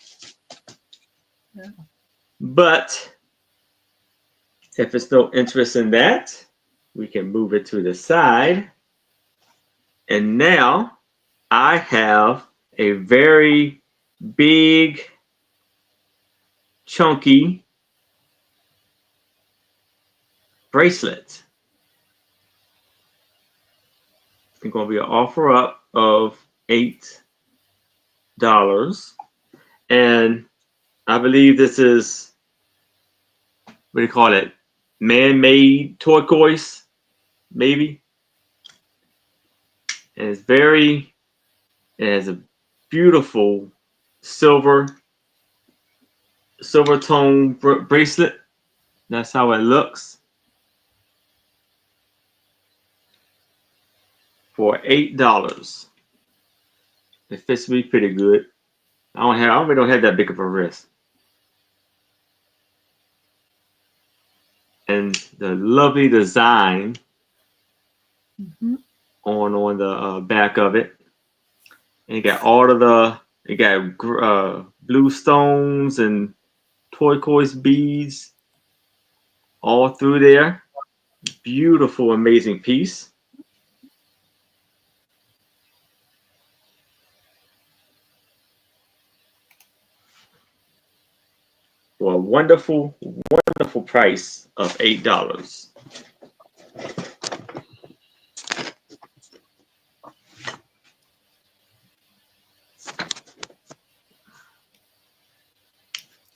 Yeah. But if it's no interest in that, we can move it to the side. And now I have a very big, chunky bracelet. It's going to be an offer up of $8. And I believe this is, what do you call it? Man-made turquoise, maybe. And it has a beautiful silver tone bracelet. That's how it looks. For $8. It fits me pretty good. I really don't have that big of a wrist. And the lovely design on the back of it. And you got blue stones and turquoise beads all through there. Beautiful, amazing piece. For a wonderful, wonderful price of $8.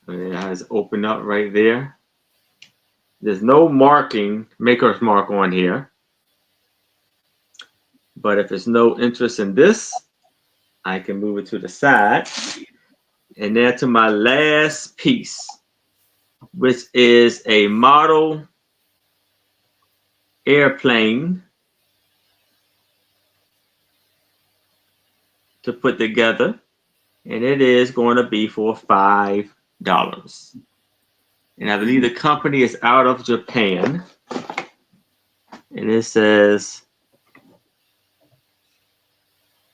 And it has opened up right there. There's no maker's mark on here. But if there's no interest in this, I can move it to the side. And then to my last piece, which is a model airplane to put together. And it is going to be for $5. And I believe the company is out of Japan. And it says,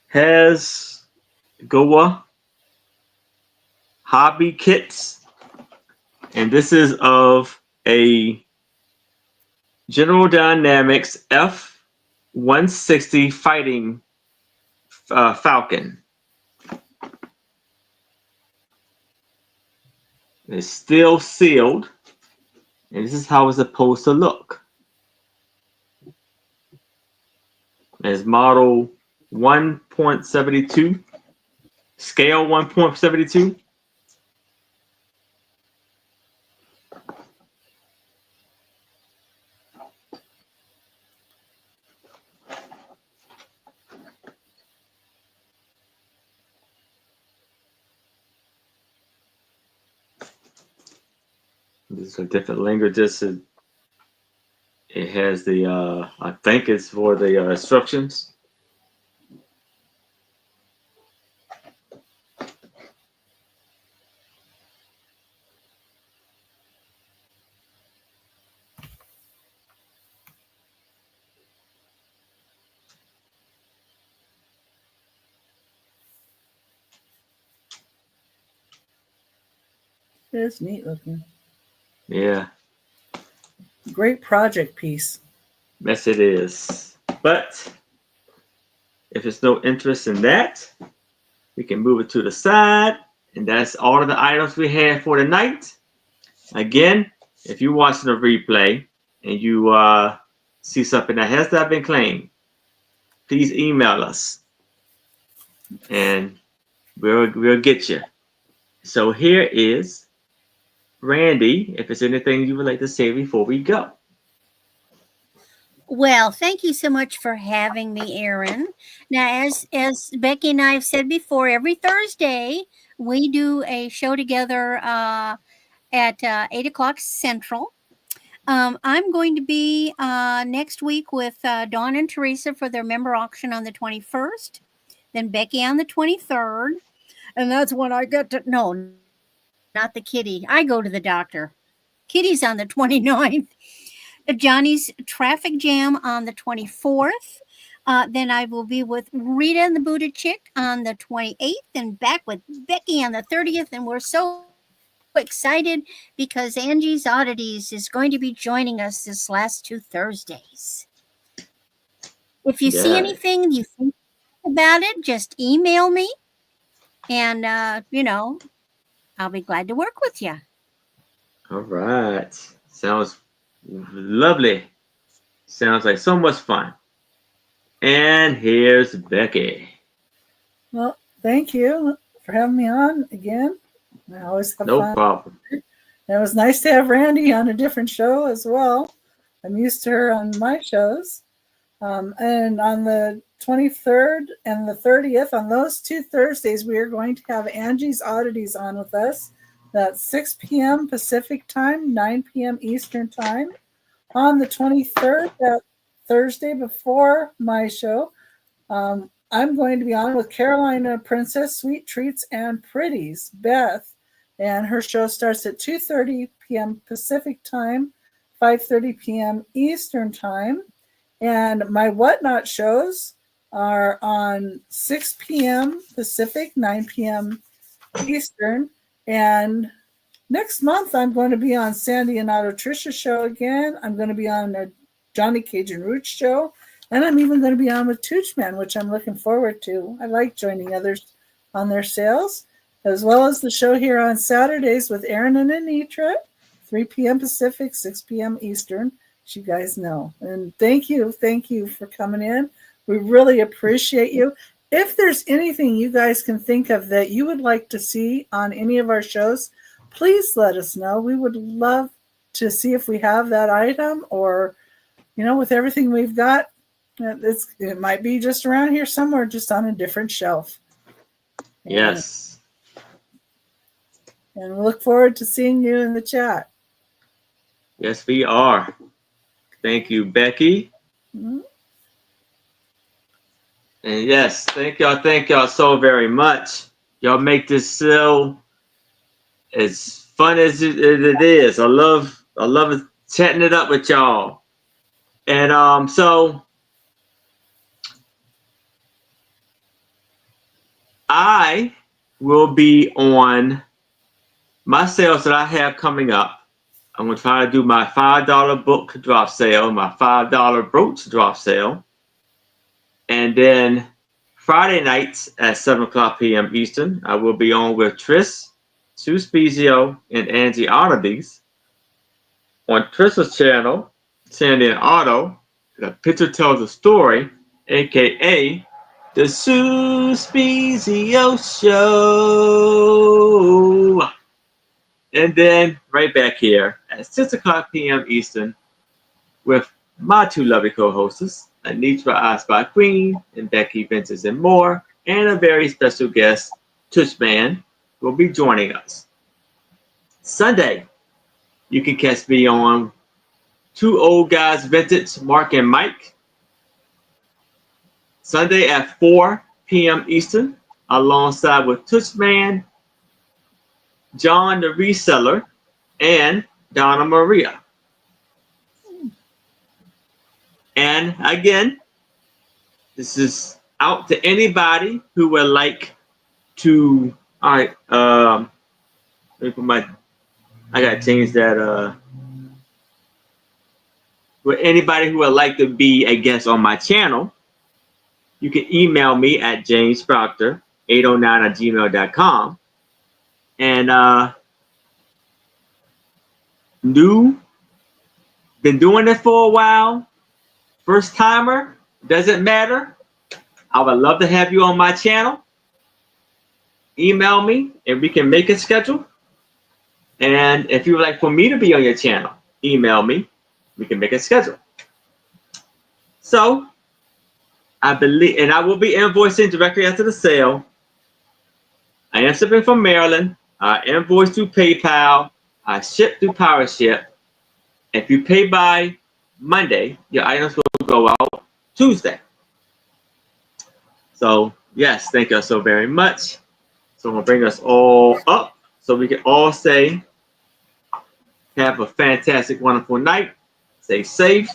has Goa Hobby Kits. And this is of a General Dynamics F-160 fighting Falcon. It's still sealed, and this is how it's supposed to look. It's model 1.72, scale 1.72. These are different languages. It has the, I think it's for the instructions. It's neat looking. Yeah. Great project piece. Yes, it is. But if there's no interest in that, we can move it to the side. And that's all of the items we have for tonight. Again, if you're watching a replay and you see something that has not been claimed, please email us and we'll get you. So here is Randy, if there's anything you would like to say before we go. Well, thank you so much for having me, Aaron. Now, as Becky and I have said before, every Thursday we do a show together at 8 o'clock Central. I'm going to be next week with Dawn and Teresa for their member auction on the 21st, then Becky on the 23rd, and that's when I get to, no, not the kitty. I go to the doctor. Kitty's on the 29th. Johnny's Traffic Jam on the 24th. Then I will be with Rita and the Buddha Chick on the 28th and back with Becky on the 30th. And we're so excited because Angie's Oddities is going to be joining us this last 2 Thursdays. If you see anything you think about it, just email me and, I'll be glad to work with you. All right. Sounds lovely. Sounds like so much fun. And here's Becky. Well, thank you for having me on again. I always have fun. No problem. It was nice to have Randy on a different show as well. I'm used to her on my shows. And on the 23rd and the 30th, on those 2 Thursdays, we are going to have Angie's Oddities on with us. That's 6 p.m. Pacific time, 9 p.m. Eastern time. On the 23rd, that Thursday before my show, I'm going to be on with Carolina Princess, Sweet Treats, and Pretties, Beth. And her show starts at 2:30 p.m. Pacific time, 5:30 p.m. Eastern time. And my Whatnot shows are on 6 p.m. Pacific, 9 p.m. Eastern. And next month, I'm going to be on Sandy and Otto Trisha's show again. I'm going to be on a Johnny Cajun Roots show. And I'm even going to be on with Toochman, which I'm looking forward to. I like joining others on their sales, as well as the show here on Saturdays with Aaron and Anitra, 3 p.m. Pacific, 6 p.m. Eastern. As you guys know. And thank you for coming in. We really appreciate you. If there's anything you guys can think of that you would like to see on any of our shows, please let us know. We would love to see if we have that item, or, with everything we've got, it might be just around here somewhere, just on a different shelf. Yes. And we look forward to seeing you in the chat. Yes, we are. Thank you, Becky. Mm-hmm. And yes, thank y'all so very much. Y'all make this show as fun as it is. I love chatting it up with y'all. And so I will be on my sales that I have coming up. I'm going to try to do my $5 book drop sale, my $5 brooch drop sale. And then Friday nights at 7 o'clock p.m. Eastern, I will be on with Tris, Sue Spezio, and Angie Arnabies. On Tris's channel, Sandy and Otto, The Picture Tells a Story, a.k.a. The Sue Spezio Show. And then right back here at 6 o'clock p.m. Eastern with my two lovely co-hosts, Anitra Osbot Queen and Becky Vinces and More, and a very special guest, Tushman, will be joining us. Sunday, you can catch me on Two Old Guys Vintage, Mark and Mike. Sunday at 4 p.m. Eastern, alongside with Tushman, John the Reseller, and Donna Maria. And again, this is out to anybody who would like to. All right, let me put my. I gotta change that. For anybody who would like to be a guest on my channel, you can email me at jamesproctor809@gmail.com. And been doing it for a while. First timer, doesn't matter. I would love to have you on my channel. Email me and we can make a schedule. And if you would like for me to be on your channel, email me. We can make a schedule. So, I believe, and I will be invoicing directly after the sale. I am shipping from Maryland. I invoice through PayPal. I ship through PowerShip. If you pay by Monday, your items will go out Tuesday. So, yes, thank you so very much. So, I'm going to bring us all up so we can all say, have a fantastic, wonderful night. Stay safe.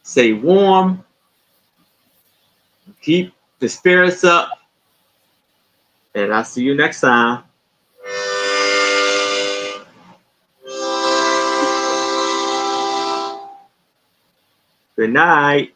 Stay warm. Keep the spirits up. And I'll see you next time. Good night.